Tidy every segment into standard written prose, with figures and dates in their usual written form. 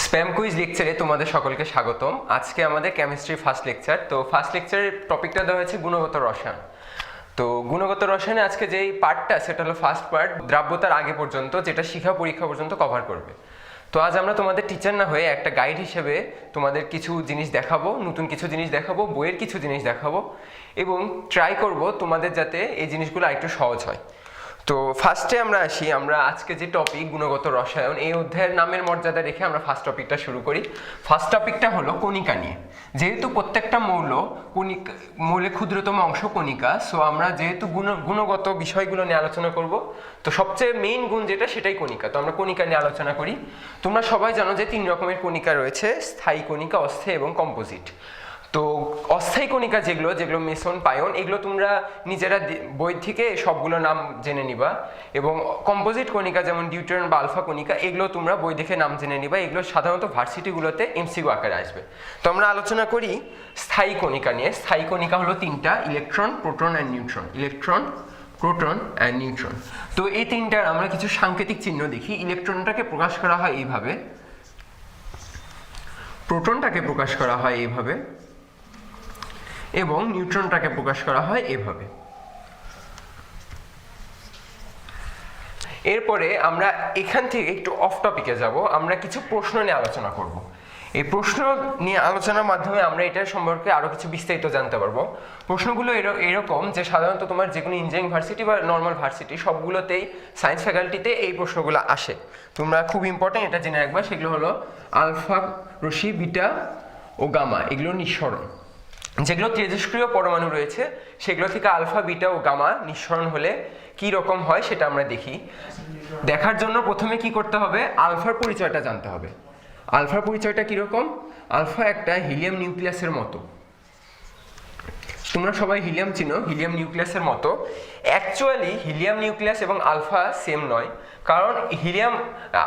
Spam quiz লেকচারে তোমাদের সকলকে স্বাগতম। আজকে আমাদের কেমিস্ট্রি ফার্স্ট লেকচার। তো ফার্স্ট লেকচারের টপিকটা দেওয়া হয়েছে গুণগত রসায়ন। তো গুণগত রসায়নে আজকে যেই পার্টটা সেটা হলো ফার্স্ট পার্ট, দ্রাব্যতার আগে পর্যন্ত, যেটা শিখা পরীক্ষা পর্যন্ত কভার করবে। তো আজ আমরা তোমাদের টিচার না হয়ে একটা গাইড হিসেবে তোমাদের কিছু জিনিস দেখাবো, নতুন কিছু জিনিস দেখাবো, বইয়ের কিছু জিনিস দেখাবো এবং ট্রাই করব তোমাদের যাতে এই জিনিসগুলো আরেকটু সহজ হয়। তো ফার্স্টে আমরা আসি, আমরা আজকে যে টপিক গুণগত রসায়ন, এই অধ্যায়ের নামের মর্যাদা রেখে আমরা ফার্স্ট টপিকটা শুরু করি। ফার্স্ট টপিকটা হলো কণিকা নিয়ে। যেহেতু প্রত্যেকটা মৌলের ক্ষুদ্রতম অংশ কণিকা, সো আমরা যেহেতু গুণগত বিষয়গুলো নিয়ে আলোচনা করব, তো সবচেয়ে মেইন গুণ যেটা সেটাই কণিকা। তো আমরা কণিকা নিয়ে আলোচনা করি। তোমরা সবাই জানো যে 3 রকমের কণিকা রয়েছে: স্থায়ী কণিকা, অস্থায়ী এবং কম্পোজিট। তো অস্থায়ী কণিকা যেগুলো মেসন, পায়ন, এগুলো তোমরা নিজেরা বই থেকে সবগুলো নাম জেনে নিবা। এবং কম্পোজিট কণিকা যেমন ডিউটেরন বা আলফা কণিকা, এগুলো তোমরা বই দেখে নাম জেনে নিবা। এগুলো সাধারণত ভার্সিটিগুলোতে এমসিকিউ আকারে আসবে। তো আমরা আলোচনা করি স্থায়ী কণিকা নিয়ে। স্থায়ী কণিকা হলো 3টা: electron, proton and neutron. Electron, proton and neutron. তো এই 3টার আমরা কিছু সাংকেতিক চিহ্ন দেখি। ইলেকট্রনটাকে প্রকাশ করা হয় এইভাবে, প্রোটনটাকে প্রকাশ করা হয় এইভাবে, এবং নিউট্রনটাকে প্রকাশ করা হয় এভাবে। এরপরে আমরা এখান থেকে একটু অফ টপিকে যাব। আমরা কিছু প্রশ্ন নিয়ে আলোচনা করব। এই প্রশ্ন নিয়ে আলোচনার মাধ্যমে আমরা এটার সম্পর্কে আরো কিছু বিস্তারিত জানতে পারবো। প্রশ্নগুলো এরকম যে সাধারণত তোমার যে কোনো ইঞ্জিনিয়ারিং ভার্সিটি বা নর্মাল ভার্সিটি সবগুলোতেই সায়েন্স ফ্যাকাল্টিতে এই প্রশ্নগুলো আসে। তোমরা খুব ইম্পর্টেন্ট এটা জেনে রাখবা। সেগুলো হলো আলফা রশ্মি, বিটা ও গামা, এগুলো নিঃসরণ। যেগুলো তেজস্ক্রিয় পরমাণু রয়েছে সেগুলো থেকে আলফা, বিটা ও গামা নিঃসরণ হলে কি রকম হয় সেটা আমরা দেখি। দেখার জন্য প্রথমে কি করতে হবে? আলফার পরিচয়টা জানতে হবে। আলফার পরিচয়টা কিরকম? আলফা একটা হিলিয়াম নিউক্লিয়াসের মতো। তোমরা সবাই হিলিয়াম চিনো, হিলিয়াম নিউক্লিয়াসের মতো। অ্যাকচুয়ালি হিলিয়াম নিউক্লিয়াস এবং আলফা সেম নয়, কারণ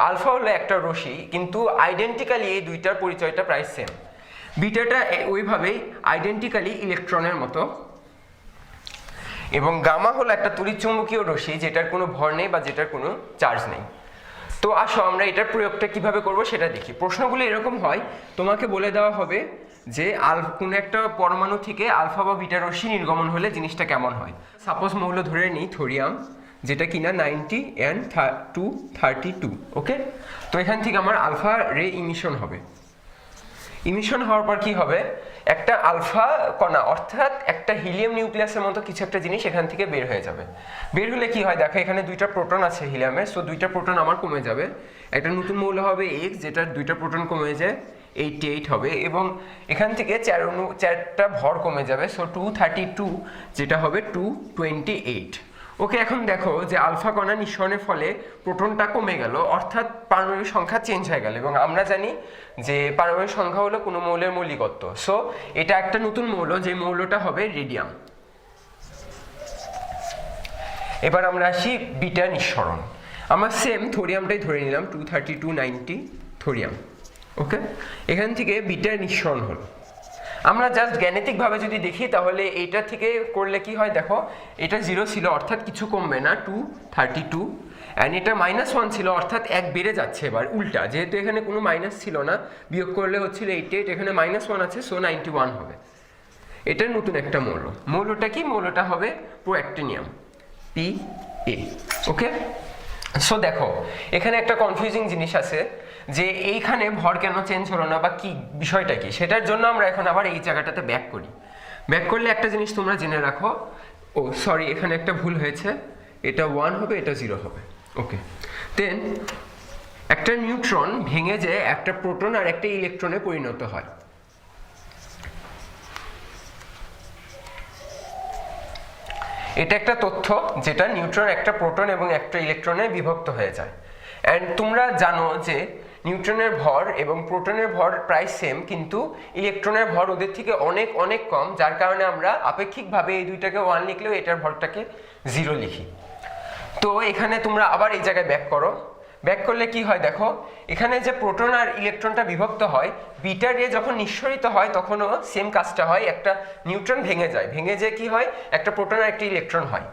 আলফা হলো একটা রশ্মি, কিন্তু আইডেন্টিক্যালি এই দুইটার পরিচয়টা প্রায় সেম। বিটাটা ওইভাবেই আইডেন্টিক্যালি ইলেকট্রনের মতো, এবং গামা হলো একটা তড়িৎচুম্বকীয় রশ্মি যেটার কোনো ভর নেই বা যেটার কোনো চার্জ নেই। তো আসো আমরা এটার প্রয়োগটা কিভাবে করব সেটা দেখি। প্রশ্নগুলো এরকম হয়, তোমাকে বলে দেওয়া হবে যে কোনো একটা পরমাণু থেকে আলফা বা বিটা রশ্মি নির্গমন হলে জিনিসটা কেমন হয়। সাপোজ মৌল ধরে নিই থোরিয়াম, যেটা কিনা 90 and 232। ওকে, তো এখান থেকে আমার আলফা রে ইমিশন হবে। ইমিশন হওয়ার পর কি হবে? একটা আলফা কণা, অর্থাৎ একটা হিলিয়াম নিউক্লিয়াসের মতো কিছু একটা জিনিস এখান থেকে বের হয়ে যাবে। বের হলে কি হয় দেখো, এখানে 2টা প্রোটন আছে হিলিয়ামের, সো 2টা প্রোটন আমার কমে যাবে। একটা নতুন মৌল হবে X, যেটার 2টা প্রোটন কমে যায় 88 হবে, এবং এখান থেকে 4টা ভর কমে যাবে, সো 232 যেটা হবে 228। ওকে, এখন দেখো যে আলফা কণা নিঃসরণের ফলে প্রোটনটা কমে গেল, অর্থাৎ পারমাণবিক সংখ্যা চেঞ্জ হয়ে গেল। এবং আমরা জানি যে পারমাণবিক সংখ্যা হলো কোনো মৌলের মৌলিকত্ব। সো এটা একটা নতুন মৌল, যে মৌলটা হবে রেডিয়াম। এবার আমরা আসি বিটা নিঃসরণ। আমরা সেম থোরিয়ামটাই ধরে নিলাম, 232 90 থোরিয়াম। ওকে, এখান থেকে বিটার নিঃসরণ হলো। আমরা জাস্ট গাণিতিকভাবে যদি দেখি তাহলে এইটা থেকে করলে কি হয় দেখো, এটা 0 ছিল অর্থাৎ কিছু কমবে না, 232, অ্যান্ড এটা -1 ছিল অর্থাৎ 1 বেড়ে যাচ্ছে। এবার উল্টা, যেহেতু এখানে কোনো মাইনাস ছিল না, বিয়োগ করলে হচ্ছিল 88, এখানে -1 আছে, সো 91 হবে। এটা নতুন একটা মৌল। মৌলটা কি? মৌলটা হবে প্রোঅ্যাক্টিনিয়াম, Pa। ওকে, সো দেখো এখানে একটা কনফিউজিং জিনিস আছে যে এইখানে ভর কেন চেঞ্জ হলো না বা কি বিষয়টা কি, সেটার জন্য আমরা এখন আবার এই জায়গাটাতে ব্যাক করি। ব্যাক করলে একটা জিনিস তোমরা জেনে রাখো, ও সরি এখানে একটা ভুল হয়েছে, এটা 1 হবে, এটা 0 হবে। ওকে, দেন একটা নিউট্রন ভেঙে যে একটা প্রোটন আর একটা ইলেকট্রনে পরিণত হয়। এটা একটা তথ্য, যেটা নিউট্রন একটা প্রোটন এবং একটা ইলেকট্রনে বিভক্ত হয়ে যায়। অ্যান্ড তোমরা জানো যে নিউট্রনের ভর এবং প্রোটনের ভর প্রায় সেম, কিন্তু ইলেকট্রনের ভর ওদের থেকে অনেক অনেক কম, যার কারণে আমরা আপেক্ষিকভাবে এই দুইটাকে 1 লিখলেও এটার ভরটাকে 0 লিখি। তো এখানে তোমরা আবার এই জায়গায় ব্যাক করো। ব্যাক করলে কি হয় দেখো, এখানে যে প্রোটন আর ইলেকট্রনটা বিভক্ত হয়, বিটা রে যখন নিঃসরিত হয় তখনও সেম কাজটা হয়, একটা নিউট্রন ভেঙে যায়, ভেঙে যে কি হয়, একটা প্রোটন আর একটা ইলেকট্রন হয়।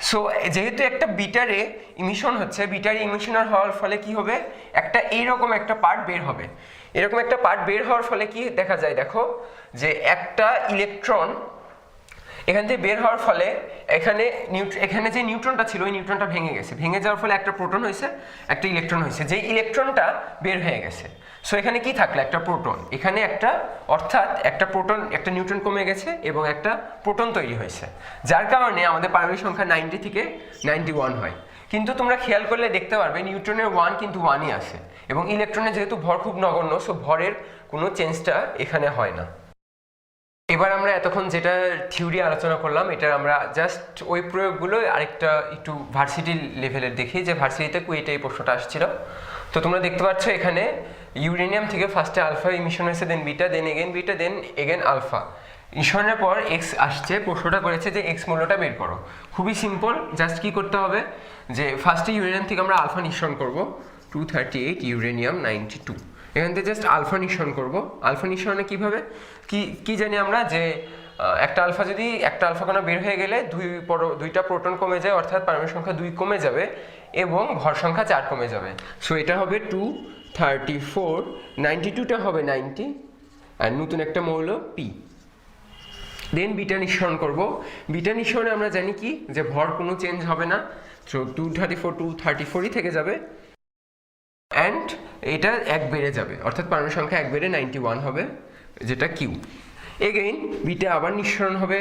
সো যেহেতু একটা বিটারে ইমিশন হচ্ছে, বিটারে ইমিশন হওয়ার ফলে কি হবে, একটা এইরকম একটা পার্ট বের হবে। এরকম একটা পার্ট বের হওয়ার ফলে কি দেখা যায়, দেখো যে একটা ইলেকট্রন এখান থেকে বের হওয়ার ফলে এখানে যে নিউট্রনটা ছিল ওই নিউট্রনটা ভেঙে গেছে, ভেঙে যাওয়ার ফলে একটা প্রোটন হয়েছে, একটা ইলেকট্রন হয়েছে, যেই ইলেকট্রনটা বের হয়ে গেছে। সো এখানে কি থাকলো, একটা প্রোটন, এখানে একটা, অর্থাৎ একটা প্রোটন, একটা নিউট্রন কমে গেছে এবং একটা প্রোটন তৈরি হয়েছে, যার কারণে আমাদের পারমাণবিক সংখ্যা 90 থেকে 91 হয়। কিন্তু তোমরা খেয়াল করলে দেখতে পারবে নিউট্রনের 1 কিন্তু 1ই আসে, এবং ইলেকট্রনের যেহেতু ভর খুব নগণ্য, সো ভরের কোনো চেঞ্জটা এখানে হয় না। এবার আমরা এতক্ষণ যেটা থিওরি আলোচনা করলাম, এটা আমরা জাস্ট ওই প্রয়োগগুলো আরেকটা একটু ভার্সিটি লেভেলের দেখি, যে ভার্সিটিতে কুয়েটে এই প্রশ্নটা আসছিল। তো তোমরা দেখতে পাচ্ছ এখানে ইউরেনিয়াম থেকে ফার্স্টে আলফা ইমিশন হয়েছে, then beta, then again beta, then again alpha. ইমিশনের পর এক্স আসছে, প্রশ্নটা করেছে যে এক্স মূল্যটা বের করো। খুবই সিম্পল, জাস্ট কি করতে হবে, যে ফার্স্টে ইউরেনিয়াম থেকে আমরা আলফা নিঃসরণ করবো 238, ইউরেনিয়াম 92। এখান থেকে জাস্ট আলফা নিঃসরণ করব। আলফা নিঃসরণে কীভাবে কি জানি আমরা, যে একটা আলফা কণা বের হয়ে গেলে দুইটা প্রোটন কমে যায়, অর্থাৎ পারমাণবিক সংখ্যা 2 কমে যাবে এবং ভর সংখ্যা 4 কমে যাবে। সো এটা হবে 234, 92টা হবে 90, আর নতুন একটা মৌল পি। দেন বিটা নিঃসরণ করব। বিটা নিঃসরণে আমরা জানি কি, যে ভর কোনো চেঞ্জ হবে না, সো 234ই থেকে যাবে, অ্যান্ড এটা 1 বেড়ে যাবে, অর্থাৎ পারমাণবিক সংখ্যা 1 বেড়ে 91 হবে, যেটা কিউ। এগেইন বিটা আবার নিঃসরণ হবে,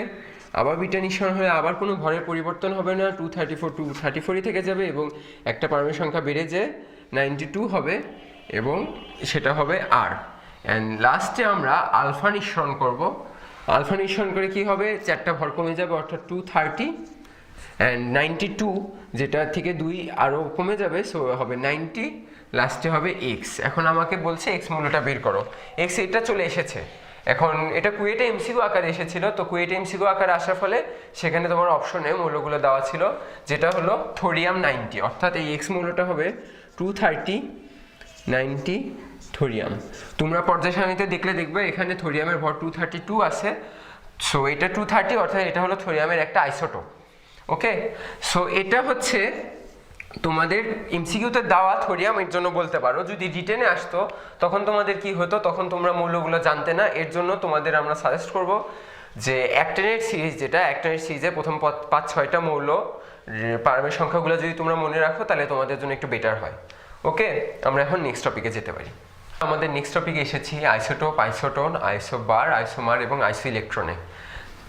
আবার বিটা নিঃসরণ হলে আবার কোনো ভরের পরিবর্তন হবে না, 234ই থেকে যাবে এবং একটা পারমাণবিক সংখ্যা বেড়ে যে 92 হবে, এবং সেটা হবে আর। অ্যান্ড লাস্টে আমরা আলফা নিঃসরণ করব। আলফা নিঃসরণ করে কি হবে, 4টা ভর কমে যাবে, অর্থাৎ 230, অ্যান্ড 92 যেটা থেকে 2 আরও কমে যাবে, সো হবে 90, লাস্টে হবে এক্স। এখন আমাকে বলছে এক্স মূল্যটা বের করো। এক্স এটা চলে এসেছে, এখন এটা কুয়েটে এমসিকিউ আকারে এসেছিল, তো কুয়েটে এমসিকিউ আকারে আসার ফলে সেখানে তোমার অপশনে মূল্যগুলো দেওয়া ছিল, যেটা হলো থোরিয়াম 90, অর্থাৎ এই এক্স মূল্যটা হবে 230, 90 থোরিয়াম। তোমরা পর্যায় সারণীতে দেখবে এখানে থোরিয়ামের ভর 232 আছে, সো এটা 230, অর্থাৎ এটা হলো থোরিয়ামের একটা আইসোটোপ। ওকে, সো এটা হচ্ছে তোমাদের এমসিকিউতে দেওয়া থোরিয়াম, এর জন্য বলতে পারো। যদি রিটেনে আসতো তখন তোমাদের কি হতো, তখন তোমরা মূল্যগুলো জানতে না। এর জন্য তোমাদের আমরা সাজেস্ট করব যে অ্যাক্টিনের সিরিজ, যেটা অ্যাক্টিনের সিরিজে প্রথম 5-6টা মৌল পারমাণবিক সংখ্যাগুলো যদি তোমরা মনে রাখো, তাহলে তোমাদের জন্য একটু বেটার হয়। ওকে, আমরা এখন নেক্সট টপিকে যেতে পারি। আমাদের নেক্সট টপিকে এসেছি আইসোটোপ, আইসোটোন, আইসোবার, আইসোমার এবং আইসো ইলেকট্রনে।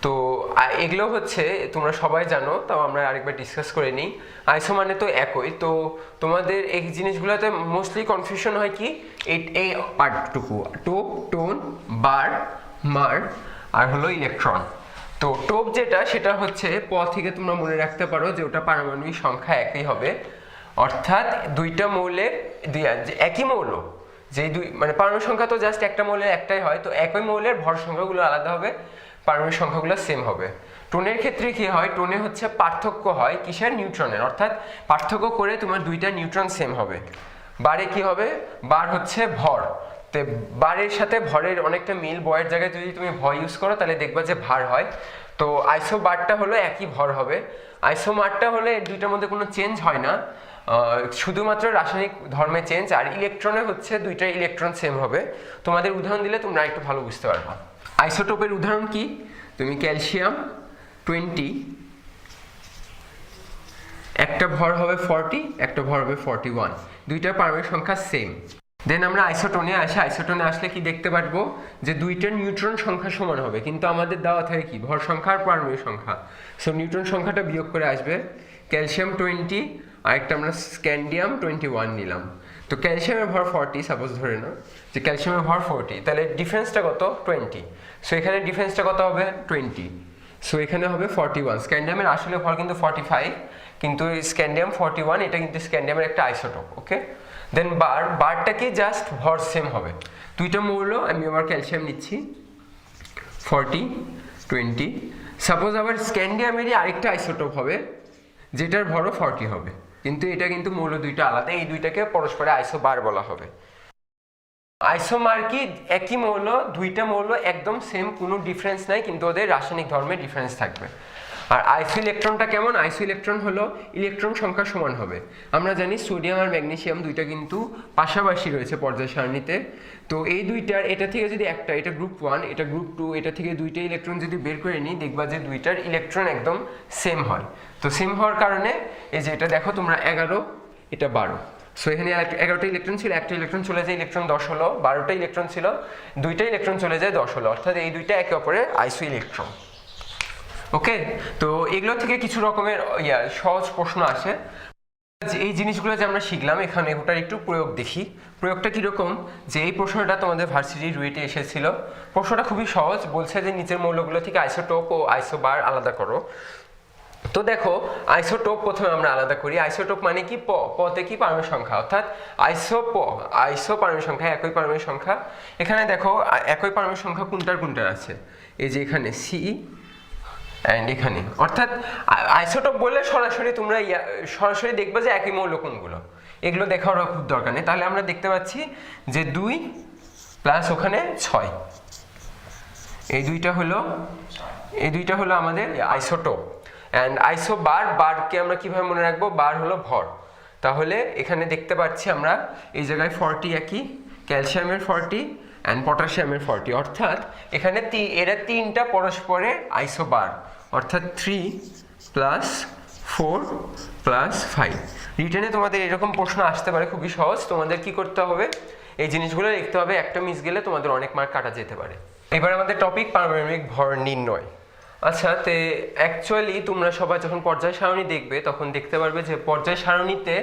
তো এগুলো হচ্ছে তোমরা সবাই জানো, তাও আমরা আরেকবার ডিসকাস করে নিই। আইসো মানে তো একই, তো তোমাদের এই জিনিসগুলোতে মোস্টলি কনফিউশন হয় কি, এই পার্টটুকু, টোপ, টোন, বার, মার, আর হলো ইলেকট্রন। তো টোপ যেটা, সেটা হচ্ছে থেকে তোমরা মনে রাখতে পারো যে ওটা পারমাণবিক সংখ্যা একই হবে, অর্থাৎ দুইটা মৌলের একই মৌল, যে মানে পারমাণবিক সংখ্যা তো জাস্ট একটা মৌলের একটাই হয়, তো একই মৌলের ভর সংখ্যাগুলো আলাদা হবে, পারমাণবিক সংখ্যাগুলো সেম হবে। টোনের ক্ষেত্রে কি হয়, টোনে হচ্ছে পার্থক্য হয় কিসের, নিউট্রনের, অর্থাৎ পার্থক্য করে তোমার দুইটা নিউট্রন সেম হবে। বারে কি হবে, বার হচ্ছে ভর, তো বারের সাথে ভরের অনেকটা মিল, বয়ের জায়গায় যদি তুমি ভর ইউজ করো তাহলে দেখবা যে ভার হয়। তো আইসো বারটা হলো একই ভর হবে, আইসো মারটা হলে দুইটার মধ্যে কোনো চেঞ্জ হয় না, শুধুমাত্র রাসায়নিক ধর্মে চেঞ্জ। আর ইলেকট্রনে হচ্ছে দুইটা ইলেকট্রন সেম হবে। তোমাদের উদাহরণ দিলে তোমরা একটু ভালো বুঝতে পারবা। আইসোটোপের উদাহরণ কি, তুমি ক্যালসিয়াম 20, একটা ভর হবে 40, একটা ভর হবে 41, দুইটা পারমাণবিক সংখ্যা সেম। দেন আমরা আইসোটোনে আসি। আইসোটোনে আসলে কি দেখতে পারবো, যে দুইটা নিউট্রন সংখ্যা সমান হবে, কিন্তু আমাদের দেওয়া থাকে কি, ভর সংখ্যা আর পারমাণবিক সংখ্যা। সো নিউট্রন সংখ্যাটা বিয়োগ করে আসবে, ক্যালসিয়াম 20, আরেকটা আমরা স্ক্যান্ডিয়াম 21 নিলাম। তো ক্যালসিয়ামের ভর 40, সাপোজ ধরে নাও যে ক্যালসিয়ামের ভর 40, তাহলে ডিফারেন্সটা কত, 20। সো এখানে ডিফারেন্সটা কত হবে, 20। সো এখানে হবে 41। স্ক্যান্ডিয়ামের আসলে ভর কিন্তু 45, কিন্তু স্ক্যান্ডিয়াম 41, এটা কিন্তু স্ক্যান্ডিয়ামের একটা আইসোটোপ। ওকে, দেন বারটা কি, জাস্ট ভর সেম হবে, দুইটা মৌল, আমি আবার ক্যালসিয়াম নিচ্ছি 40, 20। সাপোজ আবার স্ক্যান্ডিয়ামেরই আরেকটা আইসোটোপ হবে, যেটার ভরও 40 হবে, কিন্তু এটা কিন্তু মৌল দুইটা আলাদা, এই দুইটাকে পরস্পরে আইসোবার বলা হবে। আইসোমার কি, একই মৌল, দুইটা মৌল একদম সেম, কোনো ডিফারেন্স নাই, কিন্তু ওদের রাসায়নিক ধর্মে ডিফারেন্স থাকবে। আর আইসো ইলেকট্রনটা কেমন? আইসো ইলেকট্রন হলো ইলেকট্রন সংখ্যা সমান হবে। আমরা জানি সোডিয়াম আর ম্যাগনেসিয়াম দুইটা কিন্তু পাশাপাশি রয়েছে পর্যায় সারণীতে। তো এই দুইটার এটা থেকে যদি একটা, এটা গ্রুপ 1, এটা গ্রুপ 2, এটা থেকে দুইটা ইলেকট্রন যদি বের করে নিই, দেখবা যে দুইটার ইলেকট্রন একদম সেম হয়। তো সেম হওয়ার কারণে এই যে এটা দেখো তোমরা 11, এটা 12। সো এখানে 11টা ইলেকট্রন ছিল, একটা ইলেকট্রন চলে যায়, ইলেকট্রন 10 হলো। 12টা ইলেকট্রন ছিল, দুইটা ইলেকট্রন চলে যায়, 10 হলো। অর্থাৎ এই দুইটা একে অপরের আইসো ইলেকট্রন। ওকে, তো এগুলো থেকে কিছু রকমের সহজ প্রশ্ন আসে। এই জিনিসগুলো যে আমরা শিখলাম, এখানে ওটার একটু প্রয়োগ দেখি। প্রয়োগটা কীরকম, যে এই প্রশ্নটা তোমাদের ভার্সিটি রুয়েটে এসেছিল। প্রশ্নটা খুবই সহজ, বলছে যে নিচের মৌলগুলো থেকে আইসোটোপ ও আইসোবার আলাদা করো। তো দেখো, আইসোটোপ প্রথমে আমরা আলাদা করি। আইসোটোপ মানে কি? পতে কি? পারমাণবিক সংখ্যা, অর্থাৎ আইসো পারমাণবিক সংখ্যা, একই পারমাণবিক সংখ্যা। এখানে দেখো একই পারমাণবিক সংখ্যা কোনটার আছে, এই যে এখানে সি অ্যান্ড এখানে, অর্থাৎ আইসোটোপ বললে সরাসরি তোমরা সরাসরি দেখবে যে একই মৌল কোনগুলো, এগুলো দেখার খুব দরকার নেই। তাহলে আমরা দেখতে পাচ্ছি যে 2 প্লাস ওখানে 6, এই দুইটা হলো আমাদের আইসোটোপ। অ্যান্ড বারকে আমরা কিভাবে মনে রাখবো? বার হলো ভর। তাহলে এখানে দেখতে পাচ্ছি আমরা এই জায়গায় 40 একই, ক্যালসিয়ামের 40 অ্যান্ড পটাশিয়ামের 40, অর্থাৎ এখানে এরা তিনটা পরস্পরের আইসোবার, অর্থাৎ 3 প্লাস 4 প্লাস 5। রিটেনে তোমাদের এরকম প্রশ্ন আসতে পারে, খুবই সহজ। তোমাদের কি করতে হবে? এই জিনিসগুলো লিখতে হবে, একটা মিস গেলে তোমাদের অনেক মার্ক কাটা যেতে পারে। এবার আমাদের টপিক পারমাণবিক ভর নির্ণয়। আচ্ছা, তো অ্যাকচুয়ালি তোমরা সবাই যখন পর্যায় সারণী দেখবে তখন দেখতে পারবে যে পর্যায় সারণীতে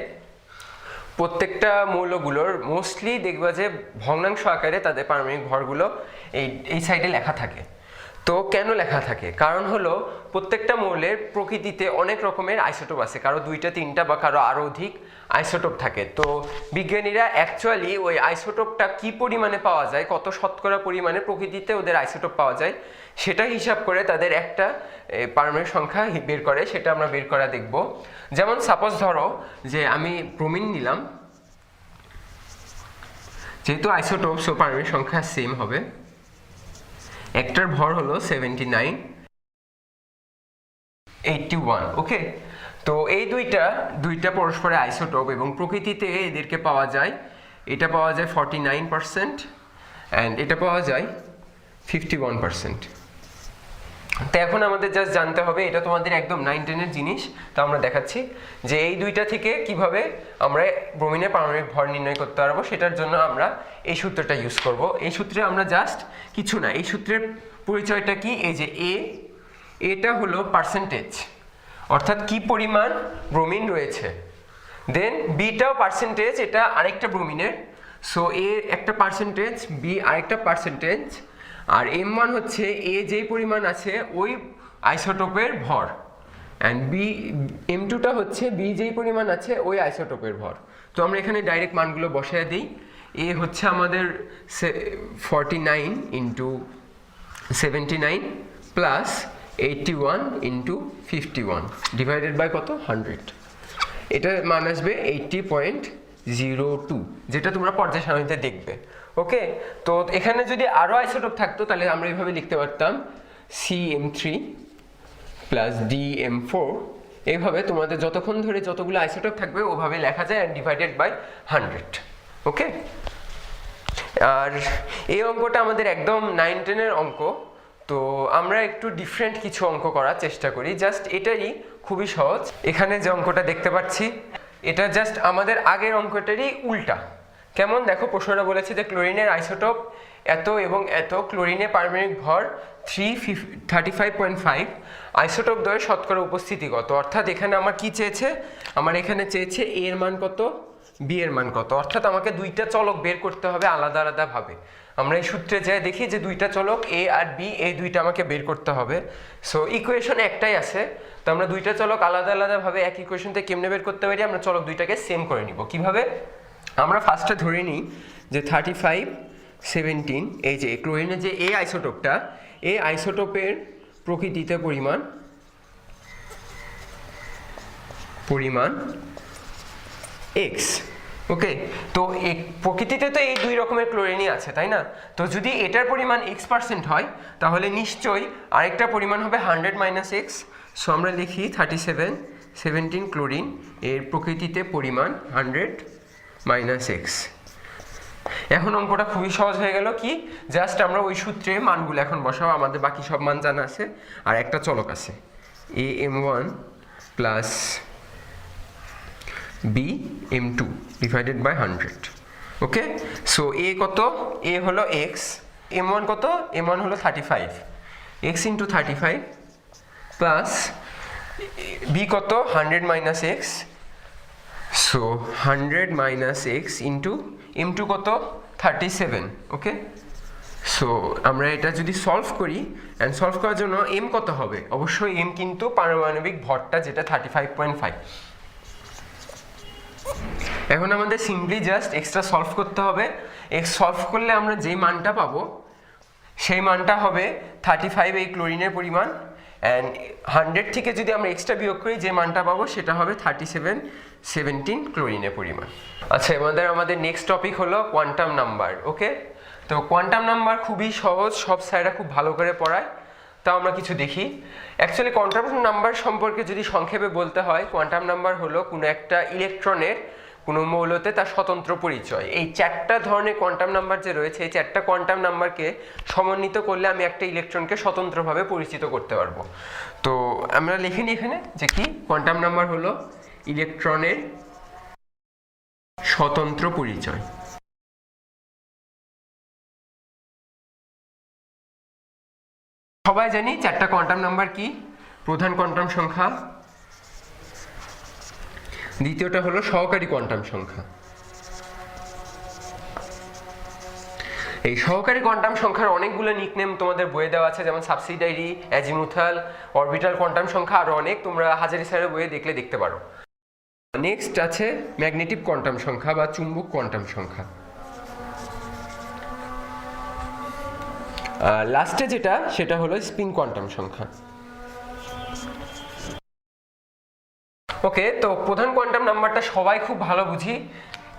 প্রত্যেকটা মৌলগুলোর মোস্টলি দেখবা যে ভগ্নাংশ আকারে তাদের পারমাণবিক ভরগুলো এই সাইডে লেখা থাকে। তো কেন লেখা থাকে? কারণ হলো প্রত্যেকটা মৌলের প্রকৃতিতে অনেক রকমের আইসোটোপ আছে, কারো 2টা 3টা বা কারো আরও অধিক আইসোটোপ থাকে। তো বিজ্ঞানীরা অ্যাকচুয়ালি ওই আইসোটোপটা কি পরিমাণে পাওয়া যায়, কত শতকরা পরিমাণে প্রকৃতিতে ওদের আইসোটোপ পাওয়া যায়, সেটা হিসাব করে তাদের একটা পারমাণবিক সংখ্যা বের করে। সেটা আমরা বের করা দেখব। যেমন সাপোজ ধরো যে আমি ব্রোমিন নিলাম, যেহেতু আইসোটোপ সো পারমাণবিক সংখ্যা সেম হবে। একটার ভর হলো 79, 81। ওকে, তো এই দুইটা পরস্পরের আইসোটোপ এবং প্রকৃতিতে এদেরকে পাওয়া যায়। এটা পাওয়া যায় 49% অ্যান্ড এটা পাওয়া যায় 51%। তো এখন আমাদের জাস্ট জানতে হবে, এটা তোমাদের একদম 9-10-এর জিনিস। তো আমরা দেখাচ্ছি যে এই দুইটা থেকে কিভাবে আমরা ব্রোমিনের পারমাণবিক ভর নির্ণয় করতে পারবো। সেটার জন্য আমরা এই সূত্রটা ইউজ করব। এই সূত্রে আমরা জাস্ট কিছু না, এই সূত্রের পরিচয়টা কি, এই যে এটা হলো পার্সেন্টেজ, অর্থাৎ কি পরিমাণ ব্রোমিন রয়েছে। দেন বিটাও পার্সেন্টেজ, এটা আরেকটা ব্রোমিনের। সো এ একটা পার্সেন্টেজ, বি আরেকটা পার্সেন্টেজ, আর m1 হচ্ছে এ যেই পরিমাণ আছে ওই আইসোটোপের ভর, অ্যান্ড m2টা হচ্ছে বি যেই পরিমাণ আছে ওই আইসোটোপের ভর। তো আমরা এখানে ডাইরেক্ট মানগুলো বসায় দিই। এ হচ্ছে আমাদের 49 into 79 plus 81 into 51 divided by কত? 100। এটা মান আসবে 80.02, যেটা তোমরা পর্যায় সারণীতে দেখবে। ওকে, তো এখানে যদি আরও আইসোটোপ থাকতো তাহলে আমরা এইভাবে লিখতে পারতাম CM3 প্লাস DM4। এইভাবে তোমাদের যতক্ষণ ধরে যতগুলো আইসোটোপ থাকবে ওভাবে লেখা যায়, অ্যান্ড ডিভাইডেড বাই 100। ওকে, আর এই অঙ্কটা আমাদের একদম 9-10-এর অঙ্ক। তো আমরা একটু ডিফারেন্ট কিছু অঙ্ক করার চেষ্টা করি, জাস্ট এটাই খুবই সহজ। এখানে যে অঙ্কটা দেখতে পাচ্ছি এটা জাস্ট আমাদের আগের অঙ্কটারই উল্টা। কেমন দেখো, প্রশ্নটা বলেছে যে ক্লোরিনের আইসোটোপ এত এবং এত, ক্লোরিনের পারমাণবিক ভর 35.5, আইসোটোপ দ্বয়ের শতকরা উপস্থিতি কত। অর্থাৎ এখানে আমার কি চেয়েছে, আমার এখানে চেয়েছে এ এর মান কত, বি এর মান কত। অর্থাৎ আমাকে দুইটা চলক বের করতে হবে আলাদা আলাদাভাবে। আমরা এই সূত্রে যাই দেখি যে দুইটা চলক এ আর বি, এই দুইটা আমাকে বের করতে হবে। সো ইকুয়েশন একটাই আছে, তো আমরা দুইটা চলক আলাদা আলাদাভাবে এক ইকুয়েশন থেকে কেমনে বের করতে পারি, আমরা চলক দুইটাকে সেম করে নিব। কিভাবে? আমরা ফার্স্টে ধরে নিই যে 35, 17, এই যে ক্লোরিনের যে এ আইসোটোপটা, এই আইসোটোপের প্রকৃতিতে পরিমাণ x। ওকে, তো প্রকৃতিতে তো এই দুই রকমের ক্লোরিনই আছে, তাই না? তো যদি এটার পরিমাণ x% হয় তাহলে নিশ্চয়ই আরেকটা পরিমাণ হবে 100 - x। সো আমরা লিখি 17 ক্লোরিন এর প্রকৃতিতে পরিমাণ 100 - x। এখন অঙ্কটা খুবই সহজ হয়ে গেল, কি জাস্ট আমরা ওই সূত্রে মানগুলো এখন বসাবো, আমাদের বাকি সব মান জানা আছে, আর একটা চলক আছে am1 plus bm2 divided by 100। Okay, so a কত, এ হলো x, m1 কত, m1 হলো 35, x ইন্টু 35 প্লাস b কত 100 - x, so 100 - x into m2 কত 37। ওকে, সো আমরা এটা যদি সলভ করি, অ্যান্ড সলভ করার জন্য m কত হবে, অবশ্যই m কিন্তু পারমাণবিক ভরটা যেটা 35.5। এখন আমাদের সিম্পলি জাস্ট এক্সট্রা সলভ করতে হবে। এক্স সলভ করলে আমরা যেই মানটা পাবো সেই মানটা হবে 35 এই ক্লোরিনের পরিমাণ, অ্যান্ড 100 থেকে যদি আমরা এক্সট্রা বিয়োগ করি যে মানটা পাবো সেটা হবে 17 ক্লোরিনের পরিমাণ। আচ্ছা, আমাদের নেক্সট টপিক হলো কোয়ান্টাম নাম্বার। ওকে, তো কোয়ান্টাম নাম্বার খুবই সহজ, সব স্যাররা খুব ভালো করে পড়ায়, তাও আমরা কিছু দেখি। অ্যাকচুয়ালি কোয়ান্টাম নাম্বার সম্পর্কে যদি সংক্ষেপে বলতে হয়, কোয়ান্টাম নাম্বার হলো কোনো একটা ইলেকট্রনের কোনো মৌলতে তার স্বতন্ত্র পরিচয়। এই 4টা ধরনের কোয়ান্টাম নাম্বার যে রয়েছে, এই 4টা কোয়ান্টাম নাম্বারকে সমন্বিত করলে আমি একটা ইলেকট্রনকে স্বতন্ত্রভাবে পরিচিত করতে পারবো। তো আমরা লিখে নিই এখানে যে কি কোয়ান্টাম নাম্বার হলো ইলেকট্রনের স্বতন্ত্র পরিচয়। সবাই জানি 4টা কোয়ান্টাম নাম্বার কি, প্রধান কোয়ান্টাম সংখ্যা, দ্বিতীয়টা হলো সহকারী কোয়ান্টাম সংখ্যা। এই সহকারী কোয়ান্টাম সংখ্যার অনেকগুলো নিকনেম তোমাদের বইয়ে দেওয়া আছে, যেমন সাবসিডারি, অ্যাজিমুথাল, অরবিটাল কোয়ান্টাম সংখ্যা, আরও অনেক, তোমরা হাজারি স্যারের বইয়ে দেখলে দেখতে পারো। নেক্সট আছে ম্যাগনেটিক কোয়ান্টাম সংখ্যা বা চুম্বক কোয়ান্টাম সংখ্যা। লাস্টে যেটা সেটা হলো স্পিন কোয়ান্টাম সংখ্যা। ওকে, তো প্রধান কোয়ান্টাম নাম্বারটা সবাই খুব ভালো বুঝি।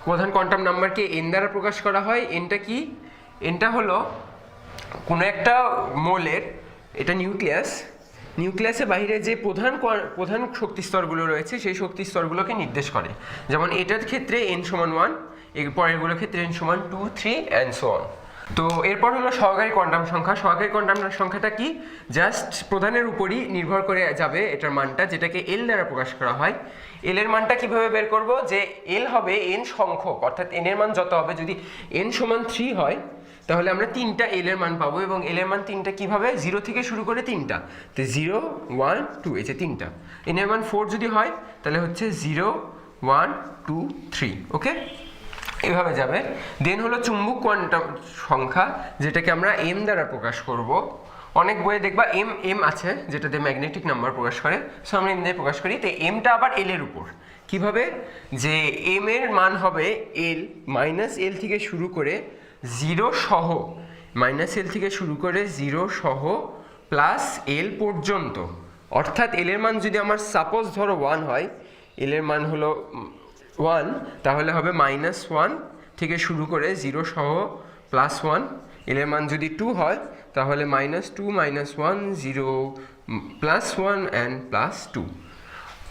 প্রধান কোয়ান্টাম নাম্বারকে এন দ্বারা প্রকাশ করা হয়। এনটা কি, এনটা হলো কোনো একটা মৌলের, এটা নিউক্লিয়াসের বাইরে যে প্রধান শক্তি স্তরগুলো রয়েছে সেই শক্তি স্তরগুলোকে নির্দেশ করে। যেমন এটার ক্ষেত্রে n = 1, এর পরেরগুলোর ক্ষেত্রে n = 2, 3 অ্যান্ড সো অন। তো এরপর হলো সহকারী কোয়ান্টাম সংখ্যা। সহকারী কোয়ান্টাম সংখ্যাটা কি, জাস্ট প্রধানের উপরই নির্ভর করে যাবে এটার মানটা, যেটাকে এল দ্বারা প্রকাশ করা হয়। এল এর মানটা কিভাবে বের করব, যে এল হবে n সংখ্যক, অর্থাৎ n এর মান যত হবে, যদি n = 3 হয় তাহলে আমরা 3টা এল এর মান পাবো, এবং এল এর মান 3টা কিভাবে, 0 থেকে শুরু করে 3টা, তো 0, 1, 2, এই যে 3টা। n এর মান 4 যদি হয় তাহলে হচ্ছে 0, 1, 2, 3। ওকে, এভাবে যাবে। দেন হলো চুম্বক কোয়ান্টাম সংখ্যা, যেটাকে আমরা এম দ্বারা প্রকাশ করব। অনেক বইয়ে দেখবা এম আছে যেটা দিয়ে ম্যাগনেটিক নাম্বার প্রকাশ করে, সো আমরা এম দিয়ে প্রকাশ করি। তো এমটা আবার এল এর উপর, কিভাবে, যে এম এর মান হবে এল, -L থেকে শুরু করে 0 সহ, -L থেকে শুরু করে 0 সহ প্লাস L পর্যন্ত। অর্থাৎ এল এর মান যদি আমার সাপোজ ধরো 1 হয়, এল এর মান হলো 1, তাহলে হবে -1 থেকে শুরু করে 0 সহ +1। এল এর মান যদি 2 হয় তাহলে -2, -1, 0, +1 অ্যান্ড +2।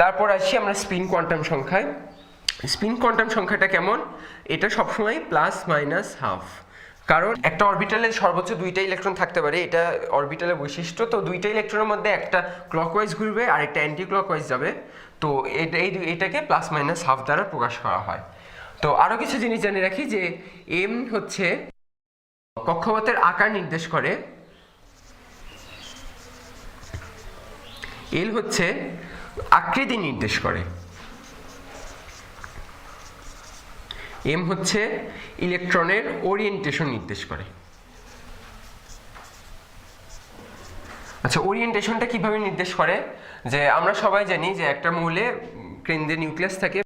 তারপর আসি আমরা স্পিন কোয়ান্টাম সংখ্যায়। স্পিন কোয়ান্টাম সংখ্যাটা কেমন, এটা সবসময় ±½ কারণ একটা অরবিটালে সর্বোচ্চ 2টা ইলেকট্রন থাকতে পারে, এটা অরবিটালের বৈশিষ্ট্য। তো 2টা ইলেকট্রনের মধ্যে একটা ক্লকওয়াইজ ঘুরবে আর একটা অ্যান্টি ক্লকওয়াইজ যাবে, তো এটাকে ±½ দ্বারা প্রকাশ করা হয়। তো আরও কিছু জিনিস জানিয়ে রাখি, যে এম হচ্ছে কক্ষপথের আকার নির্দেশ করে, এল হচ্ছে আকৃতি নির্দেশ করে, এম হচ্ছে ইলেকট্রনের ওরিয়েন্টেশন নির্দেশ করে। আচ্ছা, ওরিয়েন্টেশনটা কিভাবে নির্দেশ করে, যে আমরা সবাই জানি যে একটা মৌলে কেন্দ্রে নিউক্লিয়াস থাকে,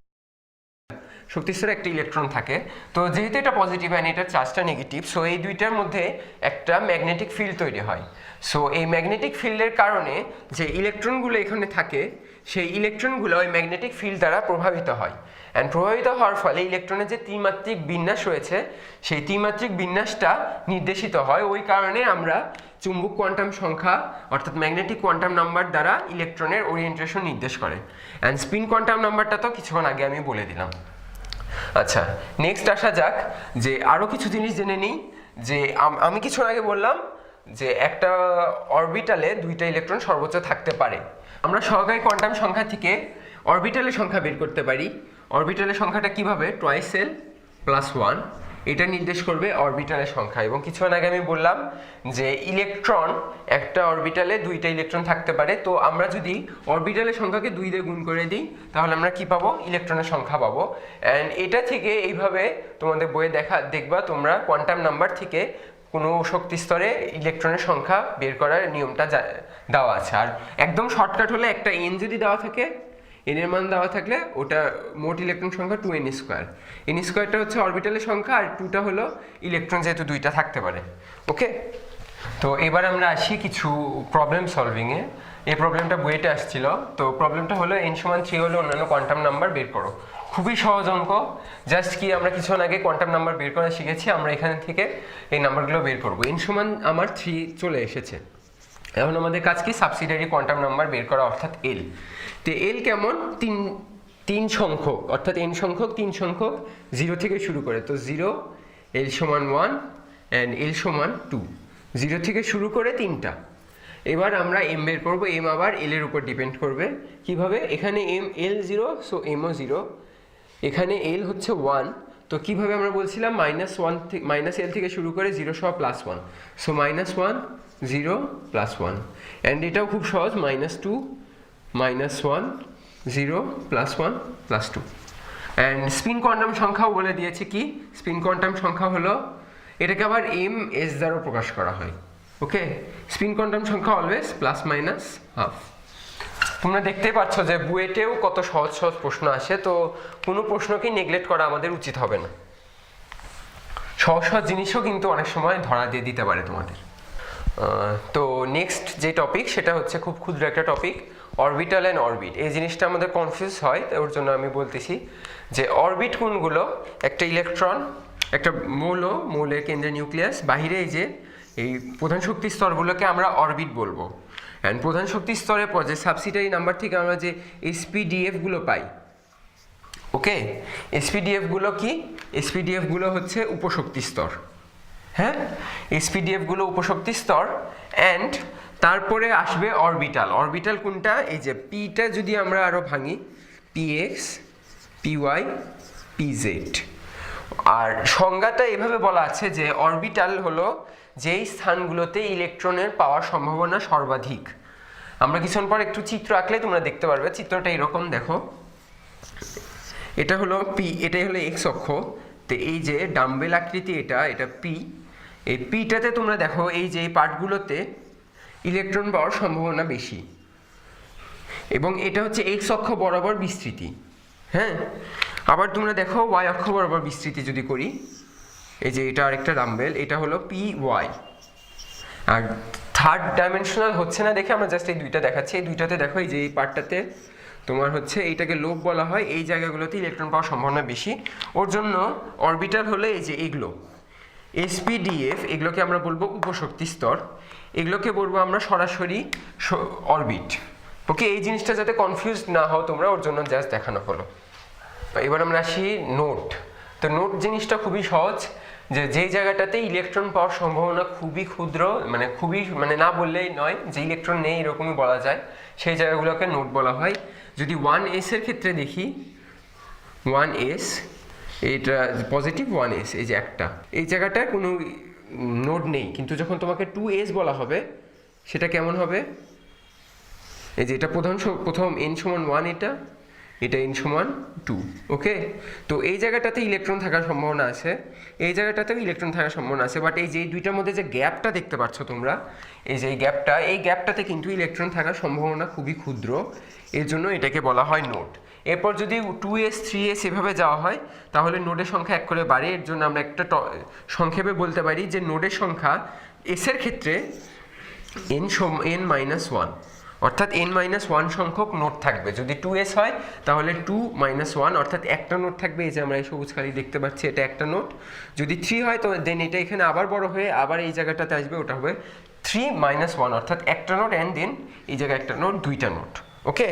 শক্তি স্তরে একটা ইলেকট্রন থাকে। তো যেহেতু এটা পজিটিভ অ্যান্ড এটার চার্জটা নেগেটিভ, সো এই দুইটার মধ্যে একটা ম্যাগনেটিক ফিল্ড তৈরি হয়। সো এই ম্যাগনেটিক ফিল্ডের কারণে যে ইলেকট্রনগুলো এখানে থাকে, সেই ইলেকট্রনগুলো ওই ম্যাগনেটিক ফিল্ড দ্বারা প্রভাবিত হয়। অ্যান্ড প্রভাবিত হওয়ার ফলে ইলেকট্রনের যে ত্রিমাত্রিক বিন্যাস রয়েছে, সেই ত্রিমাত্রিক বিন্যাসটা নির্দেশিত হয়। ওই কারণে আমরা চুম্বক কোয়ান্টাম সংখ্যা অর্থাৎ ম্যাগনেটিক কোয়ান্টাম নাম্বার দ্বারা ইলেকট্রনের ওরিয়েন্টেশন নির্দেশ করে। অ্যান্ড স্পিন কোয়ান্টাম নাম্বারটা তো কিছুক্ষণ আগে আমি বলে দিলাম। আচ্ছা, নেক্সট আসা যাক যে আরও কিছু জিনিস জেনে নিই। যে আমি কিছুক্ষণ আগে বললাম যে একটা অরবিটালে দুইটা ইলেকট্রন সর্বোচ্চ থাকতে পারে। আমরা সহকারী কোয়ান্টাম সংখ্যা থেকে অরবিটালের সংখ্যা বের করতে পারি। অরবিটালের সংখ্যাটা কিভাবে? টুয়াইস এল প্লাস 1, এটা নির্দেশ করবে অরবিটালের সংখ্যা। এবং কিছুক্ষণ আগে আমি বললাম যে ইলেকট্রন একটা অরবিটালে দুইটা ইলেকট্রন থাকতে পারে। তো আমরা যদি অরবিটালের সংখ্যাকে 2 দিয়ে গুণ করে দিই, তাহলে আমরা কি পাবো? ইলেকট্রনের সংখ্যা পাবো। অ্যান্ড এটা থেকে এইভাবে তোমাদের বইয়ে দেখবা তোমরা কোয়ান্টাম নাম্বার থেকে কোনো শক্তি স্তরে ইলেকট্রনের সংখ্যা বের করার নিয়মটা দেওয়া আছে। আর একদম শর্টকাট হলে একটা এন যদি দেওয়া থাকে, এন এর মান দেওয়া থাকলে ওটা মোট ইলেকট্রন সংখ্যা 2n স্কোয়ার। এন স্কোয়ারটা হচ্ছে অরবিটালের সংখ্যা, আর 2টা হলো ইলেকট্রন, যেহেতু দুইটা থাকতে পারে। ওকে, তো এবার আমরা আসি কিছু প্রবলেম সলভিংয়ে। এই প্রবলেমটা বইয়েতে আসছিল। তো প্রবলেমটা হলো n = 3 হলে অন্যান্য কোয়ান্টাম নাম্বার বের করো। খুবই সহজ অঙ্ক। জাস্ট কি আমরা কিছুক্ষণ আগে কোয়ান্টাম নাম্বার বের করা শিখেছি, আমরা এখান থেকে এই নাম্বারগুলো বের করবো। n = আমার 3 চলে এসেছে। এখন আমাদের কাজ কি? সাবসিডিয়ারি কোয়ান্টাম নাম্বার বের করা, অর্থাৎ এল। তো এল কেমন? তিন সংখ্যক, অর্থাৎ n সংখ্যক 3 সংখ্যক 0 থেকে শুরু করে। তো 0, l = 1 অ্যান্ড l = 2। 0 থেকে শুরু করে 3টা। এবার আমরা m বের করবো। m আবার l এর উপর ডিপেন্ড করবে। কিভাবে? এখানে l 0, সো m ও 0। এখানে l হচ্ছে 1, তো কিভাবে আমরা বলছিলাম -l থেকে শুরু করে 0 সহ +1, সো -1 0 +1। অ্যান্ড এটাও খুব সহজ, -2 -1 0 +1 +2। অ্যান্ড স্পিন কোয়ান্টাম সংখ্যাও বলে দিয়েছে। কি স্পিন কোয়ান্টাম সংখ্যা হলো, এটাকে আবার ms দ্বারা প্রকাশ করা হয়। ওকে, স্পিন কোয়ান্টাম সংখ্যা অলওয়েজ ±12। তোমরা দেখতেই পাচ্ছ যে বুয়েটেও কত সহজ সহজ প্রশ্ন আসে। তো কোনো প্রশ্নকে নেগলেক্ট করা আমাদের উচিত হবে না। সহজ সহজ জিনিসও কিন্তু অনেক সময় ধরা দিয়ে দিতে পারে তোমাদের। তো নেক্সট যে টপিক, সেটা হচ্ছে খুব ক্ষুদ্র একটা টপিক, অরবিটাল অ্যান্ড অরবিট। এই জিনিসটা আমাদের কনফিউজ হয়, ওর জন্য আমি বলতেছি যে অরবিট কোনগুলো? একটা ইলেকট্রন, একটা মৌলের কেন্দ্রে নিউক্লিয়াস, বাহিরে এই প্রধান শক্তি স্তরগুলোকে আমরা অরবিট বলবো। অ্যান্ড প্রধান শক্তি স্তরের পর যে সাবসিডিয়ারি নাম্বার থেকে আমরা যে SPDF গুলো পাই, ওকে, SPDF গুলো কি? SPDF গুলো হচ্ছে উপশক্তি স্তর। হ্যাঁ, SPDF গুলো উপশক্তি স্তর। অ্যান্ড তারপরে আসবে অরবিটাল। অরবিটাল কোনটা? এই যে পিটা যদি আমরা আরও ভাঙি, PX PY PZ। আর সংজ্ঞাটা এভাবে বলা আছে যে অরবিটাল হলো যেই স্থানগুলোতে ইলেকট্রনের পাওয়ার সম্ভাবনা সর্বাধিক। আমরা কিছুক্ষণ পর একটু চিত্র আঁকলে তোমরা দেখতে পারবে। চিত্রটা এরকম দেখো, এটা হলো P, এটাই হলো X অক্ষ। তো এই যে ডাম্বেল আকৃতি, এটা P। এই Pটাতে তোমরা দেখো এই যে এই পার্টগুলোতে ইলেকট্রন পাওয়ার সম্ভাবনা বেশি, এবং এটা হচ্ছে X অক্ষ বরাবর বিস্তৃতি। হ্যাঁ, আবার তোমরা দেখো Y অক্ষ বরাবর বিস্তৃতি যদি করি, এই যে এটা আরেকটা ডাম্বেল, এটা হলো PY। আর থার্ড ডাইমেনশনাল হচ্ছে না দেখে আমরা জাস্ট এই দুইটা দেখাচ্ছি। এই দুইটাতে দেখো, এই যে এই পার্টটাতে তোমার হচ্ছে এইটাকে লোব বলা হয়, এই জায়গাগুলোতে ইলেকট্রন পাওয়ার সম্ভাবনা বেশি। ওর জন্য অরবিটাল হলে এই যে এগুলো SPDF, এগুলোকে আমরা বলবো উপশক্তি স্তর। এগুলোকে বলবো আমরা সরাসরি অরবিট। ওকে, এই জিনিসটা যাতে কনফিউজ না হও তোমরা, ওর জন্য জাস্ট দেখানো হলো। এবার আমরা আসি নোট। তো নোট জিনিসটা খুবই সহজ, যে যেই জায়গাটাতে ইলেকট্রন পাওয়ার সম্ভাবনা খুবই ক্ষুদ্র, মানে না বললেই নয়, যে ইলেকট্রন নেই এরকমই বলা যায়, সেই জায়গাগুলোকে নোট বলা হয়। যদি 1s এর ক্ষেত্রে দেখি, 1s, এটা পজিটিভ 1s, এই যে একটা, এই জায়গাটায় কোনো নোড নেই। কিন্তু যখন তোমাকে 2s বলা হবে, সেটা কেমন হবে? এই যে এটা প্রথম n = 1, এটা n = 2। ওকে, তো এই জায়গাটাতে ইলেকট্রন থাকার সম্ভাবনা আছে, এই জায়গাটাতেও ইলেকট্রন থাকার সম্ভাবনা আছে। বাট এই যে দুইটার মধ্যে যে গ্যাপটা দেখতে পাচ্ছ তোমরা, এই যে এই গ্যাপটাতে কিন্তু ইলেকট্রন থাকার সম্ভাবনা খুবই ক্ষুদ্র। এর জন্য এটাকে বলা হয় নোড। এরপর যদি 2s 3s এভাবে যাওয়া হয় তাহলে নোডের সংখ্যা এক করে বাড়ে। এর জন্য আমরা একটা সংক্ষেপে বলতে পারি যে নোডের সংখ্যা s এর ক্ষেত্রে n-1, অর্থাৎ n-1 সংখ্যক নোড থাকবে। যদি 2s হয় তাহলে 2-1, অর্থাৎ একটা নোড থাকবে। এই যে আমরা এই সবুজ কালি দেখতে পাচ্ছি, এটা একটা নোড। যদি 3 হয় তো দেন এটা এখানে আবার বড় হয়ে আবার এই জায়গাটাতে আসবে, ওটা হবে 3-1, অর্থাৎ একটা নোড, অ্যান্ড দেন এই জায়গায় একটা নোড, দুইটা নোড। ওকে,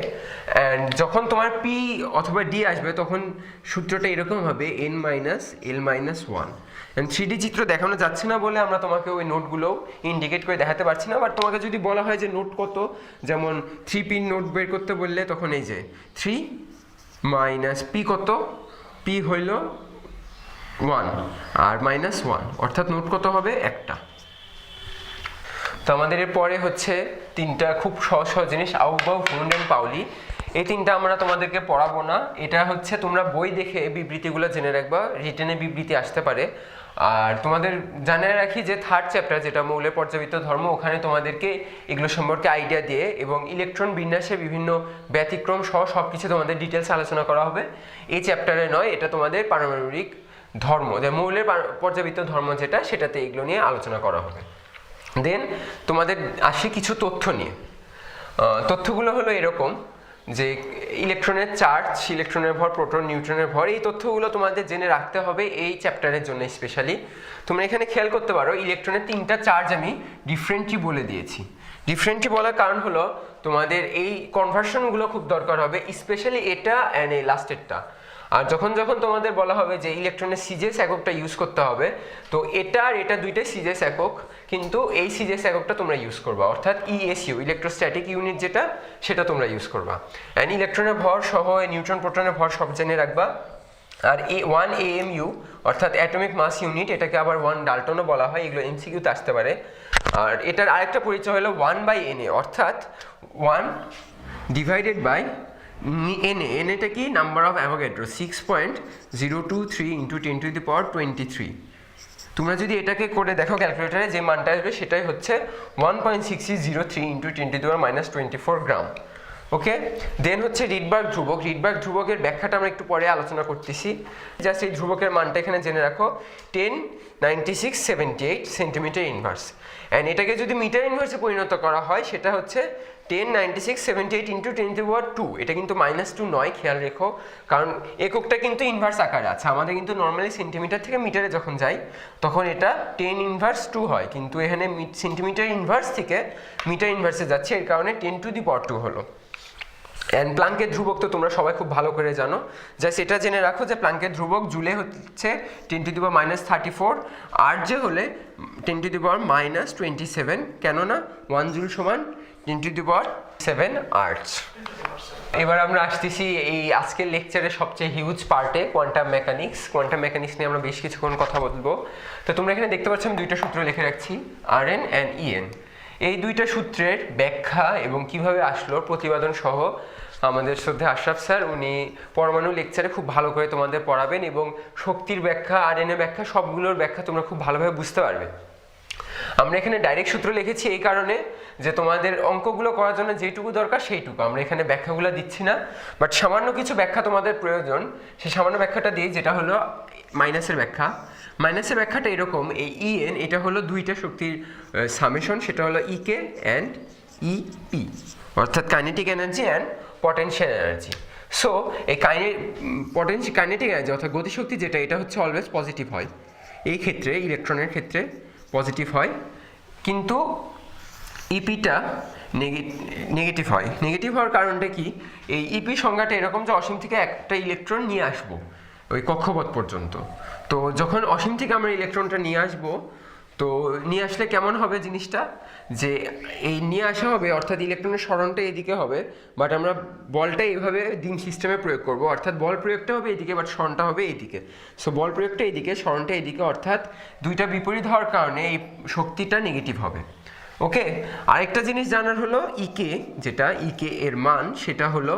অ্যান্ড যখন তোমার p অথবা d আসবে তখন সূত্রটা এরকম হবে n-l-1। অ্যান্ড 3D চিত্র দেখানো যাচ্ছে না বলে আমরা তোমাকে ওই নোটগুলোও ইন্ডিকেট করে দেখাতে পারছি না। বাট তোমাকে যদি বলা হয় যে নোট কত, যেমন 3p নোট বের করতে বললে তখন এই যে 3 মাইনাস p কত, p হইল 1 আর -1, অর্থাৎ নোট কত হবে, একটা। তো আমাদের এর পরে হচ্ছে তিনটা খুব সহজ সহজ জিনিস, আউবাউ, ভুন্ড এন্ড পাউলি। এই তিনটা আমরা তোমাদেরকে পড়াবো না, এটা হচ্ছে তোমরা বই দেখে বিবৃতিগুলো জেনে রাখবা, রিটেনে বিবৃতি আসতে পারে। আর তোমাদের জানিয়ে রাখি যে থার্ড চ্যাপ্টার যেটা মৌলের পর্যাবৃত্ত ধর্ম, ওখানে তোমাদেরকে এগুলো সম্পর্কে আইডিয়া দিয়ে এবং ইলেকট্রন বিন্যাসের বিভিন্ন ব্যতিক্রম সহ সব কিছু তোমাদের ডিটেলস আলোচনা করা হবে। এই চ্যাপ্টারে নয়, এটা তোমাদের পারমাণবিক ধর্ম, যে মৌলের পর্যাবৃত্ত ধর্ম যেটা, সেটাতে এগুলো নিয়ে আলোচনা করা হবে। দেন তোমাদের আসে কিছু তথ্য নিয়ে। তথ্যগুলো হলো এরকম যে ইলেকট্রনের চার্জ, ইলেকট্রনের ভর, প্রোটন, নিউট্রনের ভর, এই তথ্যগুলো তোমাদের জেনে রাখতে হবে এই চ্যাপ্টারের জন্য স্পেশালি। তোমরা এখানে খেয়াল করতে পারো ইলেকট্রনের তিনটা চার্জ আমি ডিফারেন্টলি বলে দিয়েছি। ডিফারেন্টলি বলার কারণ হলো তোমাদের এই কনভার্সনগুলো খুব দরকার হবে, স্পেশালি এটা অ্যান্ড এই লাস্টেরটা। আর যখন যখন তোমাদের বলা হবে যে ইলেকট্রনের সিজেস এককটা ইউজ করতে হবে, তো এটা আর এটা দুইটাই সিজেস একক, কিন্তু এই সিজেস এককটা তোমরা ইউজ করবা, অর্থাৎ ইএসইউ, ইলেকট্রোস্ট্যাটিক ইউনিট যেটা, সেটা তোমরা ইউজ করবা। অ্যান্ড ইলেকট্রনের ভর সহ নিউট্রন প্রোটনের ভর সব জেনে রাখবা। আর 1 AMU অর্থাৎ অ্যাটমিক মাস ইউনিট, এটাকে আবার 1 ডাল্টনও বলা হয়, এগুলো এমসিকিউতে আসতে পারে। আর এটার আরেকটা পরিচয় হলো 1/NA, অর্থাৎ 1 ডিভাইডেড বাই NA কি, নাম্বার অফ অ্যাভোগাড্রো, 6.023 × 10⁻23। তোমরা যদি এটাকে করে দেখো ক্যালকুলেটারে, যে মানটা আসবে সেটাই হচ্ছে 1.6603 × 10⁻24 গ্রাম। ওকে, দেন হচ্ছে রিডবার্গ ধ্রুবক। রিডবার্গ ধ্রুবকের ব্যাখ্যাটা আমরা একটু পরে আলোচনা করতেছি। জাস্ট এই ধ্রুবকের মানটা এখানে জেনে রাখো, 109678 সেন্টিমিটার ইনভার্স। অ্যান্ড এটাকে যদি মিটার ইনভার্সে পরিণত করা হয় সেটা হচ্ছে 109678 × 10⁻²। এটা কিন্তু -2 নয়, খেয়াল রেখো, কারণ এককটা কিন্তু ইনভার্স আকারে আছে। আমাদের কিন্তু নর্মালি সেন্টিমিটার থেকে মিটারে যখন যাই তখন এটা 10⁻² হয়, কিন্তু এখানে সেন্টিমিটার ইনভার্স থেকে মিটার ইনভার্সে যাচ্ছে, এর কারণে 10⁻² হলো। অ্যান্ড প্লাঙ্কের ধ্রুবক তো তোমরা সবাই খুব ভালো করে জানো, জাস্ট এটা জেনে রাখো যে প্লাঙ্কের ধ্রুবক জুলে হচ্ছে 10⁻34, আর যে হলে 10⁻27, কেননা 1 জুল সমান 10�7 আর্টস। এবার আমরা আসতেছি এই আজকের লেকচারের সবচেয়ে হিউজ পার্টে, কোয়ান্টাম মেকানিক্স। কোয়ান্টাম মেকানিক্স নিয়ে আমরা বেশ কিছুক্ষণ কথা বলবো। তো তোমরা এখানে দেখতে পাচ্ছ আমি দুইটা সূত্র লিখে রাখছি, RN অ্যান্ড EN। এই দুইটা সূত্রের ব্যাখ্যা এবং কিভাবে আসলো প্রতিপাদন সহ আমাদের শ্রদ্ধে আশরাফ স্যার, উনি পরমাণু লেকচারে খুব ভালো করে তোমাদের পড়াবেন এবং শক্তির ব্যাখ্যা, RN এর ব্যাখ্যা, সবগুলোর ব্যাখ্যা তোমরা খুব ভালোভাবে বুঝতে পারবে। আমরা এখানে ডাইরেক্ট সূত্র লিখেছি এই কারণে যে তোমাদের অঙ্কগুলো করার জন্য যেটুকু দরকার সেইটুকু, আমরা এখানে ব্যাখ্যাগুলো দিচ্ছি না। বাট সামান্য কিছু ব্যাখ্যা তোমাদের প্রয়োজন, সেই সামান্য ব্যাখ্যাটা দিই, যেটা হলো মাইনাসের ব্যাখ্যা। মাইনাসের ব্যাখ্যাটা এরকম, এই EN এটা হলো দুইটা শক্তির সামেশন, সেটা হলো EK অ্যান্ড EP, অর্থাৎ kinetic energy and potential energy. So এই কাইনেটিক এনার্জি অর্থাৎ গতিশক্তি যেটা, এটা হচ্ছে অলওয়েজ পজিটিভ হয়। এই ক্ষেত্রে ইলেকট্রনের ক্ষেত্রে পজিটিভ হয়, কিন্তু ইপিটা নেগেটিভ হয়। নেগেটিভ হওয়ার কারণটা কি, এই ইপি সংজ্ঞাটা এরকম যে অসীম থেকে একটা ইলেকট্রন নিয়ে আসবো ওই কক্ষপথ পর্যন্ত। তো যখন অসীম থেকে আমরা ইলেকট্রনটা নিয়ে আসবো, তো নিয়ে আসলে কেমন হবে জিনিসটা, যে এই নিয়ে আসা হবে অর্থাৎ ইলেকট্রনের সরণটা এদিকে হবে, বাট আমরা বলটা এইভাবে ডিম সিস্টেমে প্রয়োগ করব, অর্থাৎ বল প্রয়োগটা হবে এদিকে বাট সরণটা হবে এইদিকে। সো বল প্রয়োগটা এদিকে, সরণটা এদিকে, অর্থাৎ দুইটা বিপরীত হওয়ার কারণে এই শক্তিটা নেগেটিভ হবে। ওকে, আরেকটা জিনিস জানার হলো ইকে, যেটা ইকে এর মান সেটা হলো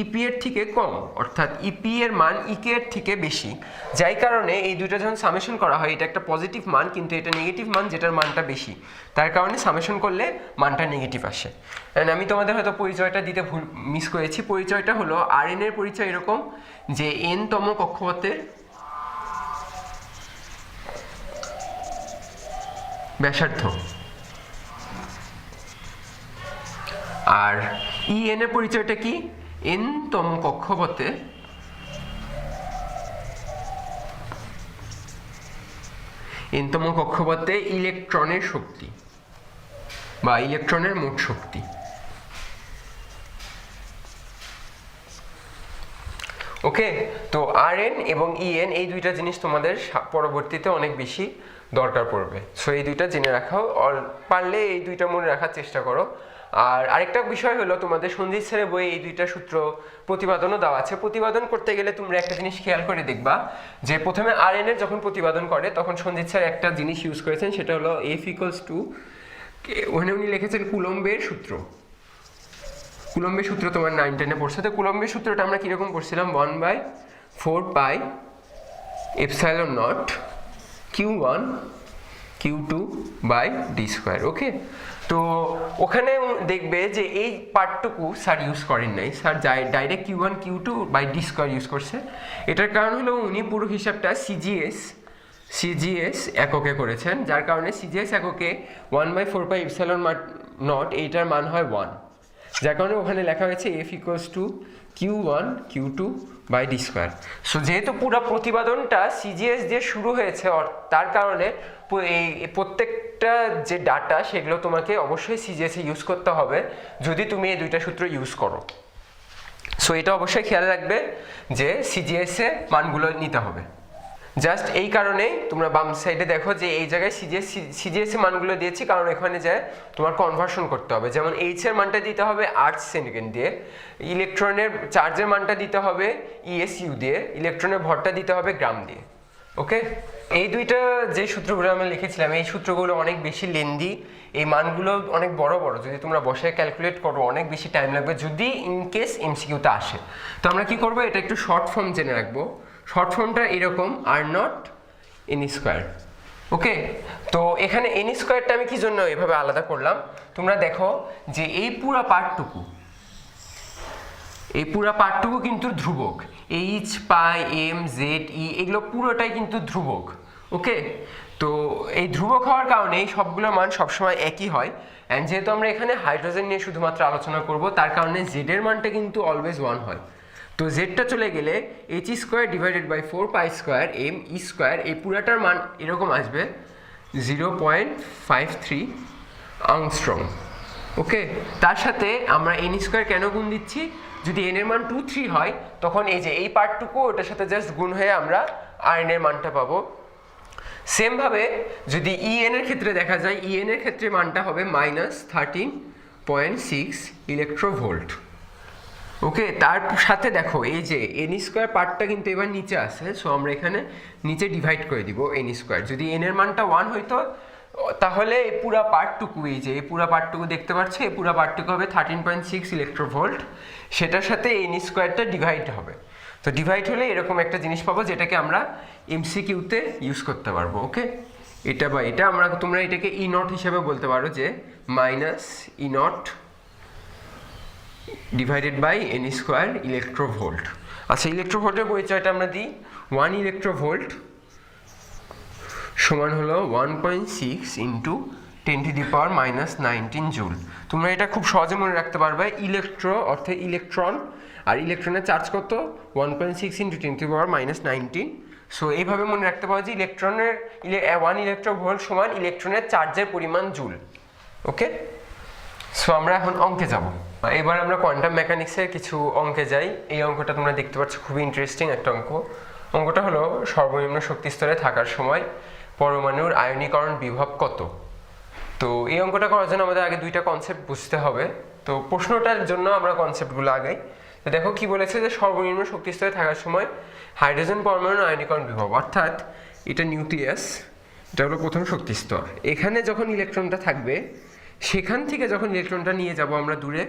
ইপি এর থেকে কম, অর্থাৎ ইপি এর মান ইকে এর থেকে বেশি, যাই কারণে এই দুইটা যখন সামেশন করা হয় এটা একটা পজিটিভ মান কিন্তু এটা নেগেটিভ মান যেটার মানটা বেশি, তার কারণে সামেশন করলে মানটা নেগেটিভ আসে। অ্যান্ড আমি তোমাদের হয়তো পরিচয়টা দিতে ভুল মিস করেছি, পরিচয়টা হলো আর এন এর পরিচয় এরকম যে এন তম কক্ষপথের ব্যাসার্ধ, আর ই এন এর পরিচয়টা কি, এন তম কক্ষপথে এনতম কক্ষপথে ইলেকট্রনের শক্তি বা ইলেকট্রনের মোট শক্তি। ওকে, তো আর এন এবং ইএন এই দুইটা জিনিস তোমাদের পরবর্তীতে অনেক বেশি দরকার পড়বে, সো এই দুইটা জেনে রাখাও, পারলে এই দুইটা মনে রাখার চেষ্টা করো। আর আরেকটা বিষয় হলো তোমাদের সঞ্জিত স্যারের বইয়ে এই দুইটা সূত্র প্রতিপাদনও দেওয়া আছে। প্রতিপাদন করতে গেলে তোমরা একটা জিনিস খেয়াল করে দেখবা যে প্রথমে আর এন এর যখন প্রতিপাদন করে তখন সঞ্জিত স্যার একটা জিনিস ইউজ করেছেন, সেটা হলো এফ ইকুয়ালস টু, ওখানে উনি লিখেছেন কুলম্বের সূত্র। কুলম্বের সূত্র তোমার 9-10-এ পড়ছে, তো কুলম্বের সূত্রটা আমরা কীরকম করছিলাম, 1/4 pi epsilon naught Q1 Q2 by D square. Okay, তো ওখানে দেখবে যে এই পার্টটুকু স্যার ইউজ করেন নাই, sir direct Q1 Q2 by D square use করছে। এটার কারণ হলো উনি পুরো হিসাবটা সিজিএস এককে করেছেন, যার কারণে সিজিএস এককে 1/4 পাই এপসাইলন নট এইটার মান হয় 1, যার কারণে ওখানে লেখা হয়েছে F equals to Q1 Q2 by D square. So যেহেতু পুরো প্রতিপাদনটা সিজিএস দিয়ে শুরু হয়েছে, তার কারণে এই প্রত্যেকটা যে ডাটা সেগুলো তোমাকে অবশ্যই সিজিএস ইউজ করতে হবে যদি তুমি এই দুইটা সূত্র ইউজ করো। সো এটা অবশ্যই খেয়াল রাখবে যে সিজিএস এ মানগুলো নিতে হবে। জাস্ট এই কারণেই তোমরা বাম সাইডে দেখো যে এই জায়গায় সিজিএস এর মানগুলো দিয়েছি, কারণ এখানে যায় তোমার কনভার্সন করতে হবে। যেমন এইচ এর মানটা দিতে হবে আর্টস সেকেন্ড দিয়ে, ইলেকট্রনের চার্জের মানটা দিতে হবে ইএসইউ দিয়ে, ইলেকট্রনের ভরটা দিতে হবে গ্রাম দিয়ে। ওকে, এই দুইটা যে সূত্রগুলো আমরা লিখেছিলাম এই সূত্রগুলো অনেক বেশি লেন্দি, এই মানগুলো অনেক বড় বড়, যদি তোমরা বসে ক্যালকুলেট করো অনেক বেশি টাইম লাগবে যদি ইনকেস এমসিকিউতে আসে। তো আমরা কি করবো, এটা একটু শর্ট ফর্ম জেনে রাখবো। শর্ট ফর্মটা এরকম, are not an square. Okay, তো এখানে এন স্কোয়ারটা আমি কি জন্য এভাবে আলাদা করলাম, তোমরা দেখো যে এই পুরা পার্টটুকু কিন্তু ধ্রুবক, এইচ পাই এম জেড ই এগুলো পুরোটাই কিন্তু ধ্রুবক। ওকে, তো এই ধ্রুবক হওয়ার কারণে এই সবগুলোর মান সবসময় একই হয়। অ্যান্ড যেহেতু আমরা এখানে হাইড্রোজেন নিয়ে শুধুমাত্র আলোচনা করব, তার কারণে জেডের মানটা কিন্তু অলওয়েজ 1 হয়। তো জেডটা চলে গেলে H square divided by 4 pi square M E square, এই পুরাটার মান এরকম আসবে 0.53 আংস্ট্রং। ওকে, তার সাথে আমরা এন স্কোয়ার কেন গুণ দিচ্ছি, যদি এন এর মান 2, 3 হয় তখন এই যে এই পার্টটুকু ওটার সাথে জাস্ট গুণ হয়ে আমরা আর এন এর মানটা পাবো। সেমভাবে যদি ইএন এর ক্ষেত্রে দেখা যায়, ইএন এর ক্ষেত্রে মানটা হবে -13.6 ইলেকট্রোভোল্ট। ওকে, তার সাথে দেখো এই যে এন স্কোয়ার পার্টটা কিন্তু এবার নিচে আসে, সো আমরা এখানে নিচে ডিভাইড করে দিব এন স্কোয়ার। যদি এন এর মানটা 1 হইতো তাহলে এই পুরা পার্টটুকু, এই যে এই পুরা পার্টটুকু দেখতে পাচ্ছ, এই পুরা পার্টটুকু হবে 13.6 ইলেকট্রোভোল্ট, সেটার সাথে এন স্কোয়ারটা ডিভাইড হবে। তো ডিভাইড হলে এরকম একটা জিনিস পাবো যেটাকে আমরা এমসিকিউতে ইউজ করতে পারবো। ওকে, এটা বা এটা আমরা, তোমরা এটাকে ই নট হিসেবে বলতে পারো যে minus E not divided by N square electronvolt. আচ্ছা, ইলেকট্রোভোল্টের পরিচয়টা আমরা দিই। 1 ইলেকট্রোভোল্ট সমান হলো 1.6 ইন্টু 10⁻⁻19 জুল। তোমরা এটা খুব সহজে মনে রাখতে পারবে, ইলেকট্রো অর্থাৎ ইলেকট্রন, আর ইলেকট্রনের চার্জ কত 1.6 ইন্টু 10⁻⁻19। সো এইভাবে মনে রাখতে পারো যে ইলেকট্রনের 1 ইলেকট্রোভোল্ট সমান ইলেকট্রনের চার্জের পরিমাণ জুল। ওকে, সো আমরা এখন অঙ্কে যাব। এবার আমরা কোয়ান্টাম মেকানিক্সের কিছু অঙ্কে যাই। এই অঙ্কটা তোমরা দেখতে পাচ্ছ, খুবই ইন্টারেস্টিং একটা অঙ্ক। অঙ্কটা হলো সর্বনিম্ন শক্তি স্তরে থাকার সময় পরমাণুর আয়নীকরণ বিভব কত। তো এই অঙ্কটা করার জন্য আমাদের আগে দুইটা কনসেপ্ট বুঝতে হবে। তো প্রশ্নটার জন্য আমরা কনসেপ্টগুলো আগাই। তো দেখো কি বলেছে, যে সর্বনিম্ন শক্তি স্তরে থাকার সময় হাইড্রোজেন পরমাণুর আয়নীকরণ বিভব, অর্থাৎ এটা নিউক্লিয়াস, এটা হলো প্রথম শক্তি স্তর। এখানে যখন ইলেকট্রনটা থাকবে সেখান থেকে যখন ইলেকট্রনটা নিয়ে যাব আমরা দূরে,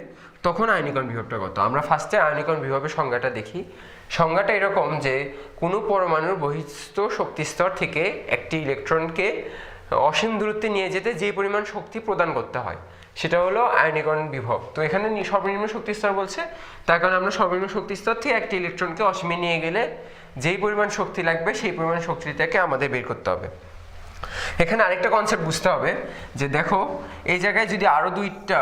তখন আয়নীকরণ বিভবটা কত। আমরা ফার্স্টে আয়নীকরণ বিভবের সংজ্ঞাটা দেখি। সংজ্ঞাটা এরকম যে কোনো পরমাণুর বহিস্থ শক্তিস্তর থেকে একটি ইলেকট্রনকে অসীম দূরত্বে নিয়ে যেতে যে পরিমাণ শক্তি প্রদান করতে হয় সেটা হলো আয়নীকরণ বিভব। তো এখানে সর্বনিম্ন শক্তিস্তর বলছে, তার কারণে আমরা সর্বনিম্ন শক্তিস্তর থেকে একটি ইলেকট্রনকে অসীমে নিয়ে গেলে যেই পরিমাণ শক্তি লাগবে সেই পরিমাণ শক্তিটাকে আমাদের বের করতে হবে। এখানে আরেকটা কনসেপ্ট বুঝতে হবে যে দেখো, এই জায়গায় যদি আরও 2টা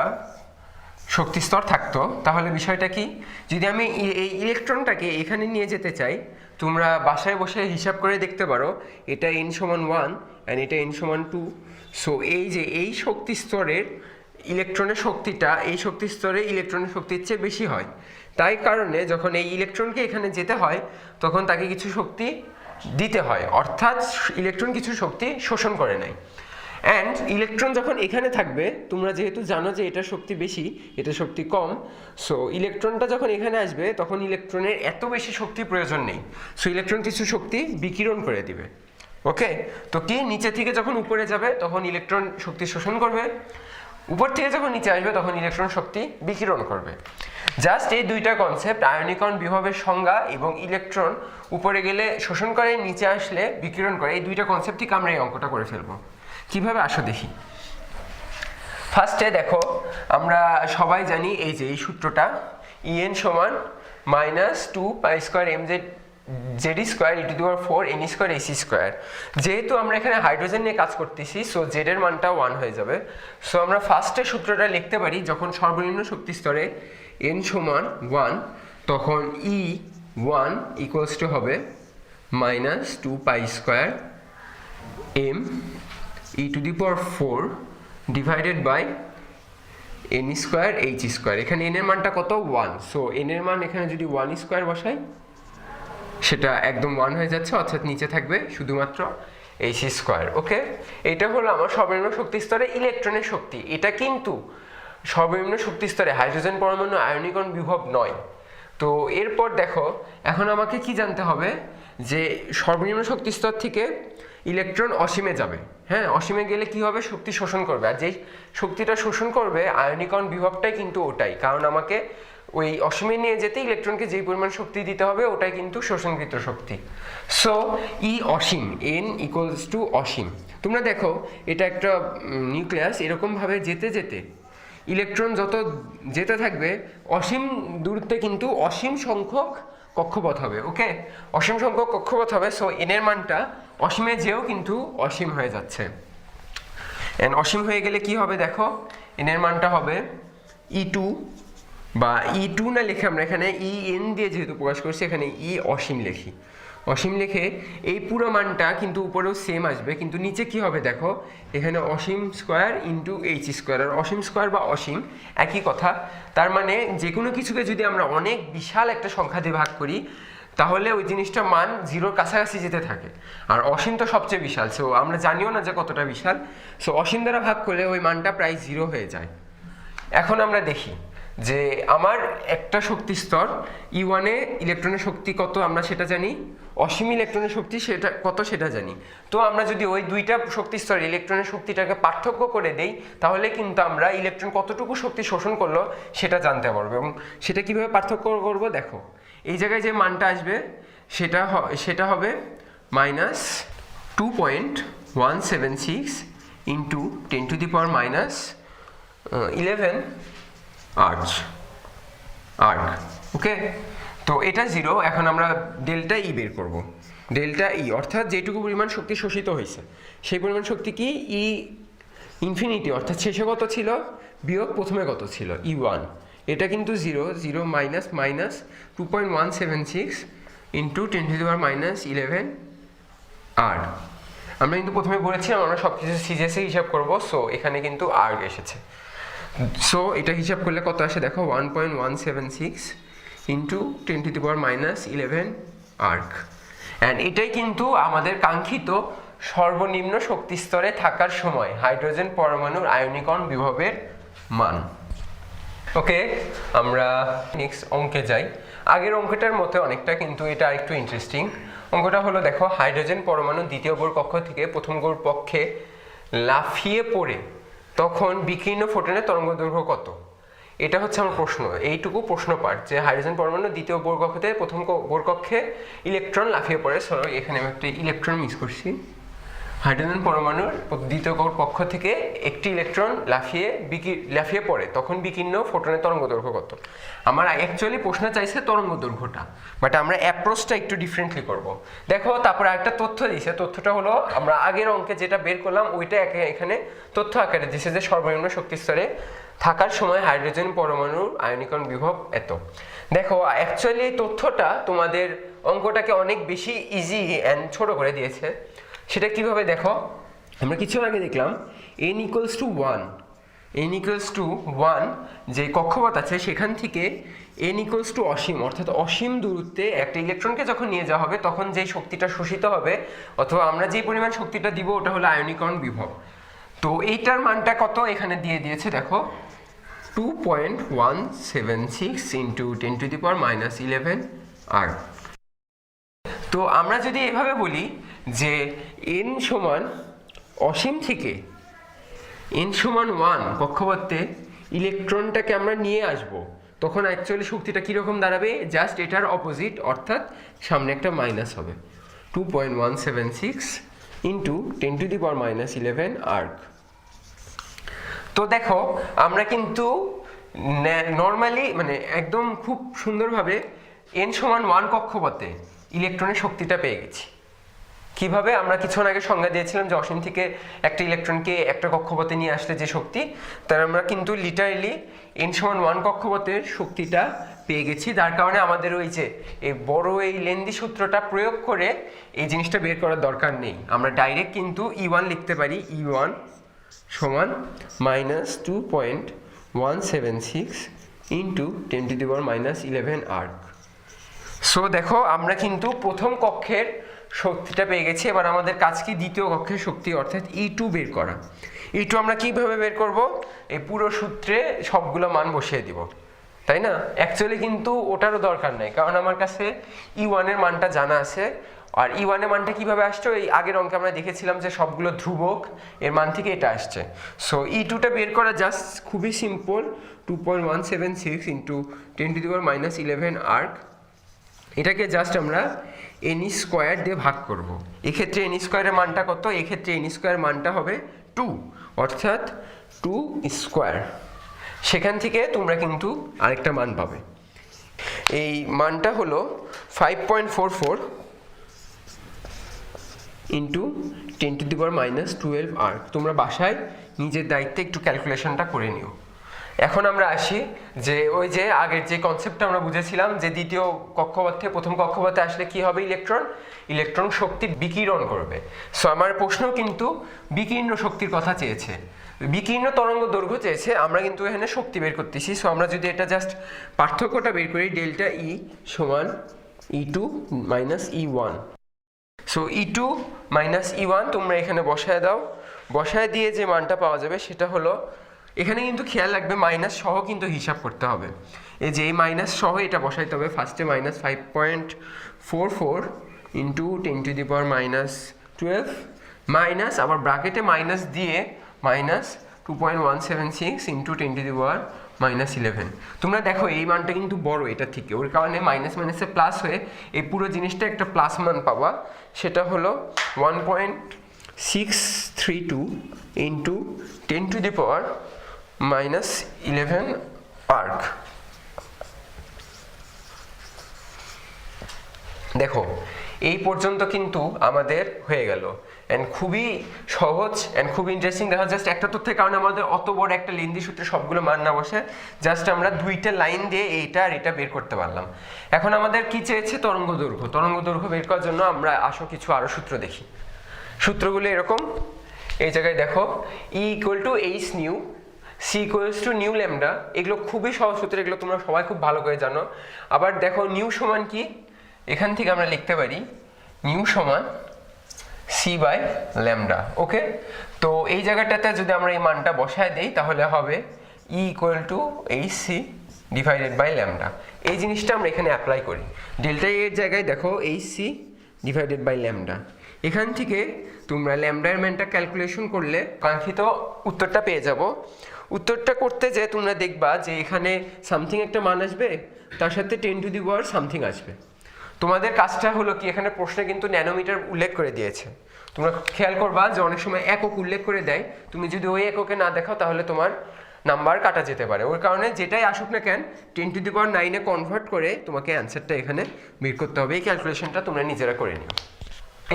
শক্তিস্তর থাকতো তাহলে বিষয়টা কি, যদি আমি এই ইলেকট্রনটাকে এখানে নিয়ে যেতে চাই, তোমরা বাসায় বসে হিসাব করে দেখতে পারো, এটা n সমান 1 অ্যান্ড এটা n সমান 2। সো এই যে এই শক্তিস্তরের ইলেকট্রনের শক্তিটা এই শক্তিস্তরে ইলেকট্রনের শক্তির চেয়ে বেশি হয়। তাই কারণে যখন এই ইলেকট্রনকে এখানে যেতে হয় তখন তাকে কিছু শক্তি দিতে হয়, অর্থাৎ ইলেকট্রন কিছু শক্তি শোষণ করে নেয়। অ্যান্ড ইলেকট্রন যখন এখানে থাকবে, তোমরা যেহেতু জানো যে এটা শক্তি বেশি এটা শক্তি কম, সো ইলেকট্রনটা যখন এখানে আসবে তখন ইলেকট্রনের এত বেশি শক্তির প্রয়োজন নেই। সো ইলেকট্রন কিছু শক্তি বিকিরণ করে দিবে। ওকে, তো কি নিচে থেকে যখন উপরে যাবে তখন ইলেকট্রন শক্তি শোষণ করবে, উপর থেকে যখন নিচে আসবে তখন ইলেকট্রন শক্তি বিকিরণ করবে। জাস্ট এই 2টা কনসেপ্ট, আয়নীকরণ বিভবের সংজ্ঞা এবং ইলেকট্রন উপরে গেলে শোষণ করে, নিচে আসলে বিকিরণ করে, এই 2টা কনসেপ্ট ঠিক আমরা এই অঙ্কটা করে ফেলবো। কিভাবে আসো দেখি। ফার্স্টে দেখো, আমরা সবাই জানি এই যে এই সূত্রটা, En সমান -2 pi square mz Z square e⁴ n square ac square. যেহেতু আমরা এখানে হাইড্রোজেন নিয়ে কাজ করতেছি, সো জেড এর মানটা 1 হয়ে যাবে। সো আমরা ফার্স্টে সূত্রটা লিখতে পারি, যখন সর্বনিম্ন শক্তি স্তরে n সমান 1 তখন E1 ইকুয়ালস টু হবে -2 pi square m e⁴ divided by n square h square. এখানে n এর মানটা কত? 1। সো n এর মান এখানে যদি 1 স্কোয়ার বসাই সেটা একদম 1 হয়ে যাচ্ছে, অর্থাৎ নিচে থাকবে শুধুমাত্র h স্কোয়ার। ওকে, এটা হলো আমার সর্বনিম্ন শক্তি স্তরে ইলেকট্রনের শক্তি। এটা কিন্তু সর্বনিম্ন শক্তি স্তরে হাইড্রোজেন পরমাণু আয়নীকরণ বিভব নয়। তো এরপর দেখো, এখন আমাকে কি জানতে হবে যে সর্বনিম্ন শক্তি স্তর থেকে ইলেকট্রন অসীমে যাবে। হ্যাঁ, অসীমে গেলে কি হবে? শক্তি শোষণ করবে, আর যেই শক্তিটা শোষণ করবে আয়নীকরণ বিভবটাই কিন্তু ওটাই, কারণ আমাকে ওই অসীমে নিয়ে যেতে ইলেকট্রনকে যেই পরিমাণ শক্তি দিতে হবে ওটাই কিন্তু শোষণকৃত শক্তি। সো ই অসীম, n ইকুয়ালস টু অসীম। তোমরা দেখো, এটা একটা নিউক্লিয়াস, এরকমভাবে যেতে যেতে ইলেকট্রন যত যেতে থাকবে অসীম দূরত্বে কিন্তু অসীম সংখ্যক কক্ষপথ হবে। ওকে, অসীম সংখ্যক কক্ষপথ হবে। সো এন এর মানটা অসীমে যেও কিন্তু অসীম হয়ে যাচ্ছে। এন অসীম হয়ে গেলে কি হবে দেখো, এন এর মানটা হবে E2, বা E2 না লিখে আমরা এখানে En দিয়ে যেহেতু প্রকাশ করছি, এখানে E অসীম লিখি। অসীম লিখে এই পুরো মানটা কিন্তু উপরেও সেম আসবে, কিন্তু নিচে কি হবে দেখো, এখানে অসীম স্কোয়ার ইন্টু h স্কোয়ার। আর অসীম স্কোয়ার বা অসীম একই কথা। তার মানে যে কোনো কিছুকে যদি আমরা অনেক বিশাল একটা সংখ্যা দিয়ে ভাগ করি তাহলে ওই জিনিসটা মান 0-র কাছাকাছি যেতে থাকে। আর অসীম তো সবচেয়ে বিশাল, সো আমরা জানিও না যে কতটা বিশাল। সো অসীম দ্বারা ভাগ করলে ওই মানটা প্রায় 0 হয়ে যায়। এখন আমরা দেখি যে আমার একটা শক্তি স্তর E1 এ ইলেকট্রনের শক্তি কত আমরা সেটা জানি, অসীম ইলেকট্রনের শক্তি সেটা কত সেটা জানি। তো আমরা যদি ওই 2টা শক্তি স্তরে ইলেকট্রনের শক্তিটাকে পার্থক্য করে দেই তাহলে কিন্তু আমরা ইলেকট্রন কতটুকু শক্তি শোষণ করলো সেটা জানতে পারবো। এবং সেটা কিভাবে পার্থক্য করব দেখো, এই জায়গায় যে মানটা আসবে সেটা হবে -2.176 ইন্টু 10⁻11 আর্ক। ওকে, তো এটা 0। এখন আমরা ডেল্টা ই বের করব। ডেল্টা ই অর্থাৎ যেটুকু পরিমাণ শক্তি শোষিত হয়েছে সেই পরিমাণ শক্তি কি ই ইনফিনিটি, অর্থাৎ শেষে কত ছিল বিয়োগ প্রথমে কত ছিল E1। এটা কিন্তু 0 মাইনাস 2.176 ইন্টু 10⁻11 আর্ক। আমরা কিন্তু প্রথমে বলেছিলাম আমরা সব কিছু সিজিএসে হিসাব করবো, সো এখানে কিন্তু আর্ক এসেছে। সো এটা হিসাব করলে কত আসে দেখো, 1.176 ইন্টু 10⁻11 আর্ক। অ্যান্ড এটাই কিন্তু আমাদের কাঙ্ক্ষিত সর্বনিম্ন শক্তি স্তরে থাকার সময় হাইড্রোজেন পরমাণুর আয়নীকরণ বিভবের মান। ওকে, আমরা নেক্সট অঙ্কে যাই। আগের অঙ্কটার মতো অনেকটা, কিন্তু এটা আরেকটু ইন্টারেস্টিং। অঙ্কটা হলো দেখো, হাইড্রোজেন পরমাণু দ্বিতীয় গৌর কক্ষ থেকে প্রথম গৌর পক্ষে লাফিয়ে পড়ে তখন বিকীর্ণ ফোটনের তরঙ্গদৈর্ঘ্য কত? এটা হচ্ছে আমার প্রশ্ন, এইটুকু প্রশ্ন পার্ট যে হাইড্রোজেন পরমাণু দ্বিতীয় বোর কক্ষতে প্রথম বোর কক্ষে ইলেকট্রন লাফিয়ে পড়ে। সরি, এখানে আমি একটা ইলেকট্রন মিস করছি। হাইড্রোজেন পরমাণুর দ্বিতীয় কক্ষ থেকে একটি ইলেকট্রন লাফিয়ে পড়ে, তখন বিকীর্ণ ফোটনের তরঙ্গদৈর্ঘ্য কত? আমার অ্যাকচুয়ালি প্রশ্ন চাইছে তরঙ্গদৈর্ঘ্যটা, বাট আমরা অ্যাপ্রোচটা একটু ডিফারেন্টলি করব। দেখো, তারপরে একটা তথ্য দিয়েছে, তথ্যটা হলো আমরা আগের অঙ্কে যেটা বের করলাম ওইটা এখানে তথ্য আকারে দিয়েছে যে সর্বনিম্ন শক্তি স্তরে থাকার সময় হাইড্রোজেন পরমাণুর আয়নীকরণ বিভব এত। দেখো, অ্যাকচুয়ালি এই তথ্যটা তোমাদের অঙ্কটাকে অনেক বেশি ইজি অ্যান্ড ছোট করে দিয়েছে। সেটা কিভাবে দেখো, আমরা কিছু আগে দেখলাম n = 1 যে কক্ষপথ আছে সেখান থেকে n = অসীম, অর্থাৎ অসীম দূরত্বে একটা ইলেকট্রনকে যখন নিয়ে যাওয়া হবে তখন যেই শক্তিটা শোষিত হবে অথবা আমরা যে পরিমাণ শক্তিটা দিব ওটা হলো আয়নীকরণ বিভব। তো এইটার মানটা কত এখানে দিয়ে দিয়েছে, দেখো 2.176 × 10⁻11 আর। তো আমরা যদি এভাবে বলি যে n সমান অসীম থেকে n সমান 1 কক্ষপথে ইলেকট্রনটাকে আমরা নিয়ে আসব, তখন অ্যাকচুয়ালি শক্তিটা কীরকম দাঁড়াবে? জাস্ট এটার অপোজিট, অর্থাৎ সামনে একটা মাইনাস হবে। 2.176 × 10⁻11 আর্ক। তো দেখো, আমরা কিন্তু নর্মালি মানে একদম খুব সুন্দরভাবে n সমান 1 কক্ষপথে ইলেকট্রনের শক্তিটা পেয়ে গেছি। কিভাবে? আমরা কিছুক্ষণ আগে সংজ্ঞা দিয়েছিলাম যে অসীম থেকে একটা ইলেকট্রনকে একটা কক্ষপথে নিয়ে আসলে যে শক্তি, তার আমরা কিন্তু লিটারালি n সমান 1 কক্ষপথের শক্তিটা পেয়ে গেছি। যার কারণে আমাদের ওই যে এই বড় এই লেন্দি সূত্রটা প্রয়োগ করে এই জিনিসটা বের করার দরকার নেই, আমরা ডাইরেক্ট কিন্তু E1 লিখতে পারি। E1 সমান -2.176 × 10⁻11 আর্ক। সো দেখো, আমরা কিন্তু প্রথম কক্ষের শক্তিটা পেয়ে গেছি। এবার আমাদের কাজ কি? দ্বিতীয় কক্ষের শক্তি অর্থাৎ E2 বের করা। E2 আমরা কিভাবে বের করব? এই পুরো সূত্রে সবগুলো মান বসিয়ে দিব, তাই না? অ্যাকচুয়ালি কিন্তু ওটারও দরকার নাই, কারণ আমার কাছে E1 এর মানটা জানা আছে। আর E1 এর মানটা কিভাবে আসছে? এই আগের অঙ্কে আমরা দেখেছিলাম যে সবগুলো ধ্রুবক, এর মান থেকে এটা আসছে। সো E2টা বের করা জাস্ট খুবই সিম্পল, 2.176 × 10⁻11 আর্ক। এটাকে জাস্ট আমরা n² দিয়ে ভাগ করব। এক্ষেত্রে n² এর মানটা কত? এক্ষেত্রে n² মানটা হবে 2, অর্থাৎ 2²। সেখান থেকে তোমরা কিন্তু আরেকটা মান পাবে, এই মানটা হলো 5.44 × 10⁻12 আর্ক। তোমরা বাসায় নিজের দায়িত্বে একটু ক্যালকুলেশনটা করে নিও। এখন আমরা আসি যে ওই যে আগের যে কনসেপ্টটা আমরা বুঝেছিলাম যে দ্বিতীয় কক্ষপথ থেকে প্রথম কক্ষপথে আসলে কি হবে? ইলেকট্রন শক্তি বিকিরণ করবে। সো আমার প্রশ্ন কিন্তু বিকীর্ণ শক্তির কথা চেয়েছে, বিকীর্ণ তরঙ্গ দৈর্ঘ্য চেয়েছে, আমরা কিন্তু এখানে শক্তি বের করতেছি। সো আমরা যদি এটা জাস্ট পার্থক্যটা বের করি, ডেল্টা E সমান E2 - E1। So E2 - E1 তোমরা এখানে বসায় দাও, বসায় দিয়ে যে মানটা পাওয়া যাবে সেটা হলো, এখানে কিন্তু খেয়াল রাখবে মাইনাস সহ কিন্তু হিসাব করতে হবে। এই যে এই মাইনাস সহ এটা বসাইতে হবে। ফার্স্টে -5.44 × 10⁻12 মাইনাস, আবার ব্র্যাকেটে মাইনাস দিয়ে -2.176 × 10⁻11। তোমরা দেখো এই মানটা কিন্তু বড় এটা থেকে, ওর কারণে মাইনাস মাইনাসে প্লাস হয়ে এই পুরো জিনিসটা একটা প্লাস মান পাবা। সেটা হলো 1.632 × 10⁻11 আর্ক। দেখো, এই পর্যন্ত কিন্তু আমাদের হয়ে গেল, অ্যান্ড খুবই সহজ অ্যান্ড খুবই ইন্টারেস্টিং। দেখা জাস্ট একটা তথ্যের কারণে আমাদের অত বড় একটা লেন্দি সূত্রে সবগুলো মান না বসে জাস্ট আমরা দুইটা লাইন দিয়ে এইটা আর এটা বের করতে পারলাম। এখন আমাদের কি চেয়েছে? তরঙ্গ দৈর্ঘ্য বের করার জন্য আমরা আসো কিছু আরো সূত্র দেখি। সূত্রগুলো এরকম, এই জায়গায় দেখো E = hν, C = νλ। এগুলো খুবই সহজ সূত্র, এগুলো তোমরা সবাই খুব ভালো করে জানো। আবার দেখো নিউ সমান কি? এখান থেকে আমরা লিখতে পারি নিউ সমান c/λ। ওকে, তো এই জায়গাটাতে যদি আমরা এই মানটা বসায় দেই তাহলে হবে E = hc /λ। এই জিনিসটা আমরা এখানে অ্যাপ্লাই করি। ডেল্টা এর জায়গায় দেখো hc /λ। এখান থেকে তোমরা ল্যামডার ম্যানটা ক্যালকুলেশন করলে কাঙ্ক্ষিত উত্তরটা পেয়ে যাব। উত্তরটা করতে যে তোমরা দেখবা যে এখানে সামথিং একটা মান আসবে, তার সাথে 10⁻³ সামথিং আসবে। তোমাদের কাজটা হলো কি, এখানে প্রশ্নে কিন্তু ন্যানোমিটার উল্লেখ করে দিয়েছে, তোমরা খেয়াল করবা যে অনেক সময় একক উল্লেখ করে দেয়, তুমি যদি ওই এককে না দেখাও তাহলে তোমার নাম্বার কাটা যেতে পারে। ওই কারণে যেটাই আসুক না কেন 10⁻৯ কনভার্ট করে তোমাকে অ্যান্সারটা এখানে বের করতে হবে। এই ক্যালকুলেশনটা তোমরা নিজেরা করে নিও।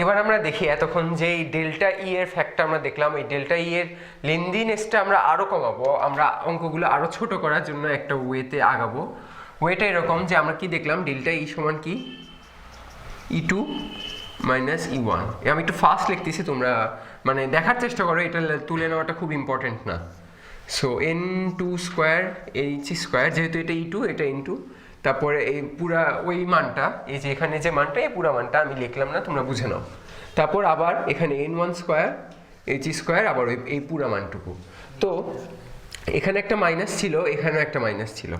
এবার আমরা দেখি এতক্ষণ যে এই ডেল্টা ই এর ফ্যাক্টটা আমরা দেখলাম, এই ডেল্টা ই এর লেন্দিনেসটা আমরা আরও কমাবো, আমরা অঙ্কগুলো আরও ছোট করার জন্য একটা ওয়েতে আগাবো। ওয়েটা এরকম যে আমরা কি দেখলাম, ডেল্টা ই সমান কি E2 মাইনাস E1। আমি একটু ফাস্ট লিখতেছি, তোমরা মানে দেখার চেষ্টা করো, এটা তুলে নেওয়াটা খুব ইম্পর্টেন্ট না। সো n² h², যেহেতু এটা E2 এটা n2, তারপরে এই পুরা ওই মানটা, এই যে এখানে যে মানটা, এই পুরা মানটা আমি লিখলাম না, তোমরা বুঝে নাও। তারপর আবার এখানে n1² h², আবার এই পুরা মানটুকু। তো এখানে একটা মাইনাস ছিল, এখানেও একটা মাইনাস ছিল।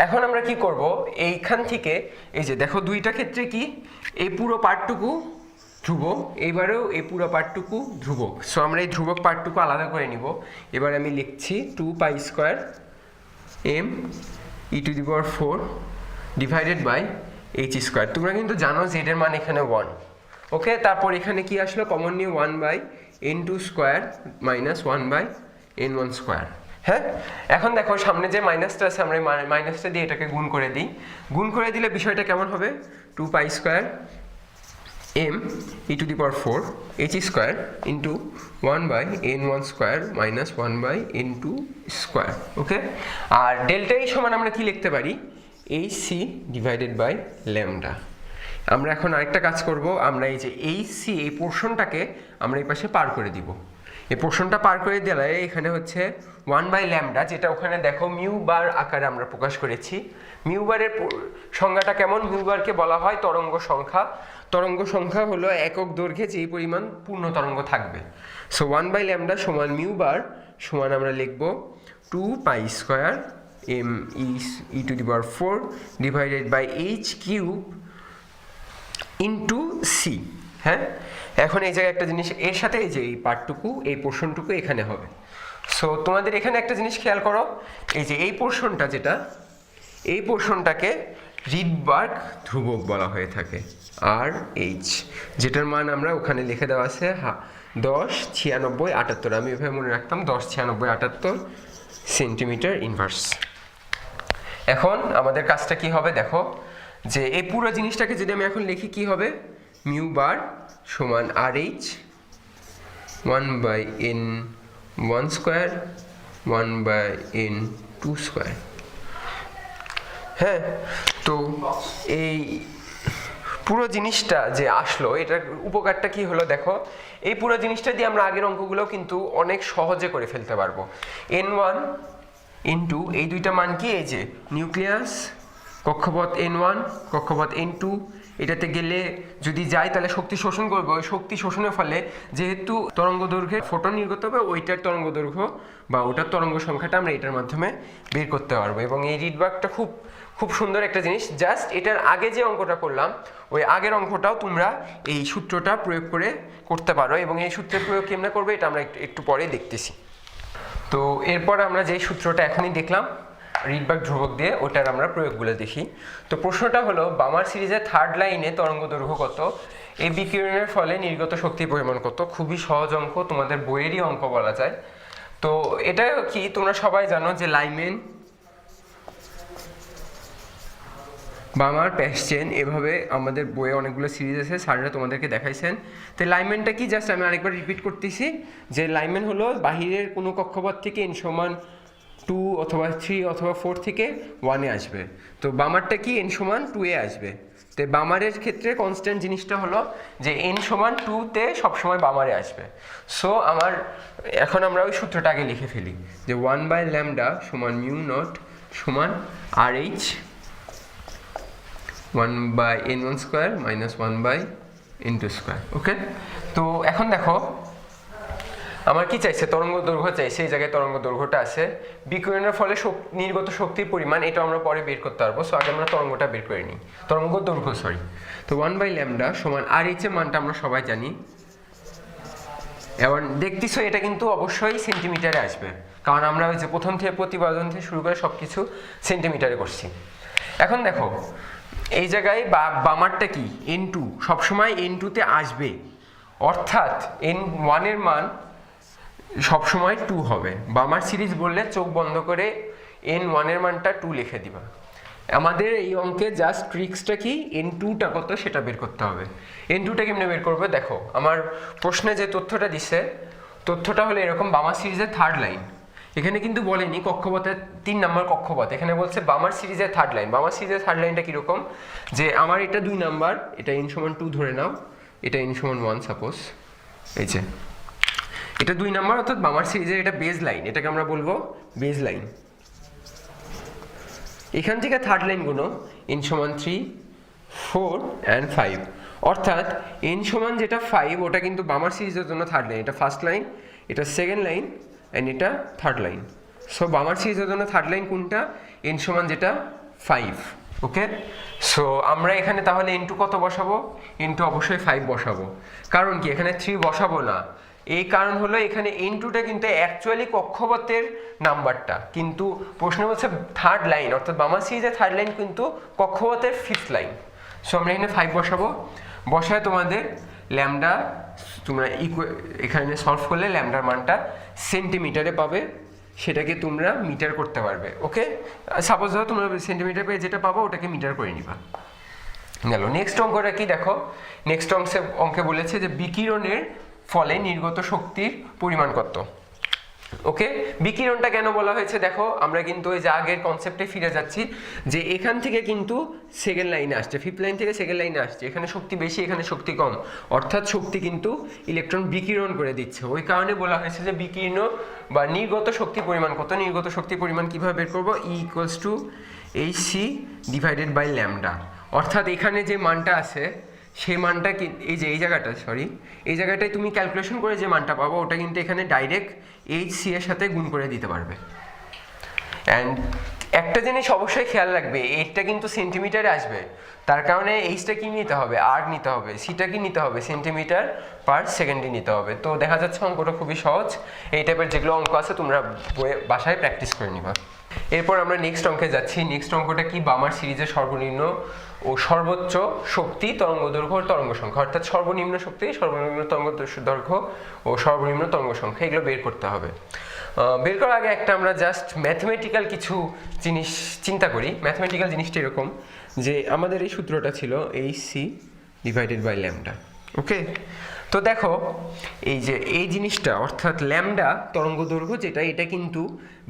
এখন আমরা কি করব, এইখান থেকে এই যে দেখো দুইটা ক্ষেত্রে কি এই পুরো পার্টটুকু ধ্রুবক, এইবারেও এই পুরো পার্টটুকু ধ্রুবক। সো আমরা এই ধ্রুবক পার্টটুকু আলাদা করে নিব। এবার আমি লিখছি 2π² m e⁴ divided by h²। তোমরা কিন্তু জানো যে এটার মান এখানে 1। ওকে, তারপর এখানে কি আসলো, কমন নিয়ে 1/n2² মাইনাস 1/n1²। হ্যাঁ, এখন দেখো সামনে যে মাইনাসটা আছে, আমরা মাইনাসটা দিয়ে এটাকে গুণ করে দিই। গুণ করে দিলে বিষয়টা কেমন হবে, 2π² m e⁴ h² into 1/n1² minus 1/n2²। ওকে, আর ডেল্টা ই সমান আমরা কি লিখতে পারি, hc ডিভাইডেড বাই ল্যামডা। আমরা এখন আরেকটা কাজ করব, আমরা এই যে hc এই পোর্শনটাকে আমরা এই পাশে পার করে দিব। এই পোর্শনটা পার করে দিলে এখানে হচ্ছে 1/λ, যেটা ওখানে দেখো মিউ বার আকারে আমরা প্রকাশ করেছি। মিউ বারের সংজ্ঞাটা কেমন, মিউ বারকে বলা হয় তরঙ্গ সংখ্যা। তরঙ্গ সংখ্যা হলো একক দৈর্ঘ্যে যেই পরিমাণ পূর্ণ তরঙ্গ থাকবে। সো 1/λ সমান মিউ বার সমান আমরা লিখব 2π² m e⁴ divided by h³ into C. হ্যাঁ, এখন এই জায়গায় একটা জিনিস, এর সাথে এই যে এই পার্টটুকু, এই পোর্শনটুকু এখানে হবে। সো তোমাদের এখানে একটা জিনিস খেয়াল করো, এই যে এই পোর্শনটা, যেটা এই পোর্শনটাকে রিডবার্গ ধ্রুবক বলা হয়ে থাকে, আর এইচ, যেটার মান আমরা ওখানে লিখে দেওয়া আছে 10, 96, 78। আমি এভাবে মনে রাখতাম 10, 96, 78 সেন্টিমিটার ইনভার্স। এখন আমাদের কাজটা কি হবে দেখো, যে এই পুরো জিনিসটাকে যদি আমি এখন লিখি কি হবে, মিউ বার সমান RH 1/n1² 1/n2²। হ্যাঁ, তো এই পুরো জিনিসটা যে আসলো, এটার উপকারটা কি হলো দেখো, এই পুরো জিনিসটা দিয়ে আমরা আগের অঙ্কগুলো কিন্তু অনেক সহজে করে ফেলতে পারবো। n1 ইন্টু এই দুইটা মান কি, এই যে নিউক্লিয়াস, কক্ষপথ n1, কক্ষপথ n2, এটাতে গেলে যদি যাই তাহলে শক্তি শোষণ করবে। ওই শক্তি শোষণের ফলে যেহেতু তরঙ্গ দৈর্ঘ্যের ফোটন নির্গত হবে, ওইটার তরঙ্গ দৈর্ঘ্য বা ওটার তরঙ্গ সংখ্যাটা আমরা এটার মাধ্যমে বের করতে পারবো। এবং এই রিডবার্গটা খুব সুন্দর একটা জিনিস। জাস্ট এটার আগে যে অঙ্কটা করলাম, ওই আগের অঙ্কটাও তোমরা এই সূত্রটা প্রয়োগ করে করতে পারো, এবং এই সূত্রের প্রয়োগ কেমনে করবে এটা আমরা একটু পরে দেখতেছি। তো এরপর আমরা যে সূত্রটা এখনই দেখলাম রিডবার্গ ধ্রুবক দিয়ে, ওটার আমরা প্রয়োগগুলো দেখি। তো প্রশ্নটা হলো, বামার সিরিজের থার্ড লাইনে তরঙ্গ দৈর্ঘ্য কত, এই বিকিরণের ফলে নির্গত শক্তির পরিমাণ কত। খুবই সহজ অঙ্ক, তোমাদের বইয়েরই অঙ্ক বলা যায়। তো এটা কি তোমরা সবাই জানো যে লাইমেন, বামার, প্যাসচেন, এভাবে আমাদের বইয়ে অনেকগুলো সিরিজ আছে, স্যাররা তোমাদেরকে দেখাইছেন। তো লাইমেনটা কি, জাস্ট আমি আরেকবার রিপিট করতেছি, যে লাইমেন হলো বাহিরের কোনো কক্ষপথ থেকে n সমান 2 অথবা 3 অথবা 4 থেকে 1-এ আসবে। তো বামারটা কি, n সমান 2-এ আসবে। তো বামারের ক্ষেত্রে কনস্ট্যান্ট জিনিসটা হলো যে n সমান 2-তে সবসময় বামারে আসবে। সো এখন আমরা ওই সূত্রটা আগে লিখে ফেলি, যে 1/λ সমান মিউ নট সমান RH 1/n1² মাইনাস 1/n2²। ওকে, তো এখন দেখো আমার কি চাইছে, তরঙ্গ দৈর্ঘ্য চাইছে, এই জায়গায় তরঙ্গ দৈর্ঘ্যটা আছে। বিকিরণের ফলে নির্গত শক্তির পরিমাণ, এটা আমরা পরে বের করতে পারবো। সো আগে আমরা তরঙ্গটা বের করে নিই, তরঙ্গ দৈর্ঘ্য সরি। তো 1/λ সমান RH এর মানটা আমরা সবাই জানি। এবার দেখতেছো এটা কিন্তু অবশ্যই সেন্টিমিটারে আসবে, কারণ আমরা ওই যে প্রথম থেকে প্রতিপাদন থেকে শুরু করে সব কিছু সেন্টিমিটারে করছি। এখন দেখো এই জায়গায় বামারটা কি, N2 সবসময় N2 তে আসবে, অর্থাৎ N1 এর মান সবসময় 2 হবে। বামার সিরিজ বললে চোখ বন্ধ করে N1 এর মানটা 2 লিখে দিবা। আমাদের এই অঙ্কে জাস্ট ট্রিক্সটা কি, N2টা কত সেটা বের করতে হবে। N2টা কেমনে বের করবে, দেখো আমার প্রশ্নে যে তথ্যটা দিছে, তথ্যটা হলো এরকম, বামার সিরিজের থার্ড লাইন। এখানে কিন্তু বলেনি কক্ষপথের 3 নম্বর কক্ষপথ, এখানে বলছে বামার সিরিজের থার্ড লাইন। বামার সিরিজের থার্ড লাইনটা কীরকম, যে আমার এটা 2 নাম্বার, এটা n সমান 2 ধরে নাও, এটা n সমান 1 সাপোজ, এই যে এটা 2 নাম্বার, অর্থাৎ বামার সিরিজের এটা বেজ লাইন, এটাকে আমরা বলবো বেজ লাইন। এখান থেকে থার্ড লাইন গুলো n সমান 3, 4 and 5, অর্থাৎ n সমান যেটা 5 ওটা কিন্তু বামার সিরিজের জন্য থার্ড লাইন, এটা ফার্স্ট লাইন, এটা সেকেন্ড লাইন অ্যান্ড এটা থার্ড লাইন। সো বামার সিরিজের জন্য থার্ড লাইন কোনটা, n সমান যেটা 5। ওকে, সো আমরা এখানে তাহলে n2 কত বসাবো, n2 অবশ্যই 5 বসাবো। কারণ কি এখানে 3 বসাবো না, এই কারণ হলো এখানে N2টা কিন্তু অ্যাকচুয়ালি কক্ষপথের নাম্বারটা, কিন্তু প্রশ্ন হচ্ছে থার্ড লাইন, অর্থাৎ বামার সিরিজের থার্ড লাইন কিন্তু কক্ষপথের 5th লাইন। সো আমরা এখানে 5 বসাবো, বসায় তোমাদের ল্যামডা, তোমরা এখানে সলভ করলে ল্যামডার মানটা সেন্টিমিটারে পাবে, সেটাকে তোমরা মিটার করতে পারবে। ওকে, সাপোজ ধরো তোমরা সেন্টিমিটার পেয়ে যেটা পাবো ওটাকে মিটার করে নিবা। গেল। নেক্সট অঙ্কটা কি দেখো, নেক্সট অঙ্কে বলেছে যে বিকিরণের ফলে নির্গত শক্তির পরিমাণ কত। ওকে, বিকিরণটা কেন বলা হয়েছে দেখো, আমরা কিন্তু ওই যে আগের কনসেপ্টে ফিরে যাচ্ছি, যে এখান থেকে কিন্তু সেকেন্ড লাইনে আসছে, 5th লাইন থেকে সেকেন্ড লাইনে আসছে, এখানে শক্তি বেশি এখানে শক্তি কম, অর্থাৎ শক্তি কিন্তু ইলেকট্রন বিকিরণ করে দিচ্ছে। ওই কারণে বলা হয়েছে যে বিকীর্ণ বা নির্গত শক্তির পরিমাণ কত। নির্গত শক্তির পরিমাণ কিভাবে বের করবো, E=hc ডিভাইডেড বাই ল্যামডা, অর্থাৎ এখানে যে মানটা আছে সেই মানটা কি এই যে এই জায়গাটায় তুমি ক্যালকুলেশন করে যে মানটা পাবো ওটা কিন্তু এখানে ডাইরেক্ট hc এর সাথে গুণ করে দিতে পারবে। অ্যান্ড একটা জিনিস অবশ্যই খেয়াল রাখবে, এইটা কিন্তু সেন্টিমিটারে আসবে, তার কারণে এইচটা কি নিতে হবে, আর নিতে হবে, সিটা কি নিতে হবে, সেন্টিমিটার পার সেকেন্ডে নিতে হবে। তো দেখা যাচ্ছে অঙ্কটা খুবই সহজ, এই টাইপের যেগুলো অঙ্ক আছে তোমরা বাসায় প্র্যাকটিস করে নিবা। এরপর আমরা নেক্সট অঙ্কে যাচ্ছি। নেক্সট অঙ্কটা কি, বামার সিরিজের সর্বনিম্ন ও সর্বোচ্চ শক্তি, তরঙ্গ দৈর্ঘ্য ও তরঙ্গ সংখ্যা, অর্থাৎ সর্বনিম্ন শক্তি, সর্বনিম্ন তরঙ্গ দৈর্ঘ্য ও সর্বনিম্ন তরঙ্গ সংখ্যা, এগুলো বের করতে হবে। বের করার আগে একটা আমরা জাস্ট ম্যাথমেটিক্যাল কিছু জিনিস চিন্তা করি। ম্যাথমেটিক্যাল জিনিসটা এরকম যে আমাদের এই সূত্রটা ছিল hc ডিভাইডেড বাই ল্যামডা। ওকে, তো দেখো এই যে এই জিনিসটা অর্থাৎ ল্যামডা তরঙ্গ দৈর্ঘ্য যেটা, এটা কিন্তু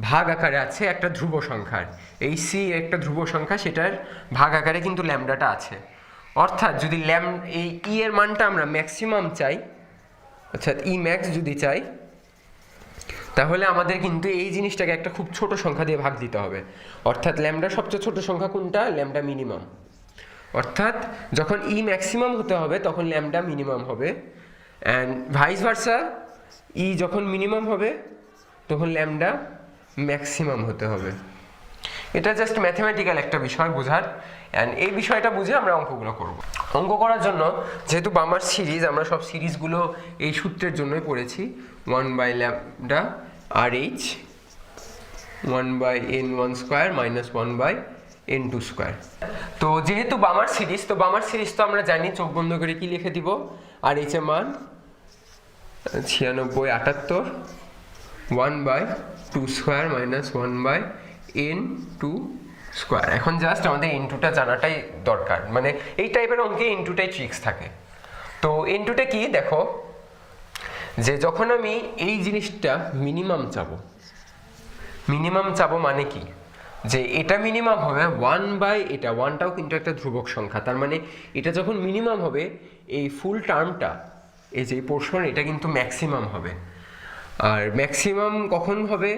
ভাগ আকারে আছে একটা ধ্রুব সংখ্যার, এই c একটা ধ্রুব সংখ্যা, সেটার ভাগ আকারে কিন্তু ল্যামডাটা আছে। অর্থাৎ যদি এই e এর মানটা আমরা ম্যাক্সিমাম চাই, অর্থাৎ e ম্যাক্স যদি চাই, তাহলে আমাদের কিন্তু এই জিনিসটাকে একটা খুব ছোট সংখ্যা দিয়ে ভাগ দিতে হবে। অর্থাৎ ল্যামডার সবচেয়ে ছোট সংখ্যা কোনটা, ল্যামডা মিনিমাম। অর্থাৎ যখন ই ম্যাক্সিমাম হতে হবে তখন ল্যামডা মিনিমাম হবে, অ্যান্ড ভাইস ভার্সা, ই যখন মিনিমাম হবে তখন ল্যামডা ম্যাক্সিমাম হতে হবে। এটা জাস্ট ম্যাথমেটিক্যাল একটা বিষয় বোঝার, অ্যান্ড এই বিষয়টা বুঝে আমরা অঙ্কগুলো করব। অঙ্ক করার জন্য যেহেতু বামার সিরিজ, আমরা সব সিরিজগুলো এই সূত্রের জন্যই পড়েছি, 1/λ RH 1/n1 square minus 1/n2 square. তো যেহেতু বামার সিরিজ, তো বামার সিরিজ তো আমরা জানি, চোখ বন্ধ করে কি লিখে দিব, RH এর মান 9678 1/2 স্কোয়ার মাইনাস 1/n2 স্কোয়ার। এখন জাস্ট আমাদের n2টা জানাটাই দরকার, মানে এই টাইপের অঙ্কে n2টাই ট্রিক্স থাকে। তো n2টা কি দেখো, যে যখন আমি এই জিনিসটা মিনিমাম চাবো মানে কি, যে এটা মিনিমাম হবে 1/, এটা 1টাও কিন্তু একটা ধ্রুবক সংখ্যা, তার মানে এটা যখন মিনিমাম হবে এই ফুল টার্মটা, এই যে পোর্শন, এটা কিন্তু ম্যাক্সিমাম হবে। আর ম্যাক্সিমাম কখন হবে,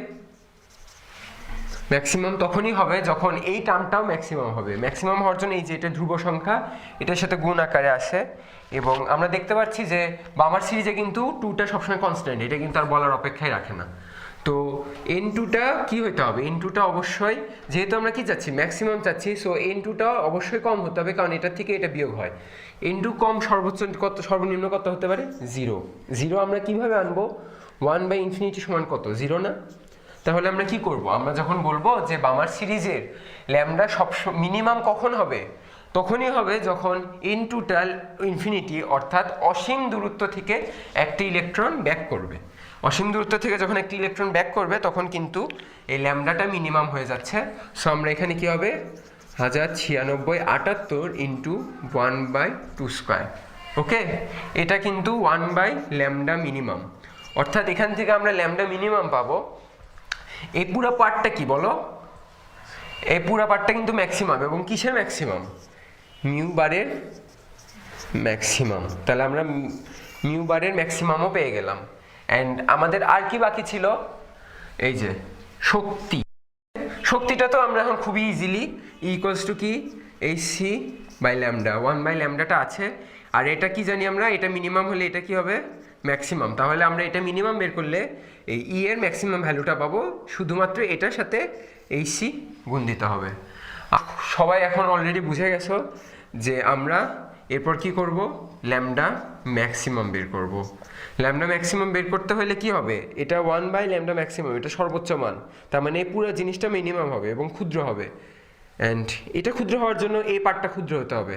ম্যাক্সিমাম তখনই হবে যখন এই টার্মটাও ম্যাক্সিমাম হবে। ম্যাক্সিমাম হওয়ার জন্য এই যে এটা ধ্রুব সংখ্যা, এটার সাথে গুণ আকারে আসে, এবং আমরা দেখতে পাচ্ছি যে বামার সিরিজে কিন্তু টুটা সবসময় কনস্ট্যান্ট, এটা কিন্তু আর বলার অপেক্ষায় রাখে না। তো এন টুটা কী হতে হবে, এন টুটা অবশ্যই, যেহেতু আমরা কি চাচ্ছি ম্যাক্সিমাম চাচ্ছি, সো এন টুটা অবশ্যই কম হতে হবে, কারণ এটার থেকে এটা বিয়োগ হয়। এন টু কম সর্বোচ্চ কত, সর্বনিম্ন কত হতে পারে, 0। 0 আমরা কিভাবে আনবো, 1/∞ সমান কত, 0 না? তাহলে আমরা কি করব, আমরা যখন বলবো যে বামার সিরিজের ল্যামডা সব মিনিমাম কখন হবে, তখনই হবে যখন এন টোটাল ইনফিনিটি, অর্থাৎ অসীম দূরত্ব থেকে একটি ইলেকট্রন ব্যাক করবে। অসীম দূরত্ব থেকে যখন একটি ইলেকট্রন ব্যাক করবে তখন কিন্তু এই ল্যামডাটা মিনিমাম হয়ে যাচ্ছে। সো আমরা এখানে কি হবে, 1096 ইন্টু 1/2²। ওকে, এটা কিন্তু 1/λ মিনিমাম, অর্থাৎ এখান থেকে আমরা ল্যামডা মিনিমাম পাবো। এই পুরো পার্টটা কি বলো, এই পুরো পার্টটা কিন্তু ম্যাক্সিমাম, এবং কিসের ম্যাক্সিমাম, মিউ বারের ম্যাক্সিমাম। তাহলে আমরা মিউ বারের ম্যাক্সিমামও পেয়ে গেলাম। অ্যান্ড আমাদের আর কি বাকি ছিল, এই যে শক্তি। শক্তিটা তো আমরা এখন খুবই ইজিলি ইকুয়ালস টু কি, hc/λ, 1/λটা আছে, আর এটা কি জানি আমরা, এটা মিনিমাম হলে এটা কি হবে, ম্যাক্সিমাম। তাহলে আমরা এটা মিনিমাম বের করলে এই ই এর ম্যাক্সিমাম ভ্যালুটা পাবো, শুধুমাত্র এটার সাথে hc গুণ দিতে হবে। সবাই এখন অলরেডি বুঝে গেছো যে আমরা এরপর কি করব, ল্যামডা ম্যাক্সিমাম বের করব। ল্যামডা ম্যাক্সিমাম বের করতে হলে কি হবে, এটা 1/λ ম্যাক্সিমাম, এটা সর্বোচ্চ মান, তার মানে এই পুরো জিনিসটা মিনিমাম হবে এবং ক্ষুদ্র হবে। অ্যান্ড এটা ক্ষুদ্র হওয়ার জন্য এই পার্টটা ক্ষুদ্র হতে হবে।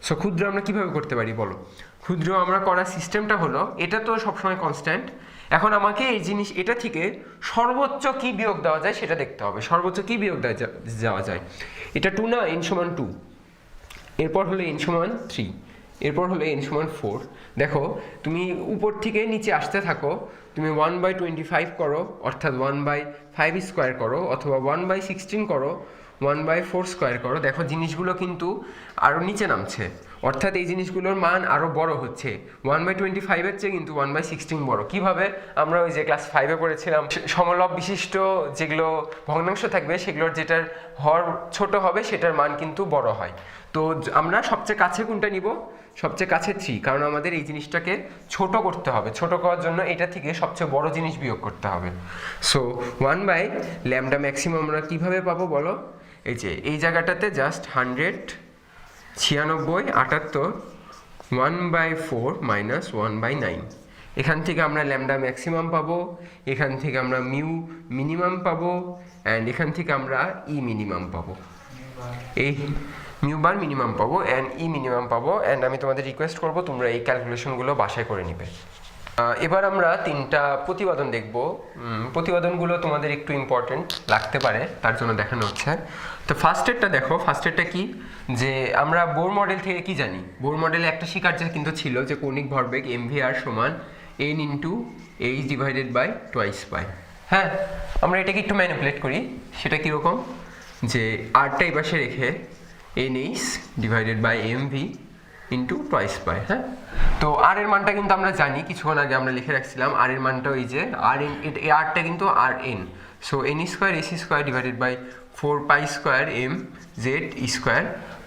সো ক্ষুদ্র আমরা কিভাবে করতে পারি বলো, ক্ষুদ্র আমরা করার সিস্টেমটা হলো, এটা তো সবসময় কনস্ট্যান্ট, এখন আমাকে এই জিনিস, এটা থেকে সর্বোচ্চ কি বিয়োগ দেওয়া যায় সেটা দেখতে হবে। সর্বোচ্চ কি বিয়োগ দেওয়া যায়, এটা 2 না, n সমান 2, এরপর হলো n সমান 3, এরপর হলো n সমান 4। দেখো তুমি উপর থেকে নিচে আসতে থাকো, তুমি 1/25 করো, অর্থাৎ 1/5² করো, অথবা 1/16 করো, 1/4² করো, দেখো জিনিসগুলো কিন্তু আরও নিচে নামছে, অর্থাৎ এই জিনিসগুলোর মান আরও বড় হচ্ছে। 1/25-এর চেয়ে কিন্তু 1/16 বড়। কিভাবে, আমরা ওই যে ক্লাস 5-এ পড়েছিলাম, সমলব বিশিষ্ট যেগুলো ভগ্নাংশ থাকবে সেগুলোর যেটার হর ছোট হবে সেটার মান কিন্তু বড় হয়। তো আমরা সবচেয়ে কাছে কোনটা নিব, সবচেয়ে কাছে 3, কারণ আমাদের এই জিনিসটাকে ছোট করতে হবে। ছোট করার জন্য এটা থেকে সবচেয়ে বড় জিনিস বিয়োগ করতে হবে। সো 1/λ ম্যাক্সিমাম আমরা কীভাবে পাবো বলো, এই যে এই জায়গাটাতে জাস্ট 196 1/4 মাইনাস 1/9, এখান থেকে আমরা ল্যামডা ম্যাক্সিমাম পাবো, এখান থেকে আমরা মিউ মিনিমাম পাবো, অ্যান্ড এখান থেকে আমরা ই মিনিমাম পাবো, এই মিউ বার মিনিমাম পাবো অ্যান্ড ই মিনিমাম পাবো। অ্যান্ড আমি তোমাদের রিকোয়েস্ট করবো তোমরা এই ক্যালকুলেশনগুলো বাসায় করে নিবে। এবার আমরা 3টা প্রতিবেদন দেখব। প্রতিবেদনগুলো তোমাদের একটু ইম্পর্টেন্ট লাগতে পারে, তার জন্য দেখানো হচ্ছে। তো ফার্স্টেরটা দেখো, ফার্স্টেরটা কি, যে আমরা বোর মডেল থেকে কি জানি, বোর মডেলে একটা শিকার্য কিন্তু ছিল যে কৌণিক ভরবেগ mvr সমান n into h divided by twice pi. হ্যাঁ, আমরা এটাকে একটু ম্যানিপুলেট করি, সেটা কীরকম, যে আরটা এই পাশে রেখে nh divided by mv into twice pi. হ্যাঁ, তো আর এর মানটা কিন্তু আমরা জানি, কিছুক্ষণ আগে আমরা লিখে রাখছিলাম, আর এর মানটা ওই যে আর এন, এই আরটা কিন্তু আর n, so n² ac² divided by 4π² mz²,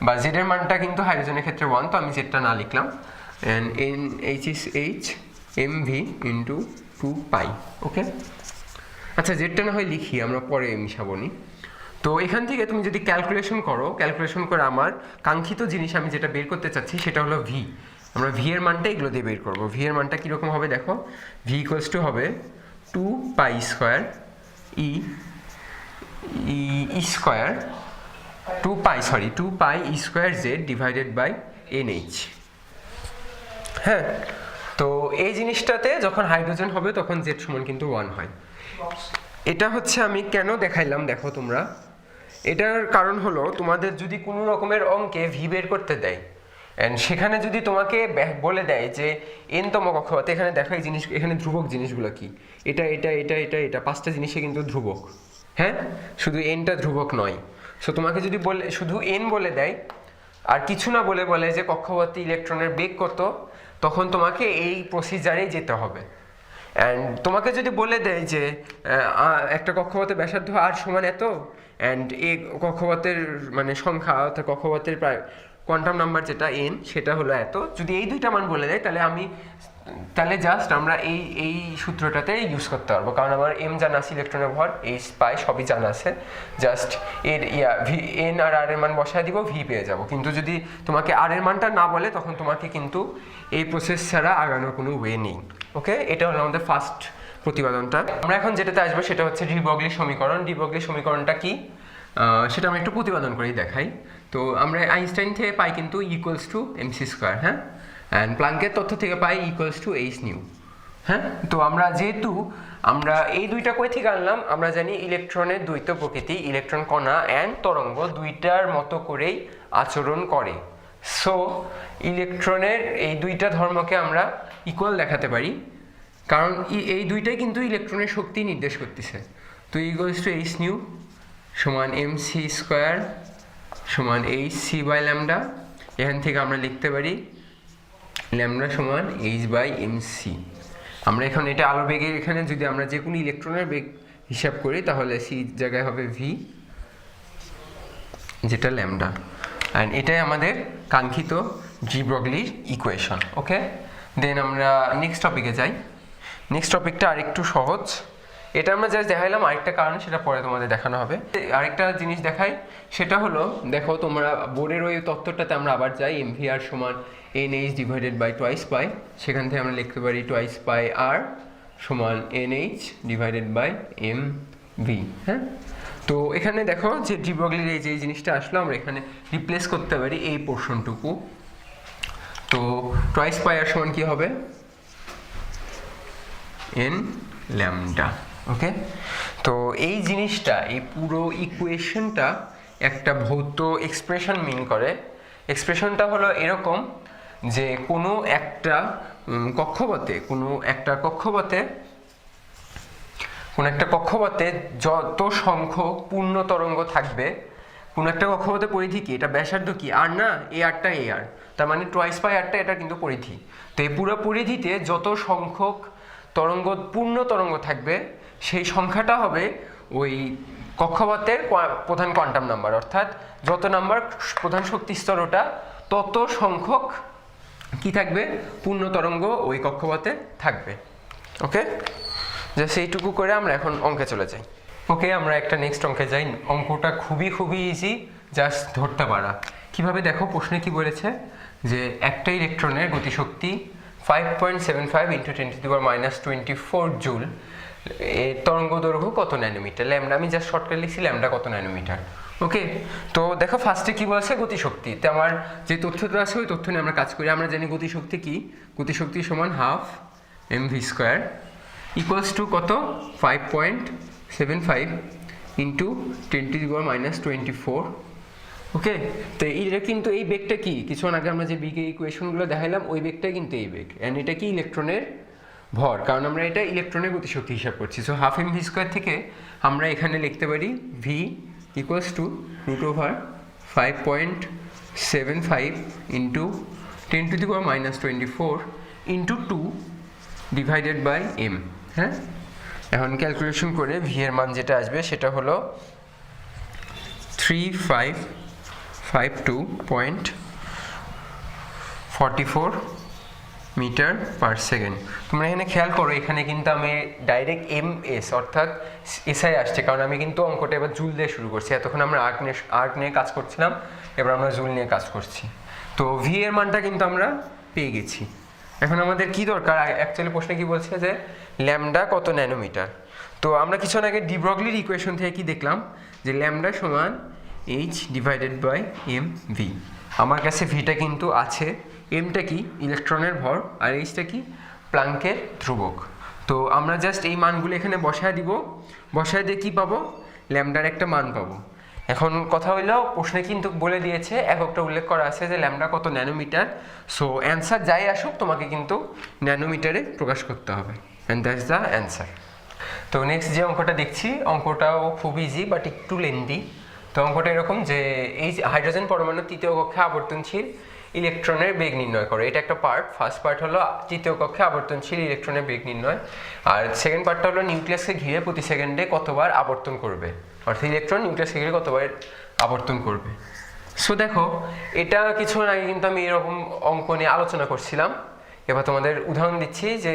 বা z এর মানটা কিন্তু হাইড্রোজেনের ক্ষেত্রে 1, তো আমি জেডটা না লিখলাম, and h is h mv into 2π। Okay, আচ্ছা জেডটা না হয় লিখি, আমরা পরে মিশাবো নি। তো এখান থেকে তুমি যদি ক্যালকুলেশন করো, ক্যালকুলেশন করে আমার কাঙ্ক্ষিত জিনিস আমি যেটা বের করতে চাচ্ছি সেটা হলো ভি। আমরা ভি এর মানটা এগুলো দিয়ে বের করবো। ভি এর মানটা কীরকম হবে দেখো, ভি ইকুয়ালস টু হবে 2π²2π² z ডিভাইডেড বাই nh। হ্যাঁ, তো এই জিনিসটাতে যখন হাইড্রোজেন হবে তখন জেড সমান কিন্তু 1 হয়। এটা হচ্ছে আমি কেন দেখাইলাম দেখো তোমরা, এটার কারণ হলো তোমাদের যদি কোনো রকমের অঙ্কে ভি বের করতে দেয়, অ্যান্ড সেখানে যদি তোমাকে বলে দেয় যে n তম কক্ষপথে, এখানে দেখো এই জিনিস, এখানে ধ্রুবক জিনিসগুলো কি, এটা এটা এটা এটা এটা 5টা জিনিসে কিন্তু ধ্রুবক। হ্যাঁ, শুধু nটা ধ্রুবক নয়। সো তোমাকে যদি বলে শুধু n বলে দেয় আর কিছু না বলে যে কক্ষপথে ইলেকট্রনের বেগ কত, তখন তোমাকে এই প্রসিজারে যেতে হবে। অ্যান্ড তোমাকে যদি বলে দেয় যে একটা কক্ষপথের ব্যাসার্ধ আর সমান এত, অ্যান্ড এই কক্ষপথের মানে সংখ্যা অর্থাৎ কক্ষপথের প্রায় কোয়ান্টাম নাম্বার যেটা এন সেটা হলো এত, যদি এই দুইটা মান বলে দেয় তাহলে জাস্ট আমরা এই সূত্রটাতে ইউজ করতে পারবো, কারণ আমার এম জানা আছে, ইলেকট্রনের ভর, এইচ পাই সবই জানা আছে, জাস্ট এর ভি এন আর আর এর মান বসায় দিব, ভি পেয়ে যাব। কিন্তু যদি তোমাকে আর এর মানটা না বলে তখন তোমাকে কিন্তু এই প্রসেস ছাড়া আগানোর কোনো ওয়ে নেই। ওকে, এটা হলো আমাদের ফার্স্ট প্রতিপাদনটা। আমরা এখন যেটাতে আসবো সেটা হচ্ছে ডি ব্রগলি সমীকরণ। ডি ব্রগলি সমীকরণটা কি সেটা আমরা একটু প্রতিপাদন করেই দেখাই। তো আমরা আইনস্টাইন থেকে পাই কিন্তু ইকুয়ালস টু এমসি স্কোয়ার, হ্যাঁ, অ্যান্ড প্লাঙ্কের তথ্য থেকে পাই ইকুয়ালস টু এইচ নিউ, হ্যাঁ। তো আমরা এই দুইটা কই থেকে আনলাম, আমরা জানি ইলেকট্রনের দ্বৈত প্রকৃতি, ইলেকট্রন কণা অ্যান্ড তরঙ্গ দুইটার মতো করেই আচরণ করে। সো ইলেকট্রনের এই দুইটা ধর্মকে আমরা ইকুয়াল দেখাতে পারি, কারণ এই দুইটাই কিন্তু ইলেকট্রনের শক্তি নির্দেশ করতেছে। তো ইকুয়ালস টু এইচ নিউ সমান এম সি স্কোয়ার সমান এইচ সি বাই ল্যামডা। এখান থেকে আমরা লিখতে পারি ল্যামডা সমান এইচ বাই এম সি। আমরা এখন এটা আলো বেগের এখানে যদি আমরা যে কোনো ইলেকট্রনের বেগ হিসাব করি তাহলে সি জায়গায় হবে ভি, যেটা ল্যামডা, অ্যান্ড এটাই আমাদের কাঙ্ক্ষিত ডি ব্রগলির ইকুয়েশন। ওকে, দেন আমরা নেক্সট টপিকে যাই। নেক্সট টপিকটা আরেকটু সহজ, এটা আমরা জাস্ট দেখাইলাম, আরেকটা কারণ সেটা পরে তোমাদের দেখানো হবে। আরেকটা জিনিস দেখাই, সেটা হলো দেখো তোমরা বোর্ডের ওই তত্ত্বটাতে আমরা আবার যাই, এম ভি আর সমান N H divided by twice pi, সেখান থেকে আমরা লিখতে পারি টোয়াইস পাই আর সমান N H divided by M V, হ্যাঁ। তো এখানে দেখো যে ডি ব্রগলির এই যে জিনিসটা আসলো, আমরা এখানে রিপ্লেস করতে পারি এই পোর্শনটুকু। তো টোয়াইস পাই আর সমান কি হবে এন ল্যামডা। ওকে, তো এই জিনিসটা, এই পুরো ইকুয়েশনটা একটা ভৌত এক্সপ্রেশন মিন করে। এক্সপ্রেশনটা হলো এরকম যে কোনো একটা কক্ষপথে যত সংখ্যক পূর্ণ তরঙ্গ থাকবে, কোনো একটা কক্ষপথে পরিধি কি, এটা ব্যাসার্ধ কি আর না, এ আরটা এ আর, তার মানে টোয়াইস পাই আরটা এটা কিন্তু পরিধি। তো এই পুরো পরিধিতে যত সংখ্যক পূর্ণ তরঙ্গ থাকবে সেই সংখ্যাটা হবে ওই কক্ষপথের প্রধান কোয়ান্টাম নাম্বার, অর্থাৎ যত নাম্বার প্রধান শক্তি স্তর ওটা তত সংখ্যক কি থাকবে পূর্ণ তরঙ্গ ওই কক্ষপথে থাকবে। ওকে, যে সেইটুকু করে আমরা এখন অঙ্কে চলে যাই। ওকে, আমরা একটা নেক্সট অঙ্কে যাই। অঙ্কটা খুবই ইজি, জাস্ট ধরতে পারা। কিভাবে দেখো, প্রশ্নে কি বলেছে যে একটা ইলেকট্রনের গতিশক্তি 5.75 × 10⁻⁻24 জুল, এর তরঙ্গ দৈর্ঘ্য কত ন্যানোমিটার, ল্যামডা, আমি জাস্ট শর্টকাট লিখছি ল্যামডা কত ন্যানোমিটার। ওকে, তো দেখো ফার্স্টে কি বলছে গতিশক্তি, তো আমার যে তথ্যটা আছে ওই তথ্য নিয়ে আমরা কাজ করি। আমরা জানি গতিশক্তি কি, গতিশক্তি সমান half M V square equals to কত 5.75 × 10⁻⁻24। ওকে, তো এটা কিন্তু এই বেগটা কি, কিছুক্ষণ আগে আমরা যে বিগে ইকুয়েশনগুলো দেখাইলাম ওই বেগটাই কিন্তু এই বেগ, অ্যান্ড এটা কি ইলেকট্রনের ভর, কারণ আমরা এটা ইলেকট্রনের গতিশক্তি হিসাব করছি। So half M V square থেকে আমরা এখানে লিখতে পারি V equals to √5.75 × 10⁻⁻24 × 2 divided by M, হ্যাঁ। এখন ক্যালকুলেশন করে ভি এর মান যেটা আসবে সেটা হলো 3552.44 মিটার পার সেকেন্ড। তোমরা এখানে খেয়াল করো, এখানে কিন্তু আমি ডাইরেক্ট এম এস অর্থাৎ এসআই আসছে, কারণ আমি কিন্তু অঙ্কটা এবার জুল দিয়ে শুরু করছি। এতক্ষণ আমরা আর্ট নিয়ে কাজ করছিলাম, এবার আমরা জুল নিয়ে কাজ করছি। তো ভি এর মানটা কিন্তু আমরা পেয়ে গেছি। এখন আমাদের কি দরকার, অ্যাকচুয়ালি প্রশ্নে কি বলছে যে ল্যামডা কত ন্যানোমিটার। তো আমরা কিছুক্ষণ আগে ডি ব্রগলির ইকুয়েশন থেকে কি দেখলাম যে ল্যামডা সমান H divided by M V. আমার কাছে ভিটা কিন্তু আছে, এমটা কি ইলেকট্রনের ভর আর এইচটা কি প্লাঙ্কের ধ্রুবক। তো আমরা জাস্ট এই মানগুলো এখানে বসায় দিব, বসায় দিয়ে কী পাবো, ল্যামডার একটা মান পাবো। এখন কথা হইলো প্রশ্নে কিন্তু বলে দিয়েছে, এককটা উল্লেখ করা আছে যে ল্যামডা কত ন্যানোমিটার। সো অ্যান্সার যাই আসুক তোমাকে কিন্তু ন্যানোমিটারে প্রকাশ করতে হবে, অ্যান্ড দ্যাটস দ্য অ্যান্সার। তো নেক্সট যে অঙ্কটা দেখছি, অঙ্কটাও খুব ইজি বাট একটু লেন্দি। তো অঙ্কটা এরকম যে এই হাইড্রোজেন পরমাণু তৃতীয় কক্ষে আবর্তনশীল ইলেকট্রনের বেগ নির্ণয় করো। এটা একটা পার্ট। ফার্স্ট পার্ট হলো তৃতীয় কক্ষে আবর্তনশীল ইলেকট্রনের বেগ নির্ণয়, আর সেকেন্ড পার্টটা হলো নিউক্লিয়াসকে ঘিরে প্রতি সেকেন্ডে কতবার আবর্তন করবে, অর্থাৎ ইলেকট্রন নিউক্লিয়াসকে ঘিরে কতবার আবর্তন করবে। সো দেখো, এটা কিছুক্ষণ আগে কিন্তু আমি এরকম অঙ্ক নিয়ে আলোচনা করছিলাম। এবার তোমাদের উদাহরণ দিচ্ছি যে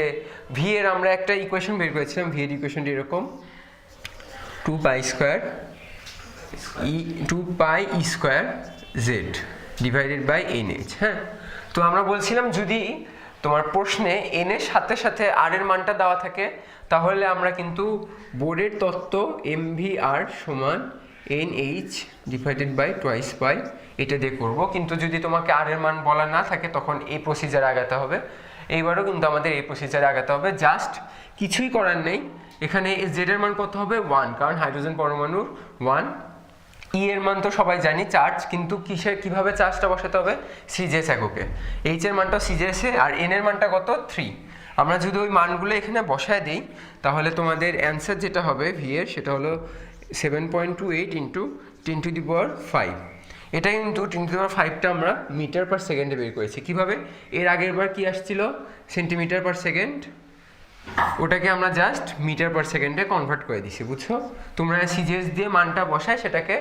ভি এর আমরা একটা ইকুয়েশন বের করেছিলাম। ভি এর ইকুয়েশনটি এরকম, 2 square Z divided by NH। হ্যাঁ, তো আমরা বলছিলাম যদি তোমার প্রশ্নে n এর সাথে সাথে r এর মানটা দেওয়া থাকে তাহলে আমরা কিন্তু বোর্ডের তত্ত্ব MVR সমান NH divided by twice pi এটা দিয়ে করবো। কিন্তু যদি তোমাকে r এর মান বলা না থাকে তখন এই প্রসিজারে আগাতে হবে। এইবারও কিন্তু আমাদের এই প্রসিজারে আগাতে হবে, জাস্ট কিছুই করার নেই। এখানে জেড এর মান কত হবে 1, কারণ হাইড্রোজেন পরমাণুর 1। ই এর মান তো সবাই জানি চার্জ, কিন্তু কিভাবে চার্জটা বসাতে হবে সিজিএস এককে। এইচ এর মানটা সিজিএসে, আর এন এর মানটা কত 3। আমরা যদি ওই মানগুলো এখানে বসায় দিই তাহলে তোমাদের অ্যান্সার যেটা হবে ভি এর সেটা হলো 7.28 ইন্টু 10⁵। এটা কিন্তু 10⁵টা আমরা মিটার পার সেকেন্ডে বের করেছি। কিভাবে? এর আগের বার কি আসছিল সেন্টিমিটার পার সেকেন্ড, ওটাকে আমরা জাস্ট মিটার পার সেকেন্ডে কনভার্ট করে দিছি, বুঝছো? তোমরা সিজিএস দিয়ে মানটা বসায় সেটাকে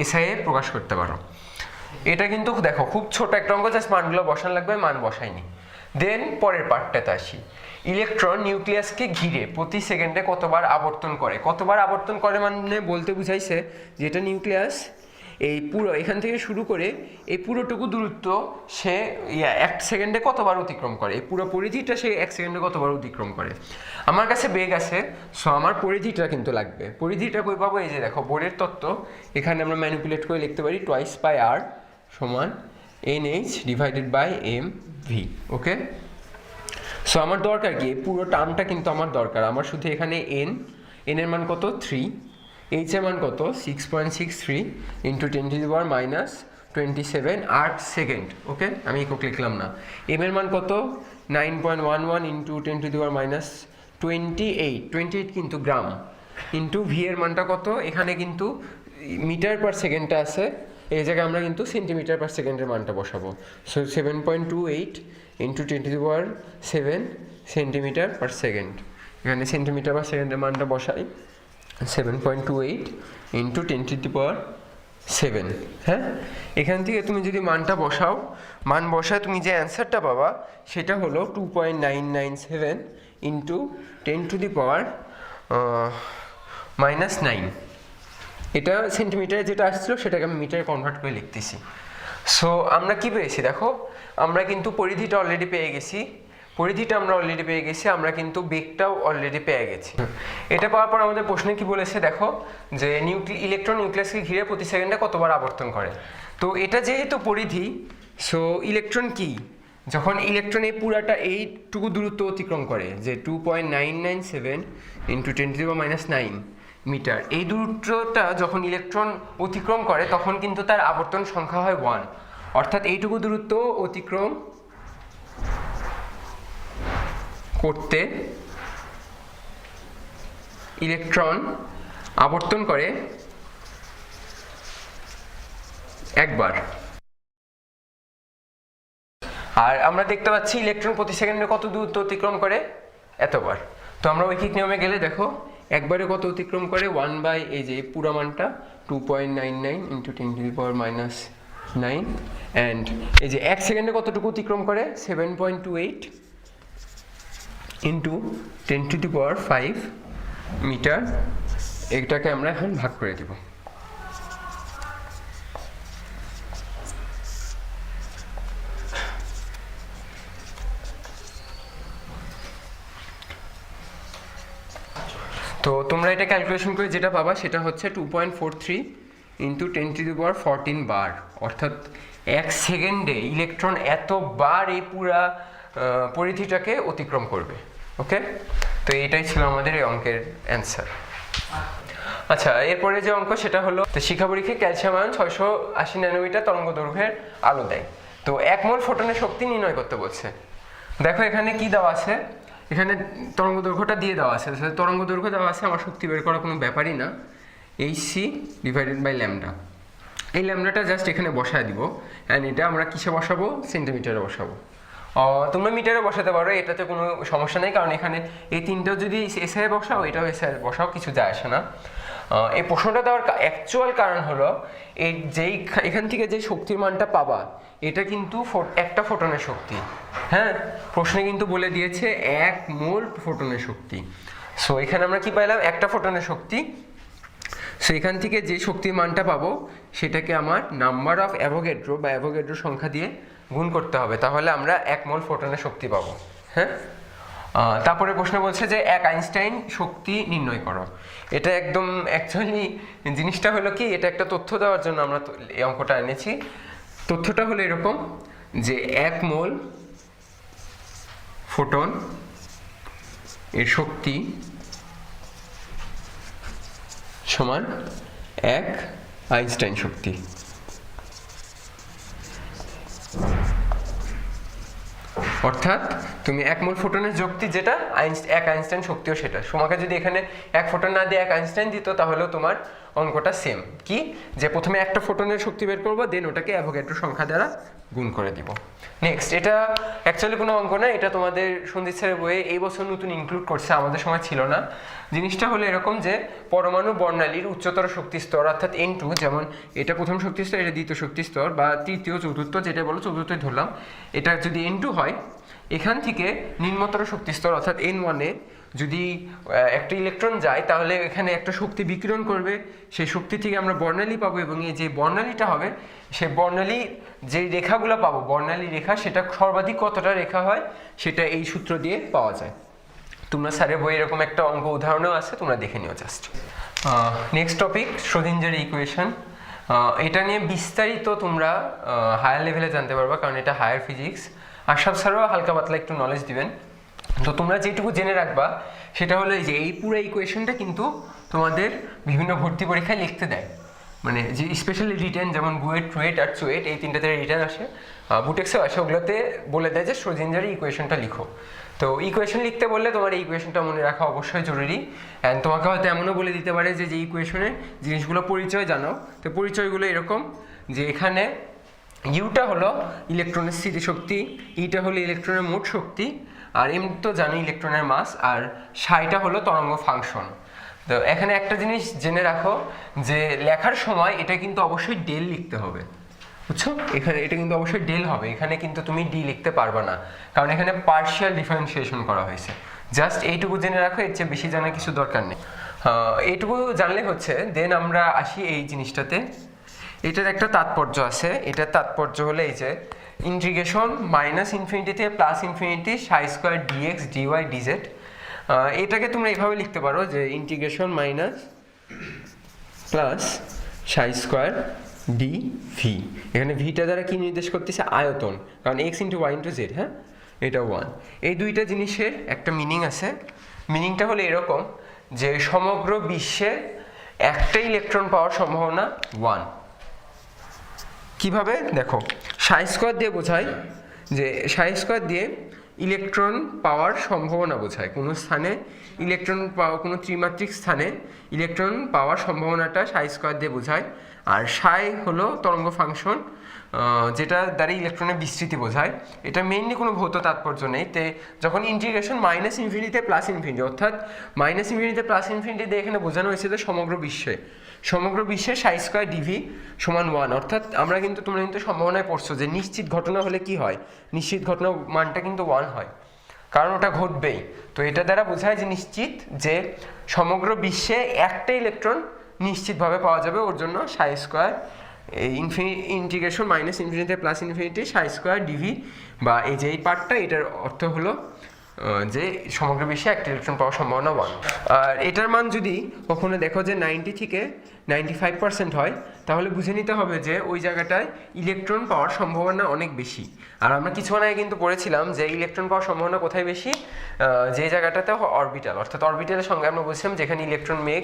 এসআই এ প্রকাশ করতে পারো। এটা কিন্তু দেখো খুব ছোট একটা অঙ্ক, জাস্ট মানগুলো বসানো লাগবে, মান বসাইনি। দেন পরের পার্টটাতে আসি। ইলেকট্রন নিউক্লিয়াসকে ঘিরে প্রতি সেকেন্ডে কতবার আবর্তন করে। কতবার আবর্তন করে মানে বলতে বুঝাইছে যে এটা নিউক্লিয়াস এই পুরো এখান থেকে শুরু করে এই পুরোটুকু দূরত্ব সে 1 সেকেন্ডে কতবার অতিক্রম করে, এই পুরো পরিধিটা সে 1 সেকেন্ডে কতবার অতিক্রম করে। আমার কাছে বেগ আছে, সো আমার পরিধিটা কিন্তু লাগবে। পরিধিটা কই পাবো? এই যে দেখো বোর্ডের তত্ত্ব, এখানে আমরা ম্যানিপুলেট করে লিখতে পারি টুয়াইস পাই আর সমান NH divided by MV। Okay, so আমার দরকার কি, পুরো টার্মটা কিন্তু আমার দরকার। আমার শুধু এখানে n এর মান কত 3, এইচ এর মান কত 6.63 ইন্টু 10⁻27 8 সেকেন্ড। ওকে, আমি একক লিখলাম না। এম এর মান কত 9.11 ইন্টু 10⁻28 কিন্তু গ্রাম, ইন্টু ভি এর মানটা কত, এখানে কিন্তু মিটার পার সেকেন্ডটা আছে, এই জায়গায় আমরা কিন্তু সেন্টিমিটার পার সেকেন্ডের মানটা বসাবো। So 7.28 into 10⁻7 centimetre per second. এখানে সেন্টিমিটার পার সেকেন্ডের মানটা বসাই 7.28 ইন্টু 10⁻7। হ্যাঁ, এখান থেকে তুমি যদি মানটা বসাও, মান বসায় তুমি যে অ্যান্সারটা পাবা সেটা হলো 2.997 ইন্টু 10⁻⁻9। এটা সেন্টিমিটারে যেটা আসছিল সেটাকে আমি মিটারে কনভার্ট করে লিখতেছি। সো আমরা কি পেয়েছি দেখো, আমরা কিন্তু পরিধিটা অলরেডি পেয়ে গেছি, আমরা কিন্তু বেগটাও অলরেডি পেয়ে গেছি। এটা পাওয়ার পর আমাদের প্রশ্নে কি বলেছে দেখো, যে ইলেকট্রন নিউক্লিয়াসকে ঘিরে প্রতি সেকেন্ডে কতবার আবর্তন করে। তো এটা যেহেতু পরিধি, সো ইলেকট্রন কি, যখন ইলেকট্রন এই পুরাটা এইটুকু দূরত্ব অতিক্রম করে, যে 2.997 ইন্টু 10⁻⁻9 মিটার, এই দূরত্বটা যখন ইলেকট্রন অতিক্রম করে তখন কিন্তু তার আবর্তন সংখ্যা হয় 1, অর্থাৎ এইটুকু দূরত্ব অতিক্রম করতে ইলেকট্রন আবর্তন করে একবার। আর আমরা দেখতে পাচ্ছি ইলেকট্রন প্রতি সেকেন্ডে কত দূরত্ব অতিক্রম করে, এতবার। তো আমরা ঐকিক নিয়মে গেলে দেখো একবারে কত অতিক্রম করে 1 বাই এই যে পুরো মানটা 2.99 ইন্টু 10⁻⁹ অ্যান্ড এই যে 1 সেকেন্ডে কতটুকু অতিক্রম করে 7.28 ইন্টু 10⁵ মিটার। এটাকে আমরা এখন ভাগ করে দেব। তো তোমরা এটা ক্যালকুলেশন করে যেটা পাবা সেটা হচ্ছে 2.43 ইন্টু 10⁻14 বার, অর্থাৎ 1 সেকেন্ডে ইলেকট্রন এতবার এই পুরা পরিধিটাকে অতিক্রম করবে। ওকে, তো এইটাই ছিল আমাদের এই অঙ্কের অ্যান্সার। আচ্ছা, এরপরে যে অঙ্ক সেটা হলো, তো শিক্ষা পরীক্ষায় ক্যালসিয়াম আয়ন 680 ন্যানোমিটার তরঙ্গ দৈর্ঘ্যের আলো দেয়, তো 1 মোল ফোটনের শক্তি নির্ণয় করতে বলছে। দেখো এখানে কি দেওয়া আছে, এখানে তরঙ্গ দৈর্ঘ্যটা দিয়ে দেওয়া আছে, তরঙ্গ দৈর্ঘ্য দেওয়া আছে, আমার শক্তি বের করার কোনো ব্যাপারই না, hc ডিভাইডেড বাই ল্যামডা। এই ল্যামডাটা জাস্ট এখানে বসায় দিব, অ্যান্ড এটা আমরা কিসে বসাবো, সেন্টিমিটারে বসাবো। তোমরা মিটারে বসাতে পারো, এটাতে কোনো সমস্যা নেই, কারণ এখানে এই তিনটাও যদি এসআই বসাও এটাও এসআই বসাও, কিছু যায় আসে না। এই প্রশ্নটা দেওয়ার অ্যাকচুয়াল কারণ হলো এই যেই এখান থেকে যে শক্তির মানটা পাবা এটা কিন্তু একটা ফোটনের শক্তি। হ্যাঁ, প্রশ্নে কিন্তু বলে দিয়েছে 1 মোল ফোটনের শক্তি। সো এখানে আমরা কি পাইলাম, একটা ফোটনের শক্তি। সো এখান থেকে যে শক্তির মানটা পাবো সেটাকে আমার নাম্বার অফ অ্যাভোগাড্রো বা অ্যাভোগাড্রো সংখ্যা দিয়ে গুণ করতে হবে, তাহলে আমরা 1 মোল ফোটনের শক্তি পাবো। হ্যাঁ, তারপরে প্রশ্ন বলছে যে 1 আইনস্টাইন শক্তি নির্ণয় করো। এটা একদম অ্যাকচুয়ালি জিনিসটা হলো কি, এটা একটা তথ্য দেওয়ার জন্য আমরা এই অঙ্কটা এনেছি। তথ্যটা হলো এরকম যে 1 মোল ফোটন এর শক্তি সমান 1 আইনস্টাইন শক্তি। অর্থাৎ তুমি 1 মোল ফোটনের শক্তি যেটা 1 আইনস্টাইন শক্তিও সেটা। তোমাকে যদি এখানে 1 ফোটন না দিয়ে 1 আইনস্টাইন দিত তাহলেও তোমার অঙ্কটা সেম, কি যে প্রথমে একটা ফোটনের শক্তি বের করবো, দেন ওটাকে অ্যাভোগাড্রো সংখ্যা দ্বারা গুণ করে দিব। নেক্সট, এটা অ্যাকচুয়ালি কোনো অঙ্ক না, এটা তোমাদের সন্দীপ স্যারের বইয়ে এই বছর নতুন ইনক্লুড করছে, আমাদের সময় ছিল না। জিনিসটা হলো এরকম যে পরমাণু বর্ণালীর উচ্চতর শক্তি স্তর অর্থাৎ N2, যেমন এটা প্রথম শক্তি স্তর, এটা দ্বিতীয় শক্তি স্তর বা তৃতীয় চতুর্থ, যেটা বলো চতুর্থই ধরলাম, এটা যদি N2 হয়, এখান থেকে নিম্নতর শক্তি স্তর অর্থাৎ N1-এ যদি একটা ইলেকট্রন যায় তাহলে এখানে একটা শক্তি বিকিরণ করবে, সেই শক্তি থেকে আমরা বর্ণালী পাবো, এবং এই যে বর্ণালীটা হবে সেই বর্ণালী যে রেখাগুলো পাবো, বর্ণালী রেখা, সেটা সর্বাধিক কতটা রেখা হয় সেটা এই সূত্র দিয়ে পাওয়া যায়। তোমরা স্যারের বই এরকম একটা অঙ্ক উদাহরণও আছে, তোমরা দেখে নিও just. Next topic, Schrodinger equation. এটা নিয়ে বিস্তারিত তোমরা হায়ার লেভেলে জানতে পারবা, কারণ এটা হায়ার ফিজিক্স। আশরাফ স্যারও হালকা পাতলা একটু নলেজ দিবেন। তো তোমরা যেটুকু জেনে রাখবা সেটা হলো এই যে এই পুরো ইকুয়েশনটা কিন্তু তোমাদের বিভিন্ন ভর্তি পরীক্ষায় লিখতে দেয়, মানে যে স্পেশালি রিটেন, যেমন বুয়েট, টুয়েট আর চুয়েট, এই তিনটাতে রিটেন আসে, বুটেক্সেও আসে, ওগুলোতে বলে দেয় যে শ্রোডিঞ্জার ইকুয়েশনটা লিখো। তো ইকুয়েশন লিখতে বললে তোমার এই ইকুয়েশনটা মনে রাখা অবশ্যই জরুরি। অ্যান্ড তোমাকে হয়তো এমনও বলে দিতে পারে যে ইকুয়েশনের জিনিসগুলো পরিচয় জানো। তো পরিচয়গুলো এরকম যে এখানে ইউটা হলো ইলেকট্রনের স্থিতিশক্তি, ইটা হলো ইলেকট্রনের মোট শক্তি, আর এম তো জানি ইলেকট্রনের মাস, আর সাইটা হলো তরঙ্গ ফাংশন। তো এখানে একটা জিনিস জেনে রাখো যে লেখার সময় এটা কিন্তু অবশ্যই ডেল লিখতে হবে, বুঝছো? এখানে এটা কিন্তু অবশ্যই ডেল হবে, এখানে কিন্তু তুমি ডি লিখতে পারবে না, কারণ এখানে পার্শিয়াল ডিফারেন্সিয়েশন করা হয়েছে। জাস্ট এইটুকু জেনে রাখো, এর চেয়ে বেশি জানার কিছু দরকার নেই। এইটুকু জানলে হচ্ছে। দেন আমরা আসি এই জিনিসটাতে, এটার একটা তাৎপর্য আছে। এটার তাৎপর্য হলো এই যে ইন্টিগ্রেশন -ইনফিনিটি থেকে +ইনফিনিটি সাই স্কোয়ার ডিএক্স ডিওয়াই ডিজেড। এটাকে তোমরা এইভাবে লিখতে পারো যে ইন্টিগ্রেশন মাইনাস প্লাস সাই স্কোয়ার ডি ভি। এখানে ভিটা দ্বারা কি নির্দেশ করতেছে, আয়তন, কারণ x × y × z। হ্যাঁ, এটা 1। এই দুইটা জিনিসের একটা মিনিং আছে। মিনিংটা হলো এরকম যে সমগ্র বিশ্বে একটা ইলেকট্রন পাওয়ার সম্ভাবনা 1। কিভাবে দেখো, সাই স্কোয়ার দিয়ে বোঝায় যে সাই স্কোয়ার দিয়ে ইলেকট্রন পাওয়ার সম্ভাবনা বোঝায়, কোনো স্থানে ইলেকট্রন পাওয়া, কোনো ত্রিমাত্রিক স্থানে ইলেকট্রন পাওয়ার সম্ভাবনাটা সাই স্কোয়ার দিয়ে বোঝায়। আর সাই হলো তরঙ্গ ফাংশন, যেটা দ্বারা ইলেকট্রনের বিস্তৃতি বোঝায়। এটা মেইনলি কোনো ভৌত তাৎপর্য নেই। তে যখন ইন্টিগ্রেশন -ইনফিনিটি থেকে +ইনফিনিটি, অর্থাৎ -ইনফিনিটি থেকে +ইনফিনিটি দিয়ে এখানে বোঝানো হয়েছে যে সমগ্র বিশ্বে সাই স্কোয়ার ডিভি সমান 1। অর্থাৎ আমরা কিন্তু, তোমরা কিন্তু সম্ভাবনায় পড়ছো যে নিশ্চিত ঘটনা হলে কি হয়, নিশ্চিত ঘটনা মানটা কিন্তু 1 হয়, কারণ ওটা ঘটবেই। তো এটা দ্বারা বোঝায় যে নিশ্চিত, যে সমগ্র বিশ্বে একটা ইলেকট্রন নিশ্চিতভাবে পাওয়া যাবে। ওর জন্য সাই স্কোয়ার ইন্টিগ্রেশন -ইনফিনিটি থেকে +ইনফিনিটি সাই স্কোয়ার ডিভি, বা এই যে এই পার্টটা, এটার অর্থ হলো যে সমগ্র বিশ্বে একটা ইলেকট্রন পাওয়ার সম্ভাবনা 1। আর এটার মান যদি কখনো দেখো যে 90 থেকে 95% হয়, তাহলে বুঝে নিতে হবে যে ওই জায়গাটায় ইলেকট্রন পাওয়ার সম্ভাবনা অনেক বেশি। আর আমরা কিছুক্ষণ আগে কিন্তু পড়েছিলাম যে ইলেকট্রন পাওয়ার সম্ভাবনা কোথায় বেশি, যে জায়গাটাতে অরবিটাল, অর্থাৎ অরবিটালের সঙ্গে আমরা বলছিলাম যেখানে ইলেকট্রন মেঘ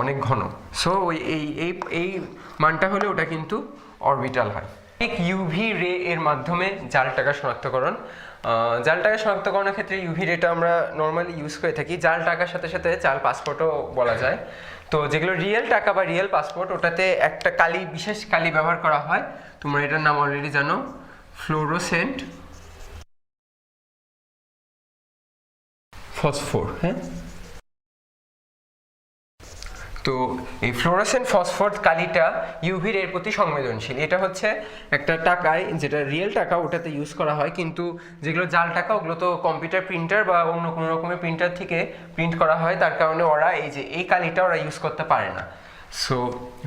অনেক ঘন। সো ওই এই মানটা হলে ওটা কিন্তু অরবিটাল হয়। ঠিক ইউভি রে এর মাধ্যমে জাল টাকা শনাক্তকরণ। জাল টাকা শনাক্তকরণের ক্ষেত্রে ইউভি রেটা আমরা নর্মালি ইউজ করে থাকি। জাল টাকার সাথে সাথে জাল পাসপোর্টও বলা যায়। তো যেগুলো রিয়েল টাকা বা রিয়েল পাসপোর্ট, ওটাতে একটা কালি, বিশেষ কালি ব্যবহার করা হয়, তোমরা এটার নাম অলরেডি জানো, ফ্লোরোসেন্ট ফসফোর। হ্যাঁ, তো এই ফ্লোরোসেন্ট ফসফোর কালিটা ইউভি রের প্রতি সংবেদনশীল। এটা হচ্ছে একটা টাকায়, যেটা রিয়েল টাকা ওটাতে ইউজ করা হয়, কিন্তু যেগুলো জাল টাকা ওগুলো তো কম্পিউটার প্রিন্টার বা অন্য কোনো রকমের প্রিন্টার থেকে প্রিন্ট করা হয়, তার কারণে ওরা এই কালিটা ওরা ইউজ করতে পারে না। সো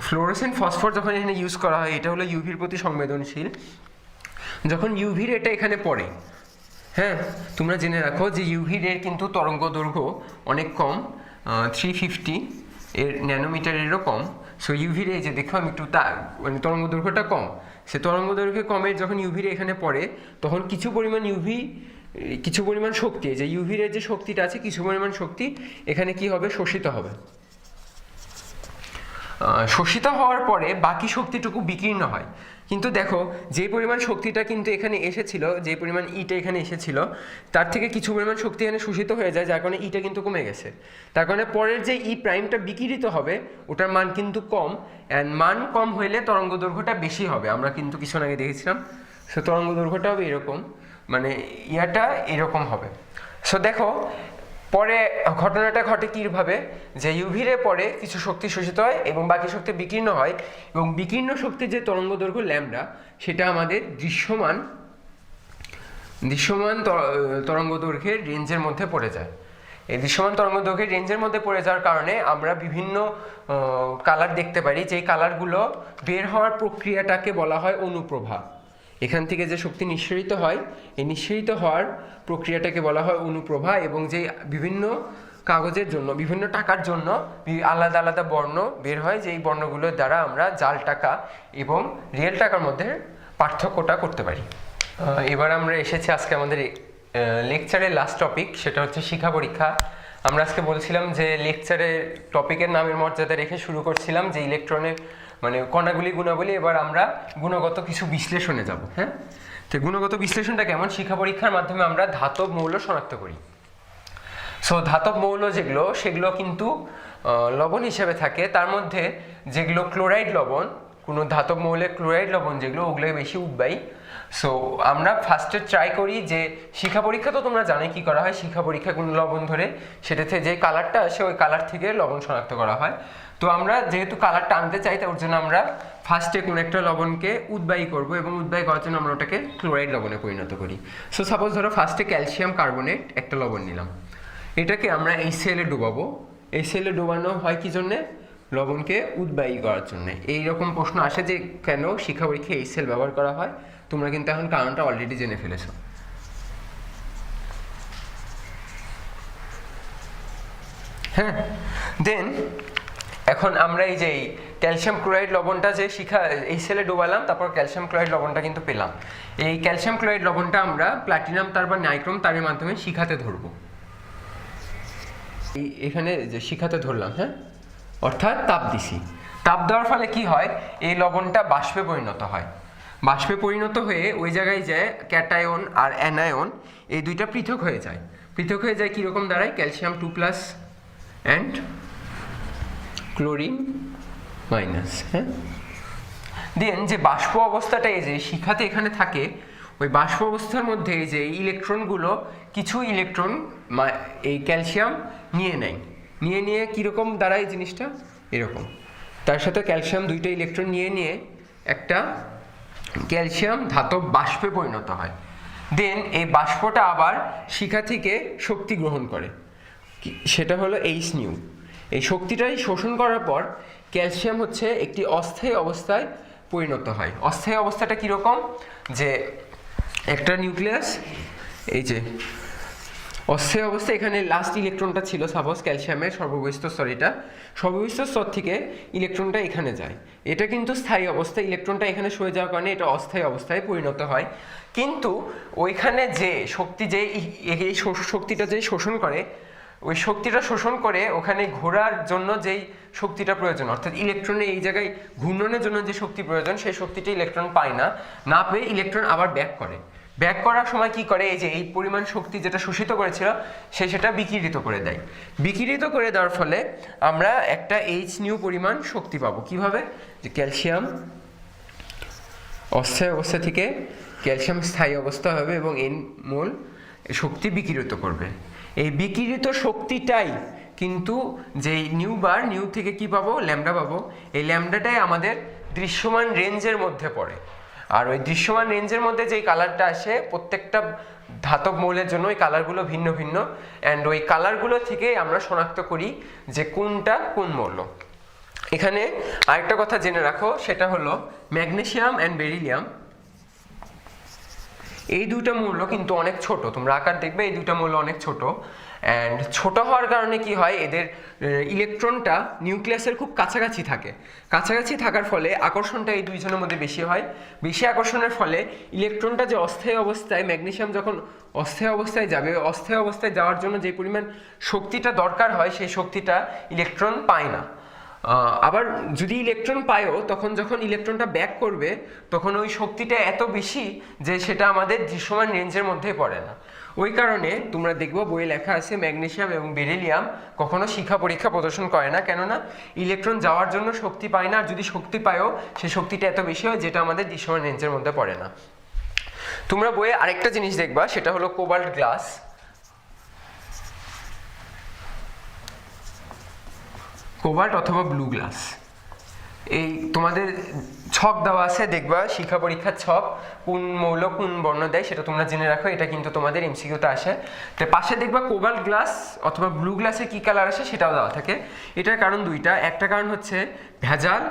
ফ্লোরোসেন্ট ফসফোর যখন এখানে ইউজ করা হয়, এটা হলো ইউভির প্রতি সংবেদনশীল। যখন ইউভি রেটা এখানে পড়ে, হ্যাঁ, তোমরা জেনে রাখো যে ইউভি রের কিন্তু তরঙ্গ দৈর্ঘ্য অনেক কম, 350 এর ন্যানোমিটারেরও কম। সো ইউভি রে, যে দেখো আমি একটু মানে তরঙ্গ দৈর্ঘ্যটা কম, সে তরঙ্গ দৈর্ঘ্য কমের যখন ইউভি রে এখানে পড়ে, তখন কিছু পরিমাণ শক্তি, যে ইউভি রে যে শক্তিটা আছে, কিছু পরিমাণ শক্তি এখানে কি হবে, শোষিত হবে। শোষিত হওয়ার পরে বাকি শক্তিটুকু বিকীর্ণ হয়। কিন্তু দেখো, যে পরিমাণ শক্তিটা কিন্তু এখানে এসেছিল, যে পরিমাণ ইটা এখানে এসেছিল, তার থেকে কিছু পরিমাণ শক্তি এখানে শোষিত হয়ে যায়, যার কারণে ইটা কিন্তু কমে গেছে। তার কারণে পরের যে ই প্রাইমটা বিকিরিত হবে, ওটার মান কিন্তু কম, অ্যান্ড মান কম হইলে তরঙ্গ দৈর্ঘ্যটা বেশি হবে। আমরা কিন্তু কিছু আগে দেখেছিলাম। সো তরঙ্গ দৈর্ঘ্যটা হবে এরকম, মানে ইয়াটা এরকম হবে। সো দেখো, পরে ঘটনাটা ঘটে কীভাবে, যে ইউভি রে পরে কিছু শক্তি শোষিত হয় এবং বাকি শক্তি বিকীর্ণ হয়, এবং বিকীর্ণ শক্তির যে তরঙ্গ দৈর্ঘ্য ল্যামডা, সেটা আমাদের দৃশ্যমান তরঙ্গ দৈর্ঘ্যের রেঞ্জের মধ্যে পড়ে যায়। এই দৃশ্যমান তরঙ্গ দৈর্ঘ্যের রেঞ্জের মধ্যে পড়ে যাওয়ার কারণে আমরা বিভিন্ন কালার দেখতে পারি, যেই কালারগুলো বের হওয়ার প্রক্রিয়াটাকে বলা হয় অনুপ্রভা। এখান থেকে যে শক্তি নিঃসরিত হয়, এই নিঃসরিত হওয়ার প্রক্রিয়াটাকে বলা হয় অনুপ্রভা, এবং যে বিভিন্ন কাগজের জন্য, বিভিন্ন টাকার জন্য আলাদা আলাদা বর্ণ বের হয়, যেই বর্ণগুলোর দ্বারা আমরা জাল টাকা এবং রিয়েল টাকার মধ্যে পার্থক্যটা করতে পারি। এবার আমরা এসেছি আজকে আমাদের লেকচারের লাস্ট টপিক, সেটা হচ্ছে শিক্ষা পরীক্ষা। আমরা আজকে বলছিলাম যে লেকচারের টপিকের নামের মর্যাদা রেখে শুরু করছিলাম যে ইলেকট্রনের মানে কণাগুলি গুণাবলী। এবার আমরা গুণগত কিছু বিশ্লেষণে যাব। হ্যাঁ, তো গুণগত বিশ্লেষণটা কেমন, শিক্ষা পরীক্ষার মাধ্যমে আমরা ধাতব মৌল শনাক্ত করি। সো ধাতব মৌল যেগুলো, সেগুলো কিন্তু লবণ হিসেবে থাকে। তার মধ্যে যেগুলো ক্লোরাইড লবণ, কোনো ধাতব মৌলের ক্লোরাইড লবণ যেগুলো, ওগুলো বেশি উদ্বায়ী। সো আমরা ফার্স্টে ট্রাই করি যে, শিক্ষা পরীক্ষা তো তোমরা জানোই কী করা হয়, শিক্ষা পরীক্ষায় কোনো লবণ ধরে সেটাতে যে কালারটা আসে, ওই কালার থেকে লবণ শনাক্ত করা হয়। তো আমরা যেহেতু কালারটা আনতে চাই, তার জন্য আমরা ফার্স্টে কোনো একটা লবণকে উদ্বায়ী করব, এবং উদ্বায়ী করার জন্য আমরা ওটাকে ক্লোরাইড লবণে পরিণত করি। সো সাপোজ ধরো ফার্স্টে ক্যালসিয়াম কার্বনেট একটা লবণ নিলাম, এটাকে আমরা HCl এ ডুবাবো। HCl এ ডুবানো হয় কি জন্যে, লবণকে উদ্বায়ী করার জন্য। এইরকম প্রশ্ন আসে যে কেন শিক্ষা পরীক্ষায় HCl ব্যবহার করা হয়, তোমরা কিন্তু এখন কারণটা অলরেডি জেনে ফেলেছো। হ্যাঁ, দেন এখন আমরা এই যে ক্যালসিয়াম ক্লোরাইড লবণটা যে HCl এ ডুবালাম, তারপর ক্যালসিয়াম ক্লোরাইড লবণটা কিন্তু পেলাম। এই ক্যালসিয়াম ক্লোরাইড লবণটা আমরা প্লাটিনাম তার বা নাইক্রোম তারের মাধ্যমে শিখাতে ধরবো। এখানে যে শিখাতে ধরলাম, হ্যাঁ, অর্থাৎ তাপ দিছি। তাপ দেওয়ার ফলে কি হয়, এই লবণটা বাষ্পে পরিণত হয়। বাষ্পে পরিণত হয়ে ওই জায়গায় যায় ক্যাটায়ন আর অ্যানায়ন, এই দুইটা পৃথক হয়ে যায়। পৃথক হয়ে যায় কীরকম দাঁড়ায়, ক্যালসিয়াম 2+ অ্যান্ড ক্লোরিন মাইনাস। হ্যাঁ, দেন যে বাষ্প অবস্থাটা এই যে শিখাতে এখানে থাকে, ওই বাষ্প অবস্থার মধ্যে যে ইলেকট্রনগুলো, কিছু ইলেকট্রন এই ক্যালসিয়াম নিয়ে কীরকম দাঁড়ায় জিনিসটা এরকম, তার সাথে ক্যালসিয়াম দুইটা ইলেকট্রন নিয়ে একটা ক্যালসিয়াম ধাতব বাষ্পে পরিণত হয়। দেন এই বাষ্পটা আবার শিখা থেকে শক্তি গ্রহণ করে, সেটা হলো H⁻। এই শক্তিটাই শোষণ করার পর ক্যালসিয়াম হচ্ছে একটি অস্থায়ী অবস্থায় পরিণত হয়। অস্থায়ী অবস্থাটা কীরকম, যে একটা নিউক্লিয়াস, এই যে অস্থায়ী অবস্থা, এখানে লাস্ট ইলেকট্রনটা ছিল সাপোজ ক্যালসিয়ামের সর্ববহিস্থ স্তর, এটা সর্ববহিস্থ স্তর থেকে ইলেকট্রনটা এখানে যায়। এটা কিন্তু স্থায়ী অবস্থা, ইলেকট্রনটা এখানে সরে যাওয়ার কারণে এটা অস্থায়ী অবস্থায় পরিণত হয়। কিন্তু ওইখানে যে শক্তি, যে এই শক্তিটা যে শোষণ করে, ওই শক্তিটা শোষণ করে ওখানে ঘোরার জন্য যেই শক্তিটা প্রয়োজন, অর্থাৎ ইলেকট্রনের এই জায়গায় ঘূর্ণনের জন্য যে শক্তি প্রয়োজন, সেই শক্তিটা ইলেকট্রন পায় না, না পেয়ে ইলেকট্রন আবার ব্যাক করে। ব্যাক করার সময় কি করে, এই যে এই পরিমাণ শক্তি যেটা শোষিত করেছিল সেটা বিকিরিত করে দেয়। বিকিরিত করে দেওয়ার ফলে আমরা একটা hν পরিমাণ শক্তি পাবো। কিভাবে, যে ক্যালসিয়াম অস্থায়ী অবস্থা থেকে ক্যালসিয়াম স্থায়ী অবস্থা হবে এবং n মোল শক্তি বিকিরিত করবে। এই বিকিরিত শক্তিটাই কিন্তু যেই নিউ থেকে কি পাবো, ল্যামডা পাবো। এই ল্যামডাটাই আমাদের দৃশ্যমান রেঞ্জের মধ্যে পড়ে। আর ওই দৃশ্যমান রেঞ্জের মধ্যে যেই কালারটা আসে, প্রত্যেকটা ধাতব মৌলের জন্য ওই কালারগুলো ভিন্ন ভিন্ন, অ্যান্ড ওই কালারগুলো থেকে আমরা শনাক্ত করি যে কোনটা কোন মৌল। এখানে আরেকটা কথা জেনে রাখো, সেটা হলো ম্যাগনেসিয়াম অ্যান্ড বেরিলিয়াম, এই দুইটা মৌল কিন্তু অনেক ছোট। তোমরা আকার দেখবে এই দুইটা মৌল অনেক ছোট, অ্যান্ড ছোট হওয়ার কারণে কি হয়, এদের ইলেকট্রনটা নিউক্লিয়াসের খুব কাছাকাছি থাকে। কাছাকাছি থাকার ফলে আকর্ষণটা এই দুইজনের মধ্যে বেশি হয়। বেশি আকর্ষণের ফলে ইলেকট্রনটা যে অস্থায়ী অবস্থায়, ম্যাগনেসিয়াম যখন অস্থায়ী অবস্থায় যাবে, অস্থায়ী অবস্থায় যাওয়ার জন্য যে পরিমাণ শক্তিটা দরকার হয়, সেই শক্তিটা ইলেকট্রন পায় না। আবার যদি ইলেকট্রন পায়ও, তখন যখন ইলেকট্রনটা ব্যাক করবে তখন ওই শক্তিটা এত বেশি যে সেটা আমাদের দৃশ্যমান রেঞ্জের মধ্যেই পড়ে না। ওই কারণে তোমরা দেখবো বইয়ে লেখা আছে ম্যাগনেসিয়াম এবং বেরিলিয়াম কখনো শিখা পরীক্ষা প্রদর্শন করে না, কেননা ইলেকট্রন যাওয়ার জন্য শক্তি পায় না। আর যদি শক্তি পায়ও, সেই শক্তিটা এত বেশি হয় যেটা আমাদের দৃশ্যমান রেঞ্জের মধ্যে পড়ে না। তোমরা বইয়ে আরেকটা জিনিস দেখবা, সেটা হলো কোবাল্ট গ্লাস। কোবাল্ট অথবা ব্লু গ্লাস, এই তোমাদের ছক দেওয়া আছে, দেখবা শিক্ষা পরীক্ষার ছক, কোন মৌল কোন বর্ণ দেয় সেটা তোমরা জেনে রাখো, এটা কিন্তু তোমাদের এমসিকিউতে আসে। তো পাশে দেখবা কোবাল্ট গ্লাস অথবা ব্লু গ্লাসে কি কালার আসে সেটাও দেওয়া থাকে। এটার কারণ দুইটা। একটা কারণ হচ্ছে ভেজাল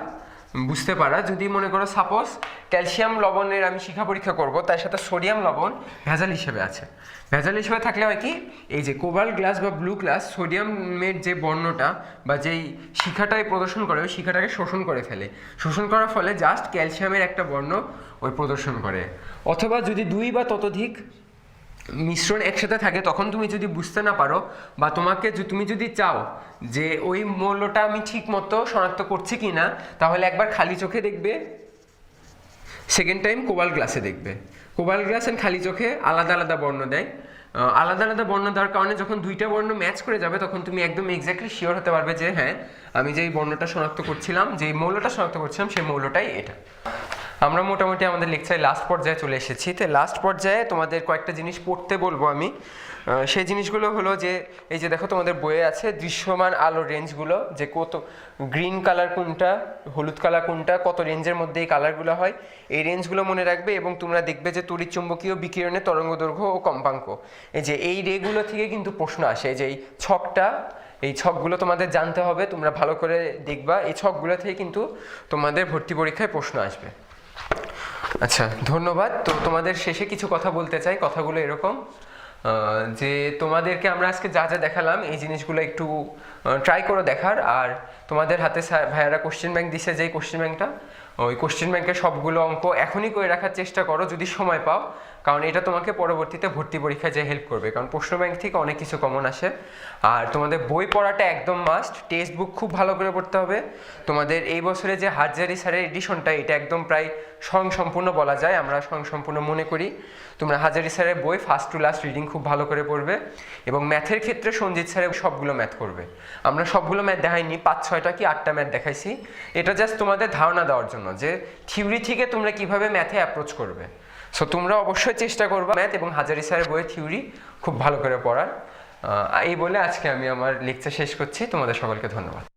বুঝতে পারা। যদি মনে করো সাপোজ ক্যালসিয়াম লবণের আমি শিক্ষা পরীক্ষা করব, তার সাথে সোডিয়াম লবণ ভেজাল হিসেবে আছে। ভেজাল হিসেবে থাকলে হয় কি, এই যে কোবাল্ট গ্লাস বা ব্লু গ্লাস সোডিয়ামের যে বর্ণটা বা যেই শিখাটাই প্রদর্শন করে, ওই শিখাটাকে শোষণ করে ফেলে। শোষণ করার ফলে জাস্ট ক্যালসিয়ামের একটা বর্ণ ওই প্রদর্শন করে। অথবা যদি দুই বা ততোধিক মিশ্রণ একসাথে থাকে, তখন তুমি যদি বুঝতে না পারো বা তুমি যদি চাও যে ওই মৌলটা আমি ঠিক মতো শনাক্ত করছি কি না, তাহলে একবার খালি চোখে দেখবে, সেকেন্ড টাইম কোবাল্ট গ্লাসে দেখবে। কোবাল্ট গ্লাস এন্ড খালি চোখে আলাদা আলাদা বর্ণ দেয়। আলাদা আলাদা বর্ণ দেওয়ার কারণে যখন দুইটা বর্ণ ম্যাচ করে যাবে, তখন তুমি একদম এক্স্যাক্টলি শিওর হতে পারবে যে হ্যাঁ, আমি যেই বর্ণটা শনাক্ত করছিলাম, যেই মৌলটা শনাক্ত করছিলাম, সেই মৌলটাই এটা। আমরা মোটামুটি আমাদের লেকচারে লাস্ট পর্যায়ে চলে এসেছি। তো লাস্ট পর্যায়ে তোমাদের কয়েকটা জিনিস পড়তে বলবো আমি। সেই জিনিসগুলো হলো যে, এই যে দেখো তোমাদের বইয়ে আছে দৃশ্যমান আলোর রেঞ্জগুলো, যে কত গ্রিন কালার কোনটা, হলুদ কালার কোনটা, কত রেঞ্জের মধ্যে এই কালারগুলো হয়, এই রেঞ্জগুলো মনে রাখবে। এবং তোমরা দেখবে যে তড়িৎচুম্বকীয় বিকিরণের তরঙ্গ দৈর্ঘ্য ও কম্পাঙ্ক, এই যে এই রেগুলো থেকে কিন্তু প্রশ্ন আসে। এই যে এই ছকটা, এই ছকগুলো তোমাদের জানতে হবে, তোমরা ভালো করে দেখবা। এই ছকগুলো থেকে কিন্তু তোমাদের ভর্তি পরীক্ষায় প্রশ্ন আসবে। আচ্ছা, ধন্যবাদ। তো তোমাদের শেষে কিছু কথা বলতে চাই। কথাগুলো এরকম যে তোমাদেরকে আমরা আজকে যা যা দেখালাম, এই জিনিসগুলো একটু ট্রাই করো দেখার। আর তোমাদের হাতে ভাইয়ারা কোশ্চেন ব্যাংক দিছে, যেই কোশ্চেন ব্যাংকটা, ওই কোশ্চেন ব্যাংকের সবগুলো অঙ্ক এখনই করে রাখার চেষ্টা করো যদি সময় পাও, কারণ এটা তোমাকে পরবর্তীতে ভর্তি পরীক্ষায় যে হেল্প করবে। কারণ প্রশ্ন ব্যাংক থেকে অনেক কিছু কমন আসে। আর তোমাদের বই পড়াটা একদম মাস্ট। টেক্সট বুক খুব ভালো করে পড়তে হবে। তোমাদের এই বছরে যে হাজারি স্যারের এডিশনটা, এটা একদম প্রায় স্বয়ংসম্পূর্ণ বলা যায়, আমরা স্বয়ংসম্পূর্ণ মনে করি। তোমরা হাজারি স্যারের বই ফার্স্ট টু লাস্ট রিডিং খুব ভালো করে পড়বে। এবং ম্যাথের ক্ষেত্রে সঞ্জিত স্যারের সবগুলো ম্যাথ করবে। আমরা সবগুলো ম্যাথ দেখাইনি, 5-6টা কি 8টা ম্যাথ দেখাইছি। এটা জাস্ট তোমাদের ধারণা দেওয়ার জন্য যে থিওরি থেকে তোমরা কিভাবে ম্যাথে অ্যাপ্রোচ করবে। সো তোমরা অবশ্যই চেষ্টা করবে ম্যাথ এবং হাজারি স্যারের বইয়ের থিওরি খুব ভালো করে পড়ার। এই বলে আজকে আমি আমার লেকচার শেষ করছি। তোমাদের সকলকে ধন্যবাদ।